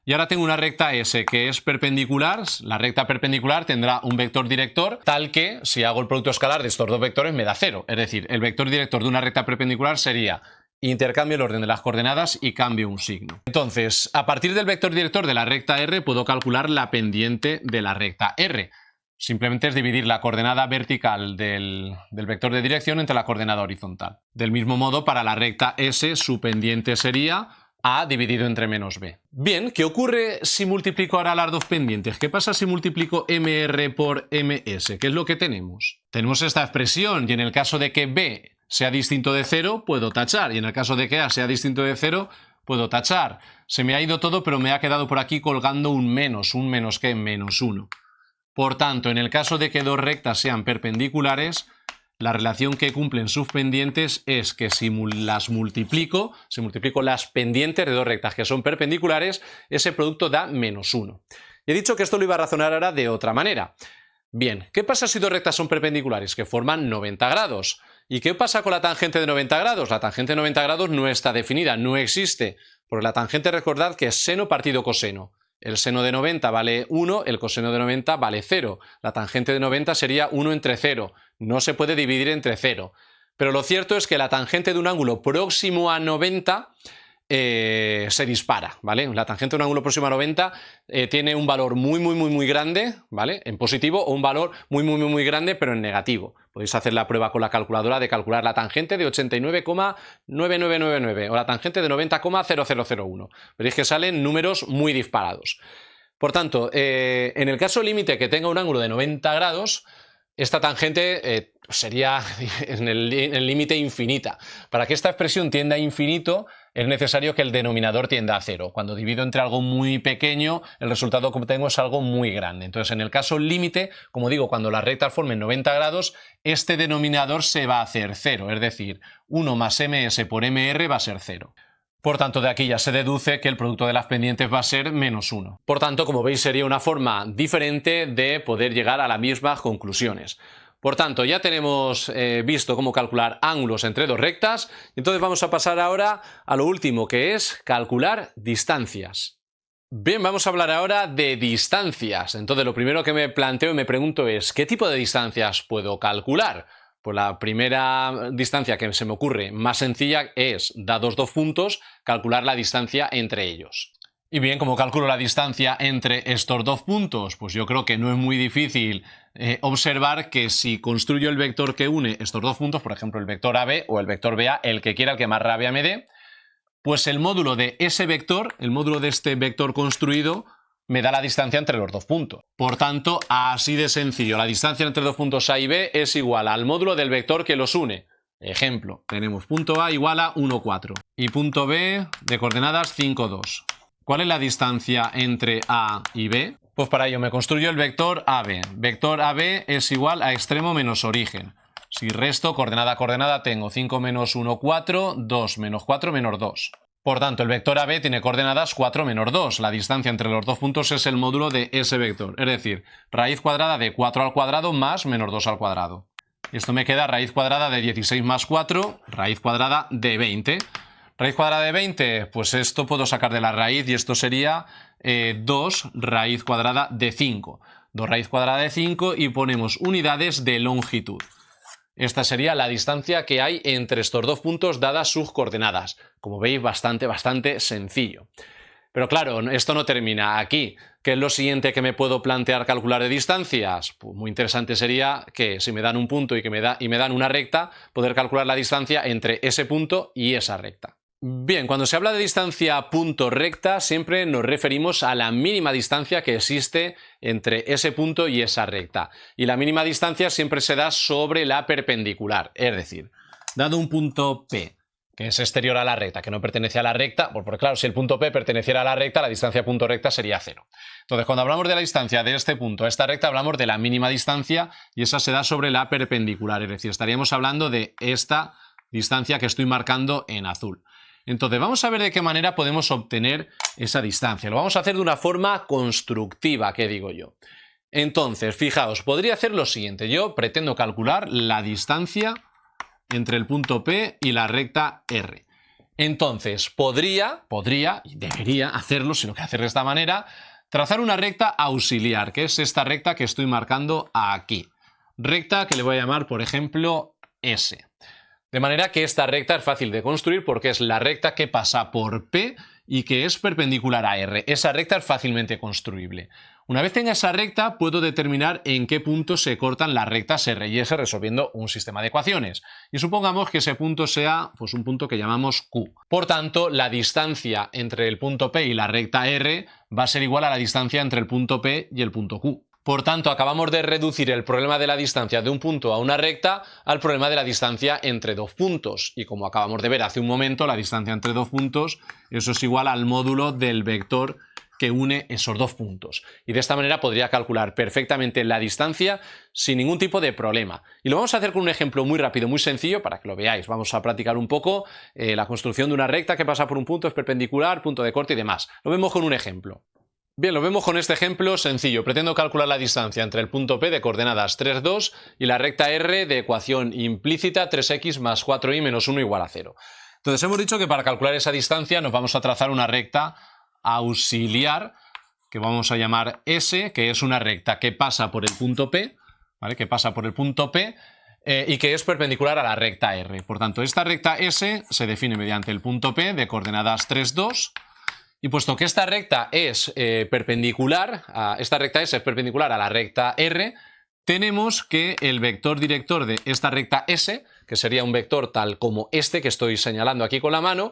Y ahora tengo una recta S que es perpendicular. La recta perpendicular tendrá un vector director tal que, si hago el producto escalar de estos dos vectores, me da 0. Es decir, el vector director de una recta perpendicular sería intercambio el orden de las coordenadas y cambio un signo. Entonces, a partir del vector director de la recta R puedo calcular la pendiente de la recta R. Simplemente es dividir la coordenada vertical del vector de dirección entre la coordenada horizontal. Del mismo modo, para la recta S, su pendiente sería A dividido entre menos B. Bien, ¿qué ocurre si multiplico ahora las dos pendientes? ¿Qué pasa si multiplico MR por MS? ¿Qué es lo que tenemos? Tenemos esta expresión y en el caso de que B sea distinto de 0, puedo tachar. Y en el caso de que A sea distinto de 0, puedo tachar. Se me ha ido todo, pero me ha quedado por aquí colgando un menos que menos 1. Por tanto, en el caso de que dos rectas sean perpendiculares, la relación que cumplen sus pendientes es que si las multiplico, las pendientes de dos rectas que son perpendiculares, ese producto da menos 1. Y he dicho que esto lo iba a razonar ahora de otra manera. Bien, ¿qué pasa si dos rectas son perpendiculares? Que forman 90 grados. ¿Y qué pasa con la tangente de 90 grados? La tangente de 90 grados no está definida, no existe. Porque la tangente, recordad que es seno partido coseno. El seno de 90 vale 1, el coseno de 90 vale 0. La tangente de 90 sería 1 entre 0. No se puede dividir entre 0. Pero lo cierto es que la tangente de un ángulo próximo a 90 se dispara, ¿vale? La tangente de un ángulo próximo a 90 tiene un valor muy grande, ¿vale? En positivo, o un valor muy grande, pero en negativo. Podéis hacer la prueba con la calculadora de calcular la tangente de 89,9999 o la tangente de 90,0001. Veréis que salen números muy disparados. Por tanto, en el caso límite que tenga un ángulo de 90 grados, esta tangente sería en el límite infinita. Para que esta expresión tienda a infinito, es necesario que el denominador tienda a 0. Cuando divido entre algo muy pequeño, el resultado que obtengo es algo muy grande. Entonces, en el caso límite, como digo, cuando las rectas formen 90 grados, este denominador se va a hacer 0. Es decir, 1 más ms por mr va a ser 0. Por tanto, de aquí ya se deduce que el producto de las pendientes va a ser menos 1. Por tanto, como veis, sería una forma diferente de poder llegar a las mismas conclusiones. Por tanto, ya tenemos visto cómo calcular ángulos entre dos rectas. Entonces vamos a pasar ahora a lo último, que es calcular distancias. Bien, vamos a hablar ahora de distancias. Entonces, lo primero que me planteo y me pregunto es, ¿qué tipo de distancias puedo calcular? Pues la primera distancia que se me ocurre más sencilla es, dados dos puntos, calcular la distancia entre ellos. Y bien, ¿cómo calculo la distancia entre estos dos puntos? Pues yo creo que no es muy difícil observar que si construyo el vector que une estos dos puntos, por ejemplo el vector AB o el vector BA, el que quiera, el que más rabia me dé, pues el módulo de ese vector, el módulo de este vector construido, me da la distancia entre los dos puntos. Por tanto, así de sencillo, la distancia entre dos puntos A y B es igual al módulo del vector que los une. Ejemplo, tenemos punto A igual a 1, 4 y punto B de coordenadas 5, 2. ¿Cuál es la distancia entre A y B? Pues para ello me construyo el vector AB. Vector AB es igual a extremo menos origen. Si resto coordenada a coordenada tengo 5 menos 1, 4, 2 menos 4 menos 2. Por tanto, el vector AB tiene coordenadas 4 menos 2. La distancia entre los dos puntos es el módulo de ese vector. Es decir, raíz cuadrada de 4 al cuadrado más menos 2 al cuadrado. Esto me queda raíz cuadrada de 16 más 4, raíz cuadrada de 20. Raíz cuadrada de 20, pues esto puedo sacar de la raíz y esto sería 2 raíz cuadrada de 5. 2 raíz cuadrada de 5 y ponemos unidades de longitud. Esta sería la distancia que hay entre estos dos puntos dadas sus coordenadas. Como veis, bastante sencillo. Pero claro, esto no termina aquí. ¿Qué es lo siguiente que me puedo plantear calcular de distancias? Pues muy interesante sería que si me dan un punto y me dan una recta, poder calcular la distancia entre ese punto y esa recta. Bien, cuando se habla de distancia punto recta, siempre nos referimos a la mínima distancia que existe entre ese punto y esa recta. Y la mínima distancia siempre se da sobre la perpendicular. Es decir, dado un punto P, que es exterior a la recta, que no pertenece a la recta, porque claro, si el punto P perteneciera a la recta, la distancia punto recta sería 0. Entonces, cuando hablamos de la distancia de este punto a esta recta, hablamos de la mínima distancia y esa se da sobre la perpendicular, es decir, estaríamos hablando de esta distancia que estoy marcando en azul. Entonces, vamos a ver de qué manera podemos obtener esa distancia. Lo vamos a hacer de una forma constructiva, ¿qué digo yo? Entonces, fijaos, podría hacer lo siguiente. Yo pretendo calcular la distancia entre el punto P y la recta R. Entonces, podría y debería hacerlo, si lo que hacer de esta manera, trazar una recta auxiliar, que es esta recta que estoy marcando aquí. Recta que le voy a llamar, por ejemplo, S. De manera que esta recta es fácil de construir porque es la recta que pasa por P y que es perpendicular a R. Esa recta es fácilmente construible. Una vez tenga esa recta, puedo determinar en qué punto se cortan las rectas R y S resolviendo un sistema de ecuaciones. Y supongamos que ese punto sea pues, un punto que llamamos Q. Por tanto, la distancia entre el punto P y la recta R va a ser igual a la distancia entre el punto P y el punto Q. Por tanto, acabamos de reducir el problema de la distancia de un punto a una recta al problema de la distancia entre dos puntos. Y como acabamos de ver hace un momento, la distancia entre dos puntos, eso es igual al módulo del vector que une esos dos puntos. Y de esta manera podría calcular perfectamente la distancia sin ningún tipo de problema. Y lo vamos a hacer con un ejemplo muy rápido, muy sencillo, para que lo veáis. Vamos a practicar un poco la construcción de una recta que pasa por un punto, es perpendicular, punto de corte y demás. Lo vemos con un ejemplo. Bien, lo vemos con este ejemplo sencillo. Pretendo calcular la distancia entre el punto P de coordenadas 3, 2 y la recta R de ecuación implícita 3x más 4y menos 1 igual a 0. Entonces hemos dicho que para calcular esa distancia nos vamos a trazar una recta auxiliar que vamos a llamar S, que es una recta que pasa por el punto P, ¿vale? Que pasa por el punto P y que es perpendicular a la recta R. Por tanto, esta recta S se define mediante el punto P de coordenadas 3, 2. Y puesto que esta recta es perpendicular a la recta R, tenemos que el vector director de esta recta S, que sería un vector tal como este que estoy señalando aquí con la mano,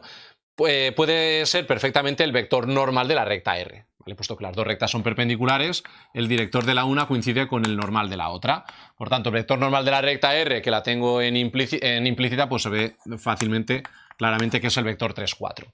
puede ser perfectamente el vector normal de la recta R. ¿Vale? Puesto que las dos rectas son perpendiculares, el director de la una coincide con el normal de la otra. Por tanto, el vector normal de la recta R, que la tengo en implícita, pues se ve fácilmente, claramente que es el vector 3, 4.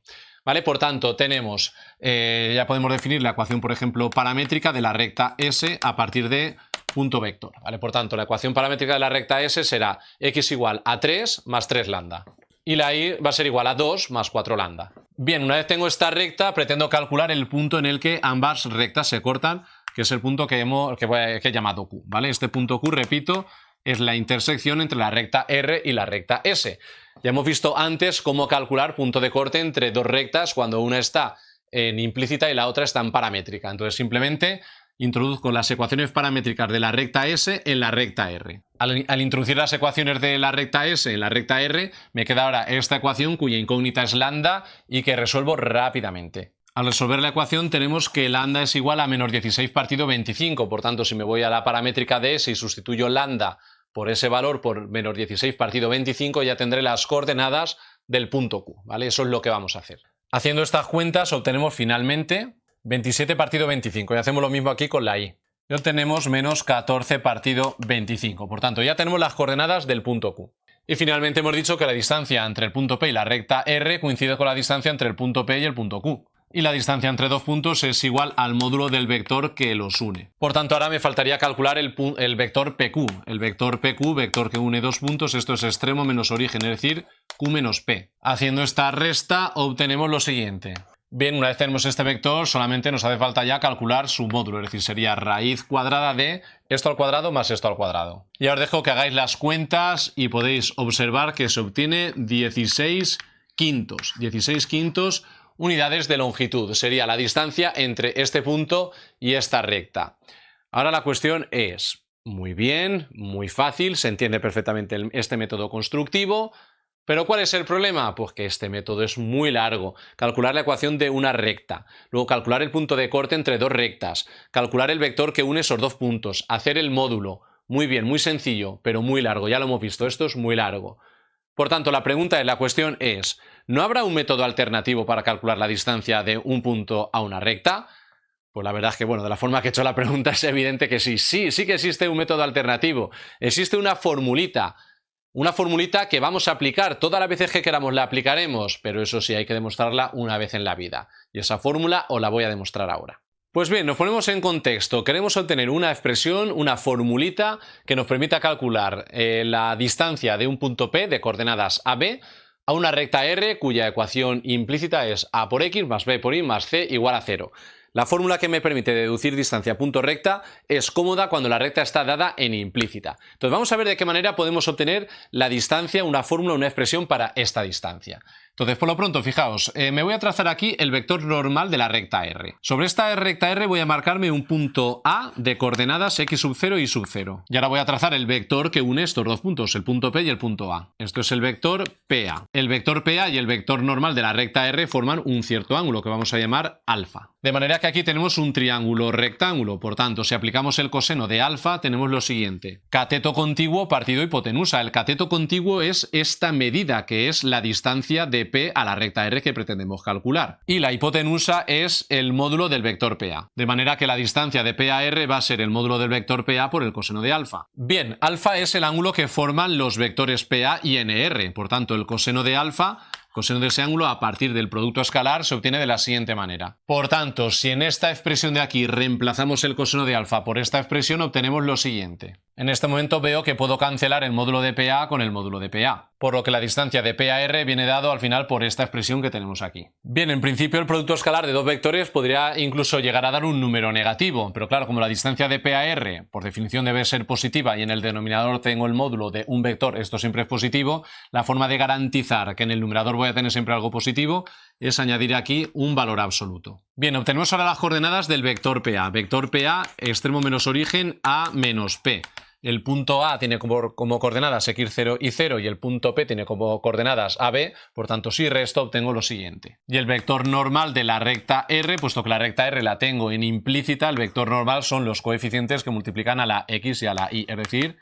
¿Vale? Por tanto, tenemos, ya podemos definir la ecuación, por ejemplo, paramétrica de la recta S a partir de punto vector. ¿Vale? Por tanto, la ecuación paramétrica de la recta S será x igual a 3 más 3 lambda. Y la y va a ser igual a 2 más 4 lambda. Bien, una vez tengo esta recta, pretendo calcular el punto en el que ambas rectas se cortan, que es el punto que he llamado Q. ¿Vale? Este punto Q, repito, es la intersección entre la recta R y la recta S. Ya hemos visto antes cómo calcular punto de corte entre dos rectas cuando una está en implícita y la otra está en paramétrica. Entonces simplemente introduzco las ecuaciones paramétricas de la recta S en la recta R. Al introducir las ecuaciones de la recta S en la recta R, me queda ahora esta ecuación cuya incógnita es lambda y que resuelvo rápidamente. Al resolver la ecuación tenemos que lambda es igual a menos 16 partido 25. Por tanto, si me voy a la paramétrica de S y sustituyo lambda por ese valor por menos 16 partido 25, ya tendré las coordenadas del punto Q, ¿vale? Eso es lo que vamos a hacer. Haciendo estas cuentas obtenemos finalmente 27 partido 25 y hacemos lo mismo aquí con la y. Y obtenemos menos 14 partido 25. Por tanto, ya tenemos las coordenadas del punto Q. Y finalmente hemos dicho que la distancia entre el punto P y la recta R coincide con la distancia entre el punto P y el punto Q. Y la distancia entre dos puntos es igual al módulo del vector que los une. Por tanto, ahora me faltaría calcular el vector PQ. El vector PQ, vector que une dos puntos, esto es extremo menos origen, es decir, Q menos P. Haciendo esta resta obtenemos lo siguiente. Bien, una vez tenemos este vector, solamente nos hace falta ya calcular su módulo, es decir, sería raíz cuadrada de esto al cuadrado más esto al cuadrado. Y ahora os dejo que hagáis las cuentas y podéis observar que se obtiene 16 quintos. 16 quintos unidades de longitud. Sería la distancia entre este punto y esta recta. Ahora la cuestión es, muy bien, muy fácil, se entiende perfectamente este método constructivo, pero ¿cuál es el problema? Pues que este método es muy largo. Calcular la ecuación de una recta, luego calcular el punto de corte entre dos rectas, calcular el vector que une esos dos puntos, hacer el módulo. Muy bien, muy sencillo, pero muy largo, ya lo hemos visto, esto es muy largo. Por tanto, la cuestión es, ¿no habrá un método alternativo para calcular la distancia de un punto a una recta? Pues la verdad es que, bueno, de la forma que he hecho la pregunta es evidente que sí. Sí que existe un método alternativo. Existe una formulita Una formulita que vamos a aplicar todas las veces que queramos, la aplicaremos, pero eso sí hay que demostrarla una vez en la vida. Y esa fórmula os la voy a demostrar ahora. Pues bien, nos ponemos en contexto. Queremos obtener una expresión, una formulita que nos permita calcular la distancia de un punto P de coordenadas AB a una recta R cuya ecuación implícita es A por X más B por Y más C igual a 0. La fórmula que me permite deducir distancia a punto recta es cómoda cuando la recta está dada en implícita. Entonces vamos a ver de qué manera podemos obtener la distancia, una fórmula, una expresión para esta distancia. Entonces, por lo pronto, fijaos, me voy a trazar aquí el vector normal de la recta R. Sobre esta recta R voy a marcarme un punto A de coordenadas X sub 0 y sub 0. Y ahora voy a trazar el vector que une estos dos puntos, el punto P y el punto A. Esto es el vector PA. El vector PA y el vector normal de la recta R forman un cierto ángulo que vamos a llamar alfa. De manera que aquí tenemos un triángulo rectángulo. Por tanto, si aplicamos el coseno de alfa, tenemos lo siguiente. Cateto contiguo partido hipotenusa. El cateto contiguo es esta medida, que es la distancia de P a la recta R que pretendemos calcular. Y la hipotenusa es el módulo del vector PA. De manera que la distancia de P a R va a ser el módulo del vector PA por el coseno de alfa. Bien, alfa es el ángulo que forman los vectores PA y NR. Por tanto, el coseno de alfa, coseno de ese ángulo a partir del producto escalar, se obtiene de la siguiente manera. Por tanto, si en esta expresión de aquí reemplazamos el coseno de alfa por esta expresión, obtenemos lo siguiente. En este momento veo que puedo cancelar el módulo de PA con el módulo de PA, por lo que la distancia de P a R viene dado al final por esta expresión que tenemos aquí. Bien, en principio el producto escalar de dos vectores podría incluso llegar a dar un número negativo, pero claro, como la distancia de P a R por definición debe ser positiva y en el denominador tengo el módulo de un vector, esto siempre es positivo, la forma de garantizar que en el numerador voy a tener siempre algo positivo es añadir aquí un valor absoluto. Bien, obtenemos ahora las coordenadas del vector PA. Vector PA, extremo menos origen, A menos P. El punto A tiene como coordenadas X0 y 0 y el punto P tiene como coordenadas AB, por tanto si resto obtengo lo siguiente. Y el vector normal de la recta R, puesto que la recta R la tengo en implícita, el vector normal son los coeficientes que multiplican a la X y a la Y, es decir,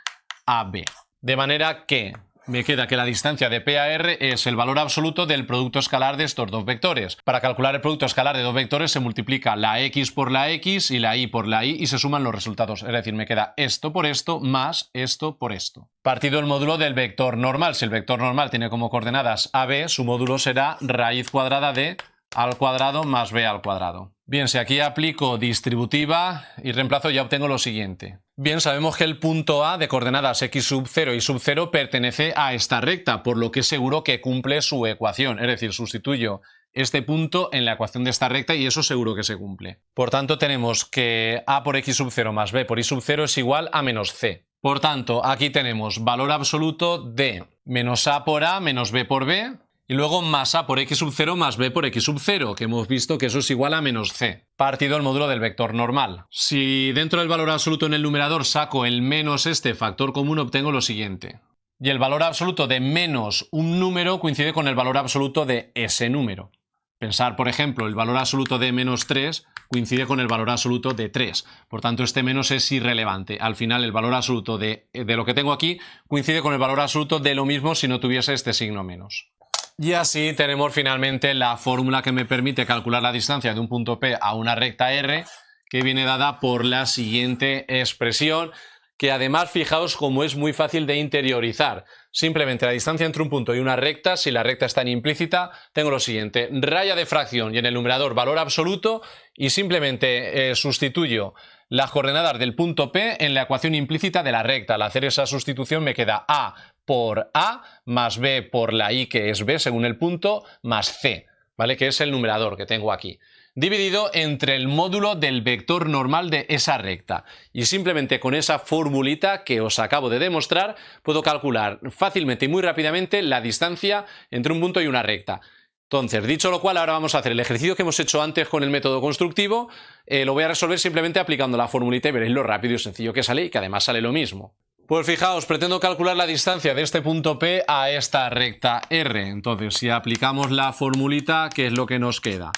AB. De manera que me queda que la distancia de P a R es el valor absoluto del producto escalar de estos dos vectores. Para calcular el producto escalar de dos vectores se multiplica la X por la X y la Y por la Y y se suman los resultados. Es decir, me queda esto por esto más esto por esto. Partido el módulo del vector normal. Si el vector normal tiene como coordenadas AB, su módulo será raíz cuadrada de A al cuadrado más B al cuadrado. Bien, si aquí aplico distributiva y reemplazo ya obtengo lo siguiente. Bien, sabemos que el punto A de coordenadas X sub 0 y sub 0 pertenece a esta recta, por lo que es seguro que cumple su ecuación, es decir, sustituyo este punto en la ecuación de esta recta y eso seguro que se cumple. Por tanto, tenemos que A por X sub 0 más B por Y sub 0 es igual a menos C. Por tanto, aquí tenemos valor absoluto de menos A por A menos B por B, y luego más A por X sub 0 más B por X sub 0, que hemos visto que eso es igual a menos C, partido el módulo del vector normal. Si dentro del valor absoluto en el numerador saco el menos este factor común, obtengo lo siguiente. Y el valor absoluto de menos un número coincide con el valor absoluto de ese número. Pensar, por ejemplo, el valor absoluto de menos 3 coincide con el valor absoluto de 3. Por tanto, este menos es irrelevante. Al final, el valor absoluto de lo que tengo aquí coincide con el valor absoluto de lo mismo si no tuviese este signo menos. Y así tenemos finalmente la fórmula que me permite calcular la distancia de un punto P a una recta R, que viene dada por la siguiente expresión, que además fijaos cómo es muy fácil de interiorizar. Simplemente la distancia entre un punto y una recta, si la recta está en implícita, tengo lo siguiente, raya de fracción y en el numerador valor absoluto y simplemente sustituyo las coordenadas del punto P en la ecuación implícita de la recta. Al hacer esa sustitución me queda A por A más B por la Y, que es B según el punto, más C, ¿vale? Que es el numerador que tengo aquí, dividido entre el módulo del vector normal de esa recta. Y simplemente con esa formulita que os acabo de demostrar, puedo calcular fácilmente y muy rápidamente la distancia entre un punto y una recta. Entonces, dicho lo cual, ahora vamos a hacer el ejercicio que hemos hecho antes con el método constructivo. Lo voy a resolver simplemente aplicando la formulita y veréis lo rápido y sencillo que sale y que además sale lo mismo. Pues fijaos, pretendo calcular la distancia de este punto P a esta recta R. Entonces, si aplicamos la formulita, ¿qué es lo que nos queda?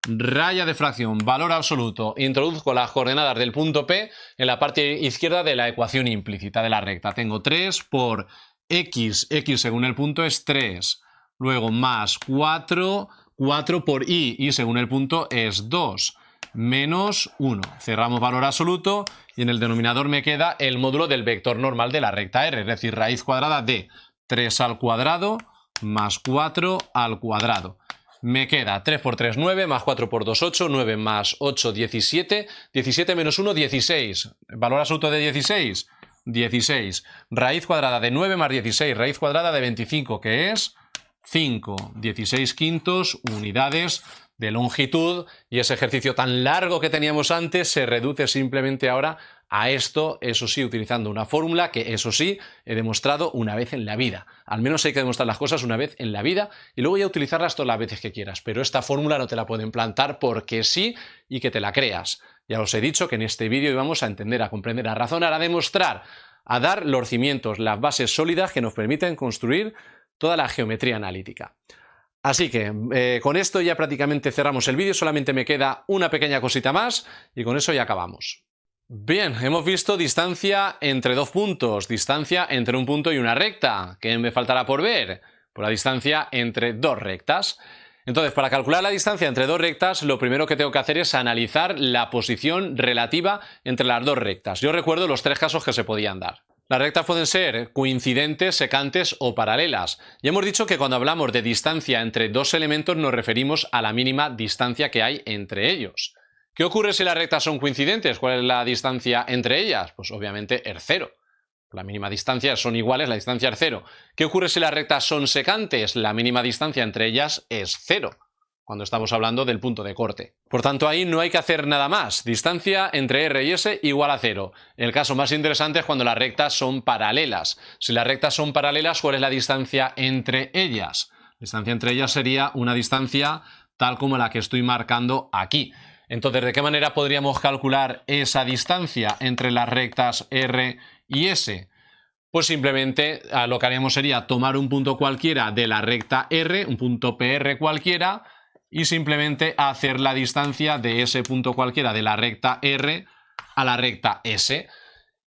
Raya de fracción, valor absoluto, introduzco las coordenadas del punto P en la parte izquierda de la ecuación implícita de la recta. Tengo 3 por X según el punto es 3, luego más 4 por Y según el punto es 2, menos 1. Cerramos valor absoluto y en el denominador me queda el módulo del vector normal de la recta R, es decir, raíz cuadrada de 3 al cuadrado más 4 al cuadrado. Me queda 3 por 3, 9, más 4 por 2, 8, 9 más 8, 17, 17 menos 1, 16. ¿Valor absoluto de 16? 16. Raíz cuadrada de 9 más 16, raíz cuadrada de 25, que es 5. 16 quintos unidades de longitud, y ese ejercicio tan largo que teníamos antes se reduce simplemente ahora a esto, eso sí, utilizando una fórmula que, eso sí, he demostrado una vez en la vida. Al menos hay que demostrar las cosas una vez en la vida y luego ya utilizarlas todas las veces que quieras, pero esta fórmula no te la pueden plantar porque sí y que te la creas. Ya os he dicho que en este vídeo íbamos a entender, a comprender, a razonar, a demostrar, a dar los cimientos, las bases sólidas que nos permiten construir toda la geometría analítica. Así que con esto ya prácticamente cerramos el vídeo, solamente me queda una pequeña cosita más y con eso ya acabamos. Bien, hemos visto distancia entre dos puntos, distancia entre un punto y una recta. ¿Qué me faltará por ver? Pues la distancia entre dos rectas. Entonces, para calcular la distancia entre dos rectas, lo primero que tengo que hacer es analizar la posición relativa entre las dos rectas. Yo recuerdo los tres casos que se podían dar. Las rectas pueden ser coincidentes, secantes o paralelas. Ya hemos dicho que cuando hablamos de distancia entre dos elementos nos referimos a la mínima distancia que hay entre ellos. ¿Qué ocurre si las rectas son coincidentes? ¿Cuál es la distancia entre ellas? Pues obviamente es 0. La mínima distancia son iguales, la distancia es 0. ¿Qué ocurre si las rectas son secantes? La mínima distancia entre ellas es 0, cuando estamos hablando del punto de corte. Por tanto, ahí no hay que hacer nada más. Distancia entre R y S igual a 0. El caso más interesante es cuando las rectas son paralelas. Si las rectas son paralelas, ¿cuál es la distancia entre ellas? La distancia entre ellas sería una distancia tal como la que estoy marcando aquí. Entonces, ¿de qué manera podríamos calcular esa distancia entre las rectas R y S? Pues simplemente lo que haríamos sería tomar un punto cualquiera de la recta R, un punto PR cualquiera, y simplemente hacer la distancia de ese punto cualquiera de la recta R a la recta S.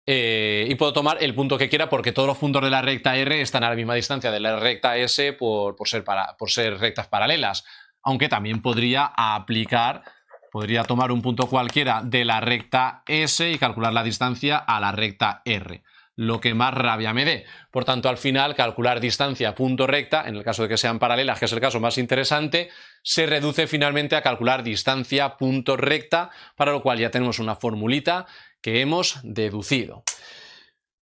Y puedo tomar el punto que quiera porque todos los puntos de la recta R están a la misma distancia de la recta S por ser rectas paralelas. Aunque también podría tomar un punto cualquiera de la recta S y calcular la distancia a la recta R, lo que más rabia me dé. Por tanto, al final, calcular distancia punto recta, en el caso de que sean paralelas, que es el caso más interesante, se reduce finalmente a calcular distancia punto recta, para lo cual ya tenemos una formulita que hemos deducido.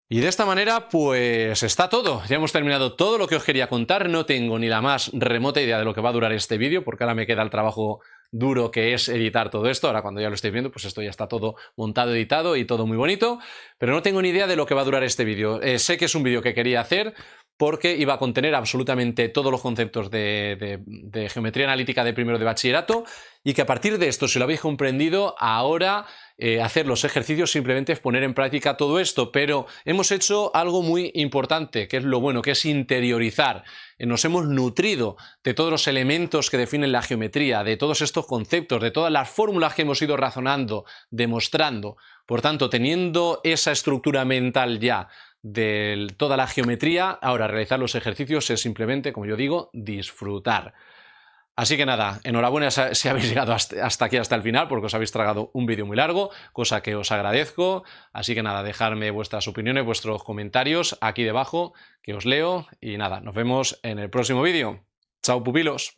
Y de esta manera, pues está todo. Ya hemos terminado todo lo que os quería contar. No tengo ni la más remota idea de lo que va a durar este vídeo, porque ahora me queda el trabajo duro que es editar todo esto. Ahora cuando ya lo estéis viendo, pues esto ya está todo montado, editado y todo muy bonito, pero no tengo ni idea de lo que va a durar este vídeo. Sé que es un vídeo que quería hacer porque iba a contener absolutamente todos los conceptos de geometría analítica de primero de bachillerato, y que a partir de esto, si lo habéis comprendido, ahora hacer los ejercicios simplemente es poner en práctica todo esto. Pero hemos hecho algo muy importante, que es lo bueno, que es interiorizar. Nos hemos nutrido de todos los elementos que definen la geometría, de todos estos conceptos, de todas las fórmulas que hemos ido razonando, demostrando. Por tanto, teniendo esa estructura mental ya de toda la geometría, ahora realizar los ejercicios es simplemente, como yo digo, disfrutar. Así que nada, enhorabuena si habéis llegado hasta aquí, hasta el final, porque os habéis tragado un vídeo muy largo, cosa que os agradezco. Así que nada, dejadme vuestras opiniones, vuestros comentarios aquí debajo, que os leo. Y nada, nos vemos en el próximo vídeo. Chao, pupilos.